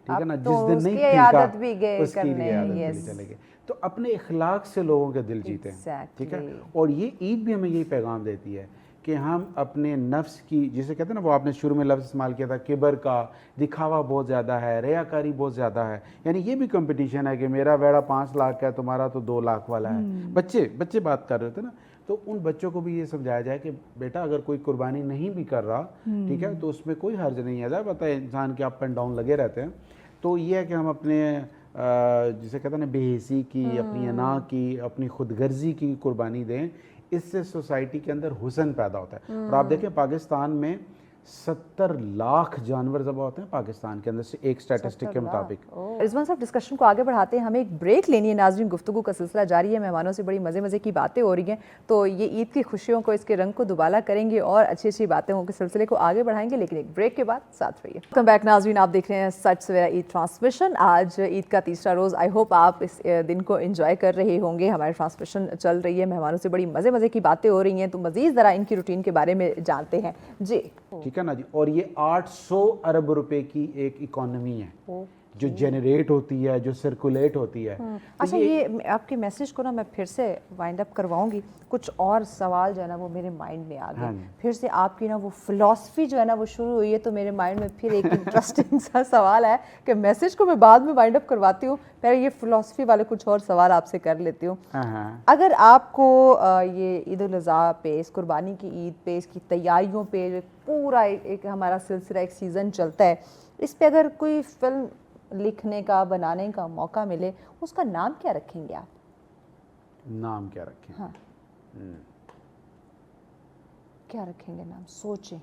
ठीक है ना, जिस दिन नहीं फेंका उसकी लिए आदत चले गए। तो अपने इखलाक से लोगों के दिल जीते हैं, ठीक है। और ये ईद भी हमें यही पैगाम देती है कि हम अपने नफ्स की, जिसे कहते हैं ना, वो आपने शुरू में लफ्ज़ इस्तेमाल किया था, किबर का, दिखावा बहुत ज़्यादा है, रियाकारी बहुत ज़्यादा है। यानी ये भी कंपटीशन है कि मेरा वेड़ा 5 लाख का है, तुम्हारा तो 2 लाख वाला है। बच्चे बात कर रहे थे ना, तो उन बच्चों को भी ये समझाया जाए कि बेटा अगर कोई कुर्बानी नहीं भी कर रहा, ठीक है, तो उसमें कोई हर्ज नहीं है। पता है इंसान के अप एंड डाउन लगे रहते हैं। तो ये है कि हम अपने जिसे कहते हैं ना, बेहिसी की, अपनी अना की, अपनी खुदगर्जी की कुर्बानी दें। इससे सोसाइटी के अंदर हुस्न पैदा होता है। और आप देखें पाकिस्तान में 70 लाख जानवर ज़बह होते हैं पाकिस्तान के अंदर से, एक स्टैटिस्टिक के मुताबिक। रिजवान साहब, डिस्कशन को आगे बढ़ाते हैं, हमें एक ब्रेक लेनी है। नाज़रीन, गुफ्तगू का सिलसिला जारी है, मेहमानों से बड़ी मज़े की बातें हो रही हैं, तो ये ईद की खुशियों को, इसके रंग को दुबाला करेंगे और अच्छी बातें के सिलसिले को आगे बढ़ाएंगे, लेकिन एक ब्रेक के बाद साथ रहिए। वेलकम बैक नाज़रीन, आप देख रहे हैं सच सवेरा ईद ट्रांसमिशन। आज ईद का तीसरा रोज़, आई होप आप इस दिन को एंजॉय कर रहे होंगे। हमारी ट्रांसमिशन चल रही है, मेहमानों से बड़ी मज़े की बातें हो रही हैं, तो मज़ीद ज़रा इनकी रूटीन के बारे में जानते हैं जी। ठीक है ना जी। और ये 800 अरब रुपए की एक इकोनॉमी है जो जनरेट होती है, जो सर्कुलेट होती है। अच्छा, ये आपके मैसेज को ना मैं फिर से वाइंड अप करवाऊंगी। कुछ और सवाल जो है ना वो मेरे माइंड में आ गए। फिर से आपकी ना वो फिलॉसफी जो है ना वो शुरू हुई है, तो मेरे माइंड में फिर एक इंटरेस्टिंग सा सवाल है कि मैसेज को मैं बाद में वाइंड अप करवाती हूँ, पहले ये फिलॉसफी वाले कुछ और सवाल आपसे कर लेती हूँ। अगर आपको ये ईद उल अज़हा पे, इस कुर्बानी की ईद पे, इसकी तैयारियों पे पूरा एक हमारा सिलसिला, एक सीज़न चलता है, इस पे अगर कोई फिल्म लिखने का, बनाने का मौका मिले, उसका नाम क्या रखेंगे आप? नाम क्या रखेंगे? हाँ, क्या रखेंगे नाम? सोचें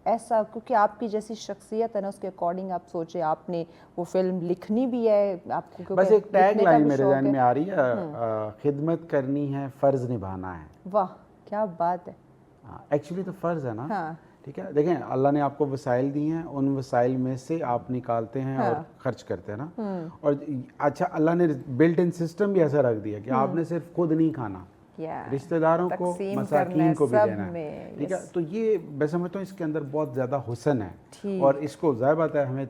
ऐसा, क्योंकि आपकी जैसी शख्सियत है ना, उसके अकॉर्डिंग आप सोचें। आपने वो फिल्म लिखनी भी है आपको, बस एक टैग लाइन मेरे ज़हन में आ रही है, खिदमत करनी है, फ़र्ज़ निभाना है। वाह, क्या बात है। एक्चुअली तो फ़र्ज़ है ना। हाँ। ठीक है, देखें अल्लाह ने आपको वसाइल दी हैं, उन वसाइल में से आप निकालते हैं और खर्च करते हैं ना। और अच्छा, अल्लाह ने बिल्ट इन सिस्टम भी ऐसा रख दिया कि आपने सिर्फ खुद नहीं खाना, रिश्तेदारों को, मसाकीन को भी देना है। ठीक है, तो ये मैं समझता हूँ इसके अंदर बहुत ज़्यादा हुस्न है। और इसको ज़ाहिर बात है हमें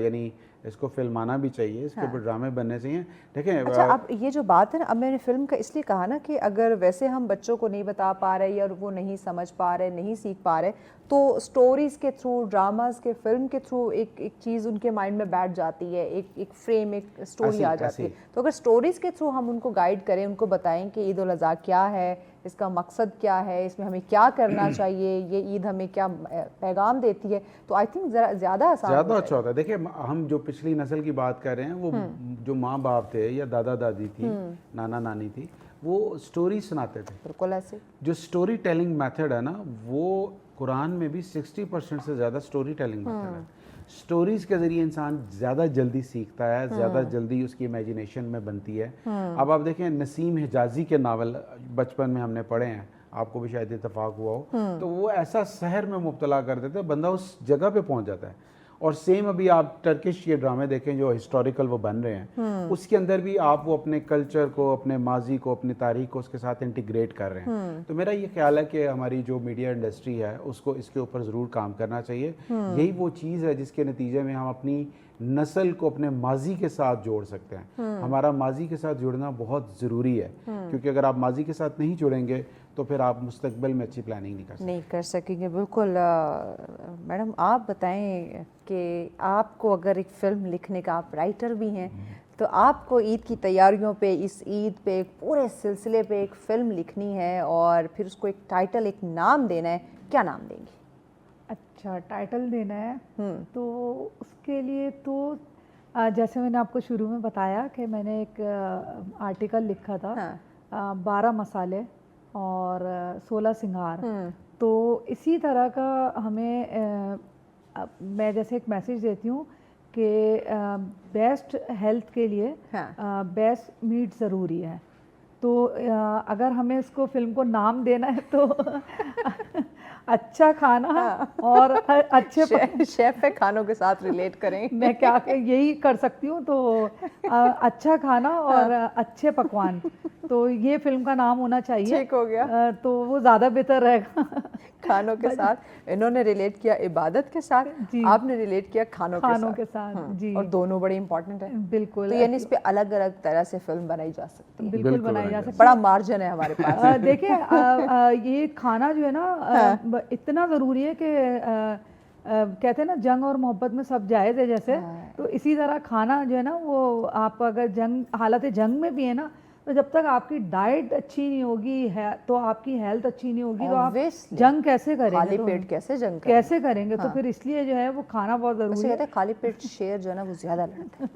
यानी इसको फिल्माना भी चाहिए, इसके ऊपर ड्रामे बनने चाहिए। देखें, अच्छा, अब ये जो बात है ना, अब मैंने फिल्म का इसलिए कहा ना कि अगर वैसे हम बच्चों को नहीं बता पा रहे या वो नहीं समझ पा रहे, नहीं सीख पा रहे, तो स्टोरीज़ के थ्रू, ड्रामास के, फिल्म के थ्रू एक चीज़ उनके माइंड में बैठ जाती है, एक फ्रेम, एक स्टोरी आ जाती है। तो अगर स्टोरीज़ के थ्रू हम उनको गाइड करें, उनको बताएं कि ईद उल अज़हा क्या है, इसका मकसद क्या है, इसमें हमें क्या करना चाहिए, ये ईद हमें क्या पैगाम देती है, तो आई थिंक ज़्यादा अच्छा होता है। देखिए, हम जो पिछली नस्ल की बात कर रहे हैं, वो जो माँ बाप थे या दादा दादी थी, नाना नानी थी, वो स्टोरी सुनाते थे। बिल्कुल ऐसे। जो स्टोरी टेलिंग मेथड है ना, वो कुरान में भी 60% से ज़्यादा स्टोरी टेलिंग मेथड है। स्टोरीज़ के ज़रिए इंसान ज़्यादा जल्दी सीखता है, ज़्यादा जल्दी उसकी इमेजिनेशन में बनती है। अब आप देखें नसीम हिजाजी के नावल बचपन में हमने पढ़े हैं, आपको भी शायद इत्तेफाक हुआ हो, तो वो ऐसा शहर में मुब्तला कर देते, बंदा उस जगह पे पहुंच जाता है। और सेम अभी आप टर्किश ये ड्रामे देखें जो हिस्टोरिकल वो बन रहे हैं, उसके अंदर भी आप वो अपने कल्चर को, अपने माजी को, अपनी तारीख को उसके साथ इंटीग्रेट कर रहे हैं। तो मेरा ये ख्याल है कि हमारी जो मीडिया इंडस्ट्री है उसको इसके ऊपर ज़रूर काम करना चाहिए। यही वो चीज़ है जिसके नतीजे में हम अपनी नस्ल को अपने माजी के साथ जोड़ सकते हैं। हमारा माजी के साथ जुड़ना बहुत ज़रूरी है, क्योंकि अगर आप माजी के साथ नहीं जुड़ेंगे तो फिर आप मुस्तकबिल में अच्छी प्लानिंग नहीं कर सकेंगे। बिल्कुल। मैडम आप बताएं कि आपको अगर एक फ़िल्म लिखने का, आप राइटर भी हैं, तो आपको ईद की तैयारियों पे, इस ईद पे, एक पूरे सिलसिले पे एक फ़िल्म लिखनी है और फिर उसको एक टाइटल, एक नाम देना है, क्या नाम देंगी? अच्छा, टाइटल देना है तो उसके लिए तो जैसे मैंने आपको शुरू में बताया कि मैंने एक आर्टिकल लिखा था, 12 मसाले और 16 सिंगार। तो इसी तरह का हमें मैं जैसे एक मैसेज देती हूँ कि बेस्ट हेल्थ के लिए बेस्ट मीट ज़रूरी है। तो अगर हमें इसको फिल्म को नाम देना है तो अच्छा खाना और अच्छे शेफ है, खानों के साथ रिलेट करें। मैं क्या यही कर सकती हूँ, तो अच्छा खाना और अच्छे पकवान, तो ये फिल्म का नाम होना चाहिए। ठीक हो गया। तो वो ज़्यादा बेहतर रहेगा। खानों के साथ इन्होंने रिलेट किया इबादत के साथ, आपने रिलेट किया खानों के साथ। जी, और दोनों बड़े इंपॉर्टेंट है। बिल्कुल। तो यानी इस पे अलग अलग तरह से फिल्म बनाई जा सकती है। बिल्कुल बनाई जा सकती है, बड़ा मार्जिन है हमारे पास। देखिए ये खाना जो है ना इतना ज़रूरी है कि कहते हैं ना जंग और मोहब्बत में सब जायज़ है जैसे, तो इसी तरह खाना जो है ना वो आप अगर हालत जंग में भी है ना, तो जब तक आपकी डाइट अच्छी नहीं होगी है तो आपकी हेल्थ अच्छी नहीं होगी, तो आप जंग कैसे करेंगे? खाली पेट कैसे करेंगे? तो फिर इसलिए जो है वो खाना बहुत ज़रूरी है। खाली पेट शेर जो है ना वो ज़्यादा लड़ता है।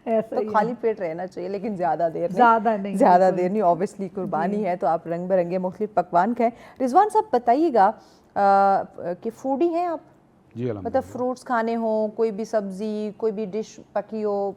ऐसा तो खाली पेट रहना चाहिए, लेकिन ज़्यादा देर नहीं। ऑब्वियसली कुर्बानी है तो आप रंग बिरंगे मुख्तलिफ पकवान खाएं। रिजवान साहब बताइएगा कि फूडी हैं आप? जी, मतलब फ्रूट्स खाने हो, कोई भी सब्जी, कोई भी डिश पकी हो,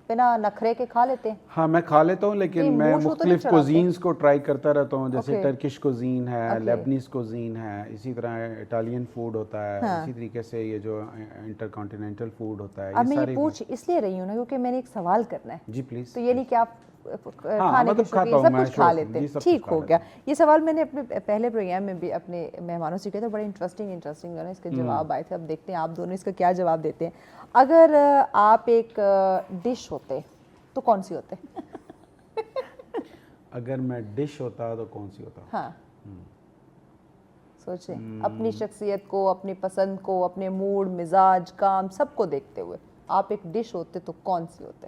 बिना नखरे के खा लेते हैं? हाँ, मैं खा लेता हूँ, लेकिन मैं मुख्तलिफ कुजीन्स को ट्राई करता रहता हूँ। जैसे टर्किश कुजीन है, लेबनीज कुजीन है, इसी तरह इटालियन फूड होता है, इसी तरीके से ये जो इंटरकॉन्टिनेंटल फूड होता है। अब मैं ये पूछ इसलिए रही हूँ ना क्योंकि मैंने एक सवाल करना है। जी प्लीज़। तो ये नहीं कि आप खाने के शौकीन सब कुछ खा लेते हैं, ठीक हो गया। ये सवाल मैंने अपने पहले प्रोग्राम में भी अपने मेहमानों से किया था, बड़े इंटरेस्टिंग है इसके जवाब आए थे। अब देखते हैं आप दोनों इसका क्या जवाब देते हैं। अगर आप एक डिश होते तो कौन सी होते? अगर मैं डिश होता तो कौन सी होता? हाँ, सोचें अपनी शख्सियत को, अपनी पसंद को, अपने मूड, मिजाज, काम सबको देखते हुए आप एक डिश होते तो कौन सी होते?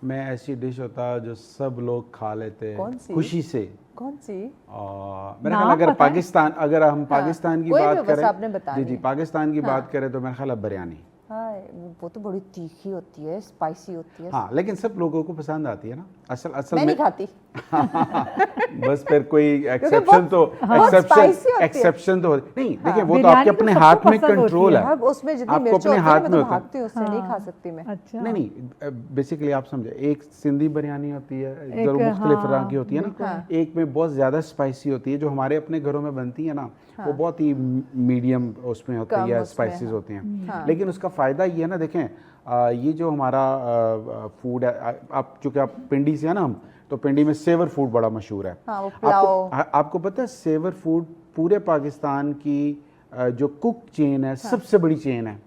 मैं ऐसी डिश होता जो सब लोग खा लेते खुशी से। कौन सी? मेरा ख्याल अगर हम पाकिस्तान की बात करें, जी पाकिस्तान की बात करें तो मेरा ख्याल बिरयानी। हाँ, वो तो बड़ी तीखी होती है, स्पाइसी होती है। हाँ, लेकिन सब लोगों को पसंद आती है ना। असल मैं नहीं खाती। बस फिर कोई एक्सेप्शन तो नहीं। देखिए वो तो आपके अपने हाथ में कंट्रोल है, उसमें जितनी मिर्च होती है मैं तो भागती हूँ उससे, नहीं खा सकती मैं। अच्छा। नहीं, बेसिकली आप समझे, एक सिंधी बिरयानी होती है, जरूर मुख्तलिफ तरह की होती है ना। एक में बहुत ज़्यादा स्पाइसी होती है, जो हमारे अपने घरों में बनती है ना, वो बहुत ही मीडियम उसमें होती है, स्पाइसेस होती हैं। लेकिन उसका फ़ायदा ये है ना, देखें ये जो हमारा फूड है, आप चूँकि आप पिंडी से है ना, हम तो पिंडी में सेवर फूड बड़ा मशहूर है। आपको पता है सेवर फूड पूरे पाकिस्तान की जो कुक चेन है सबसे बड़ी चेन है,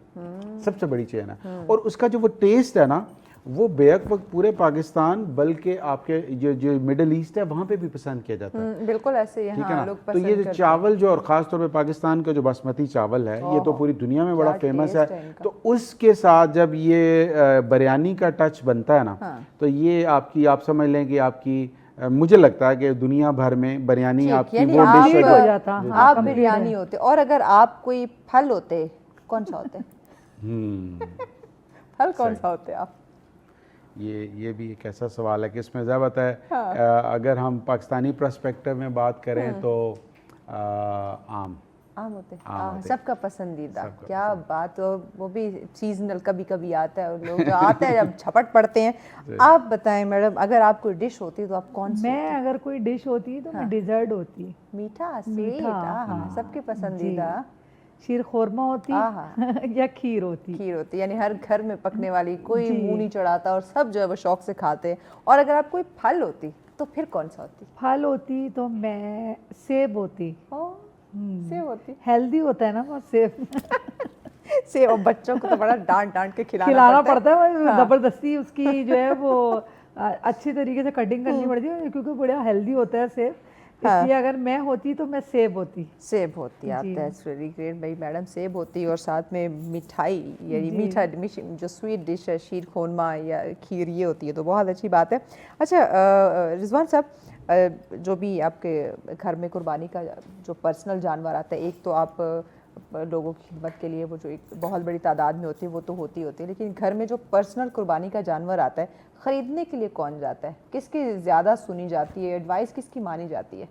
सबसे बड़ी चेन है। और उसका जो वो टेस्ट है ना, वो बेहद वक्त पूरे पाकिस्तान बल्कि आपके जो मिडल ईस्ट है वहाँ पे भी पसंद किया जाता है। बिल्कुल ऐसे ही, ठीक है ना। तो ये जो चावल जो, और ख़ास तौर पे पाकिस्तान का जो बासमती चावल है, ये तो पूरी दुनिया में बड़ा फेमस है। तो उसके साथ जब ये बिरयानी का टच बनता है ना, तो ये आप समझ लें कि आपकी, मुझे लगता है कि दुनिया भर में बिरयानी आपकी वो डिश हो जाता। आप बिरयानी होते, और अगर आप कोई फल होते कौन सा होते? फल कौन सा होते आप? ये भी एक ऐसा सवाल है कि इसमें ज़ाहिर है अगर हम पाकिस्तानी पर्सपेक्टिव में बात करें तो आम आम होते हैं, आम होते हैं। सबका पसंदीदा। सबका क्या बात, और वो भी सीजनल कभी कभी आता है, और लोग जो आते हैं जब झपट पड़ते हैं। आप बताएं मैडम, अगर आप कोई डिश होती तो आप कौन सी? मैं अगर कोई डिश होती तो मैं डिजर्ट होती। मीठा, स्वीट, मीठा, हाँ, सबकी पसंदीदा। शीर खोरमा होती या खीर होती। खीर होती, यानी हर घर में पकने वाली, कोई मुंह नहीं चढ़ाता और सब जो है वो शौक से खाते हैं। और अगर आप कोई फल होती तो फिर कौन सा होती? फल होती तो मैं सेब होती। सेब होती। हेल्दी होता है ना वो सेब। सेब, और बच्चों को तो बड़ा डांट डांट के खिलाना पड़ता है, जबरदस्ती उसकी जो है वो अच्छी तरीके से कटिंग करनी पड़ती है, क्योंकि बड़ा हेल्दी होता है सेब। इसलिए अगर मैं होती तो मैं सेब होती। सेब होती, आप दैट्स वेरी ग्रेट भाई मैडम, सेब होती। और साथ में मिठाई, यानी मीठा जो स्वीट डिश है, शीर खोरमा या खीर, ये होती है, तो बहुत अच्छी बात है। अच्छा रिजवान साहब, जो भी आपके घर में कुर्बानी का जो पर्सनल जानवर आता है, एक तो आप लोगों की खिदमत के लिए वो जो एक बहुत बड़ी तादाद में होती है वो तो होती है, लेकिन घर में जो पर्सनल कुर्बानी का जानवर आता है, ख़रीदने के लिए कौन जाता है? किसकी ज़्यादा सुनी जाती है, एडवाइस किसकी मानी जाती है?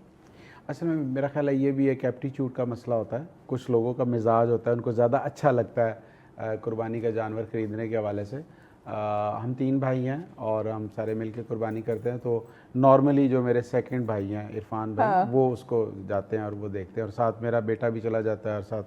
असल में मेरा ख्याल है ये भी एक एप्टीट्यूड का मसला होता है। कुछ लोगों का मिजाज होता है, उनको ज़्यादा अच्छा लगता है कुर्बानी का जानवर ख़रीदने के हवाले से। हम 3 भाई हैं और हम सारे मिलकर कुर्बानी करते हैं। तो नॉर्मली जो मेरे सेकंड भाई हैं इरफान भाई, वो उसको जाते हैं और वो देखते हैं, और साथ मेरा बेटा भी चला जाता है, और साथ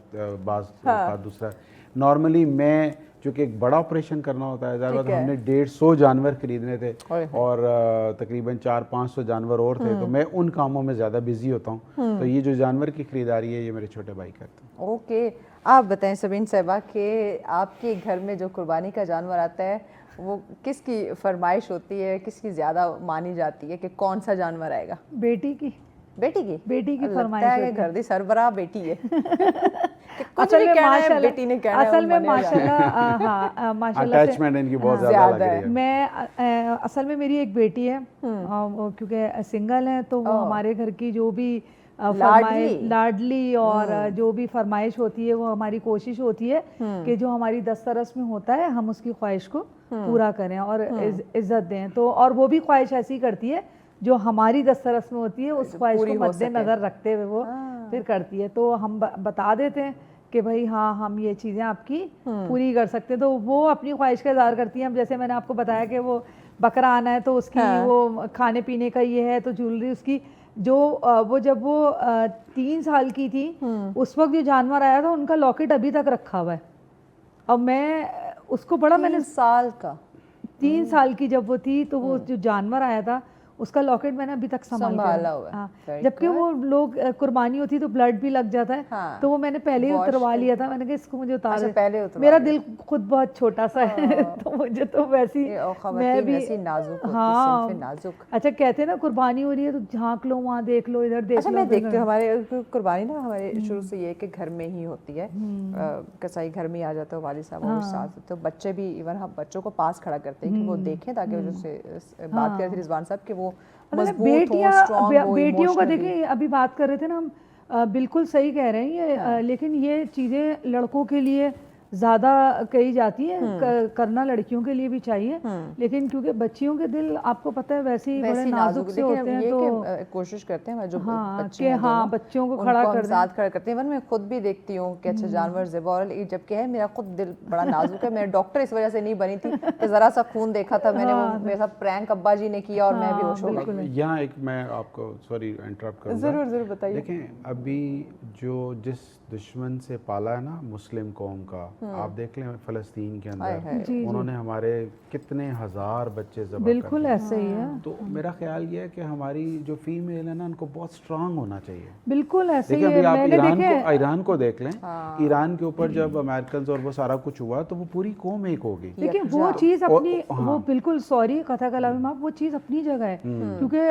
बात दूसरा। नॉर्मली मैं, चूँकि एक बड़ा ऑपरेशन करना होता है, ज़्यादा तो हमने 150 जानवर खरीदने थे और तकरीबन 400-500 जानवर और थे, तो मैं उन कामों में ज़्यादा बिजी होता हूँ। तो ये जो जानवर की खरीदारी है ये मेरे छोटे भाई करते हैं। ओके, आप बताएं सबीन साहिबा कि आपके घर में जो कुर्बानी का जानवर आता है वो किसकी फरमाइश होती है, किसकी ज़्यादा मानी जाती है कि कौन सा जानवर आएगा? बेटी की। बेटी की फरमाइश है कि घर दी सरबराह बेटी है। कि कुछ असल भी में कहना है बेटी ने कहना है, असल में माशाल्लाह माशाल्लाह अटैचमेंट इनकी बहुत ज़्यादा लग रही है। मैं असल में मेरी एक बेटी है, क्योंकि सिंगल है, तो वो हमारे घर की जो भी लाडली और जो भी फरमाइश होती है, वो हमारी कोशिश होती है कि जो हमारी दस्तरस में होता है हम उसकी ख्वाहिश को पूरा करें और इज्जत दें। तो और वो भी ख्वाहिश ऐसी करती है जो हमारी दस्तरस में होती है, उस ख्वाहिश को मद्देनजर रखते हुए वो फिर करती है। तो हम बता देते हैं कि भाई हाँ, हम ये चीज़ें आपकी पूरी कर सकते हैं, तो वो अपनी ख्वाहिश का इज़हार करती हैं। अब जैसे मैंने आपको बताया कि वो बकरा आना है, तो उसकी वो खाने पीने का ये है, तो ज्वेलरी उसकी जो वो जब वो 3 साल की थी उस वक्त जो जानवर आया था उनका लॉकेट अभी तक रखा हुआ है। अब मैं उसको बड़ा, मैंने 3 साल की जब वो थी, तो वो जो जानवर आया था उसका लॉकेट मैंने अभी तक संभाला हुआ है। हाँ, जबकि वो लोग कुर्बानी होती तो ब्लड भी लग जाता है। हाँ, तो वो मैंने पहले ही उतरवा लिया था। मैंने कहा इसको मुझे उतार दे। पहले मेरा दिल खुद बहुत छोटा सा है तो मुझे तो वैसी मैं भी नाजुक, हाँ नाजुक। अच्छा, कहते हैं ना कुर्बानी हो रही है तो झांक लो, वहाँ देख लो, इधर देख लो। अच्छा, मैं देखती हूँ हमारे कुर्बानी ना हमारे शुरू से ये कि घर में ही होती है, कसाई घर में आ जाता है, वालिद साहब और साथ, तो बच्चे भी, इवन हम बच्चों को पास खड़ा करते हैं कि वो देखें, ताकि उससे बात करें थे रिजवान साहब कि वो बेटियों का देखिए, अभी बात कर रहे थे ना हम, बिल्कुल सही कह रहे हैं ये। लेकिन ये चीज़ें लड़कों के लिए ज़्यादा कही जाती है, करना लड़कियों के लिए भी चाहिए, लेकिन क्योंकि बच्चियों के दिल आपको पता है वैसे ही बड़े नाजुक से होते हैं, तो कोशिश करते हैं जो बच्चे हैं बच्चों को खड़ा कर साथ खड़ा करते हैं। इवन मैं खुद भी देखती हूँ कि अच्छा जानवर ज़िबाउल, जबकि है मेरा खुद दिल बड़ा नाजुक है। मैं डॉक्टर इस वजह से नहीं बनी थी कि ज़रा सा खून देखा था मैंने, वो मेरे साथ प्रैंक अब्बा जी ने किया और मैं भी होश हो गई। यहाँ एक मैं आपको सॉरी इंटरप्ट करूँगा, ज़रूर बताइए। देखें अभी जो जिस दुश्मन से पाला है ना मुस्लिम कौम का, आप देख लें फ़लस्तीन के अंदर उन्होंने हमारे कितने हजार बच्चे ज़बह, बिल्कुल ऐसे ही है। तो मेरा ख्याल ये है कि हमारी जो फीमेल है ना, उनको बहुत स्ट्रांग होना चाहिए। बिल्कुल ऐसे ही है। आप ईरान को देख लें, ईरान के ऊपर जब अमेरिकन और वो सारा कुछ हुआ तो वो पूरी कौम एक हो गई। लेकिन वो चीज़ अपनी वो बिल्कुल, सॉरी कथा कलामी माँ, वो चीज़ अपनी जगह है, क्योंकि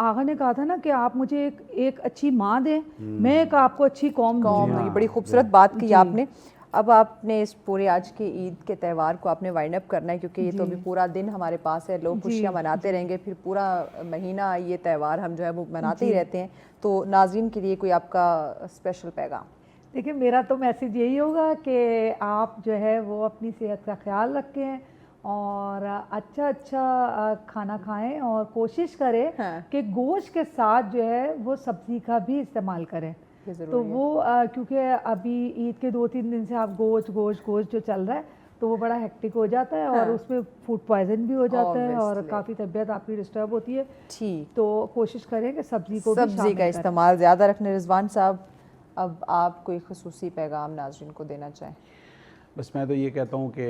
आगा ने कहा था ना कि आप मुझे एक अच्छी माँ दें, मैं एक आपको अच्छी कौम। बड़ी खूबसूरत बात की आपने। अब आपने इस पूरे आज के ईद के त्यौहार को आपने वाइंड अप करना है, क्योंकि ये तो अभी पूरा दिन हमारे पास है, लोग खुशियाँ मनाते रहेंगे, फिर पूरा महीना ये त्यौहार हम जो है वो मनाते ही रहते हैं। तो नाज़रीन के लिए कोई आपका स्पेशल पैगाम? देखिए, मेरा तो मैसेज यही होगा कि आप जो है वो अपनी सेहत का ख्याल रखें और अच्छा खाना खाएं और कोशिश करें कि गोश्त के साथ जो है वो सब्ज़ी का भी इस्तेमाल करें। ये ज़रूरी तो है। वो क्योंकि अभी ईद के 2-3 दिन से आप गोश्त जो चल रहा है तो वो बड़ा हेक्टिक हो जाता है और हाँ। उसमें फूड पॉइजन भी हो जाता है और Obviously। काफ़ी तबीयत आपकी डिस्टर्ब होती है। ठीक, तो कोशिश करें कि सब्ज़ी को भी सब्ज़ी शामिल का करें। इस्तेमाल ज़्यादा रखने। रिजवान साहब, अब आप कोई ख़ुसूसी पैगाम नाज़रीन को देना चाहें? बस मैं तो ये कहता हूँ कि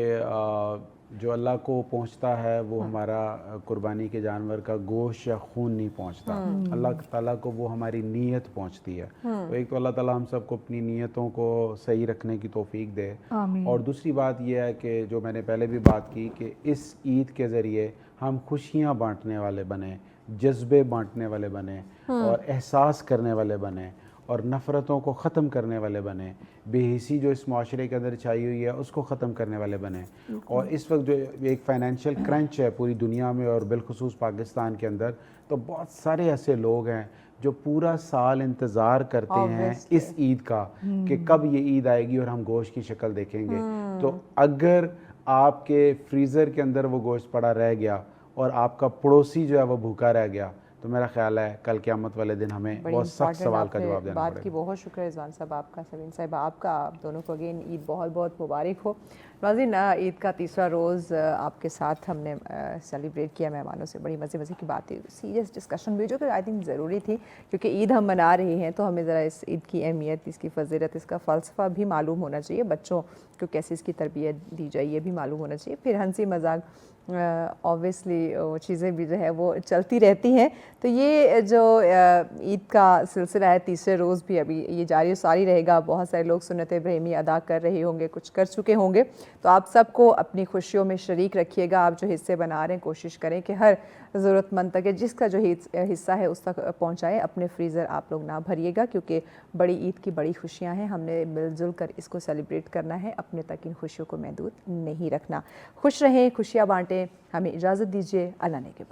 जो अल्लाह को पहुँचता है वो हमारा कुर्बानी के जानवर का गोश्त या खून नहीं पहुँचता। अल्लाह ताला को वो हमारी नीयत पहुँचती है। तो एक तो अल्लाह ताला हम सबको अपनी नीयतों को सही रखने की तौफीक दे। आमीन। और दूसरी बात यह है कि जो मैंने पहले भी बात की कि इस ईद के ज़रिए हम खुशियाँ बांटने वाले बने, जज्बे बांटने वाले बने और एहसास करने वाले बने और नफ़रतों को ख़त्म करने वाले बने, बेहिसी जो इस माशरे के अंदर छाई हुई है उसको ख़त्म करने वाले बने। और इस वक्त जो एक फ़ाइनेंशियल क्रंच है पूरी दुनिया में और बिलखुसूस पाकिस्तान के अंदर, तो बहुत सारे ऐसे लोग हैं जो पूरा साल इंतज़ार करते हैं इस ईद का कि कब ये ईद आएगी और हम गोश्त की शक्ल देखेंगे। तो अगर आपके फ्रीज़र के अंदर वो गोश्त पड़ा रह गया और आपका पड़ोसी जो है वो भूखा रह गया, तो मेरा ख्याल है कल क़यामत वाले दिन हमें बड़ी बहुत सख्त इम्पॉर्टेंट सवाल का आपने जवाब देना बात की। पड़ेगा। बहुत शुक्र रिजवान साहब आपका, सलीम साहब आपका, आप दोनों को अगेन ईद बहुत बहुत मुबारक हो। नाज़रीन, ईद का तीसरा रोज़ आपके साथ हमने सेलिब्रेट किया, मेहमानों से बड़ी मज़े मज़े की बातें, सीरियस डिस्कशन भी जो कि आई थिंक ज़रूरी थी, क्योंकि ईद हम मना रहे हैं तो हमें ज़रा इस ईद की अहमियत, इसकी फ़जीलत, इसका फ़लसफ़ा भी मालूम होना चाहिए। बच्चों को कैसे इसकी तरबियत दी जाए ये भी मालूम होना चाहिए। फिर हंसी मजाक ऑब्वियसली वो चीज़ें भी जो है वो चलती रहती हैं। तो ये जो ईद का सिलसिला है तीसरे रोज़ भी अभी ये जारी सारी रहेगा। बहुत सारे लोग सुन्नत इब्राहिमी अदा कर रहे होंगे, कुछ कर चुके होंगे। तो आप सबको अपनी खुशियों में शरीक रखिएगा। आप जो हिस्से बना रहे हैं कोशिश करें कि हर ज़रूरतमंद तक जिसका जो हिस्सा है उस तक पहुँचाएँ। अपने फ्रीज़र आप लोग ना भरिएगा, क्योंकि बड़ी ईद की बड़ी खुशियाँ हैं, हमने मिलजुल कर इसको सेलिब्रेट करना है, अपने तक इन खुशियों को महदूद नहीं रखना। खुश रहें, खुशियाँ बाँटें। हमें इजाज़त दीजिए, अल्लाह ने के बाद।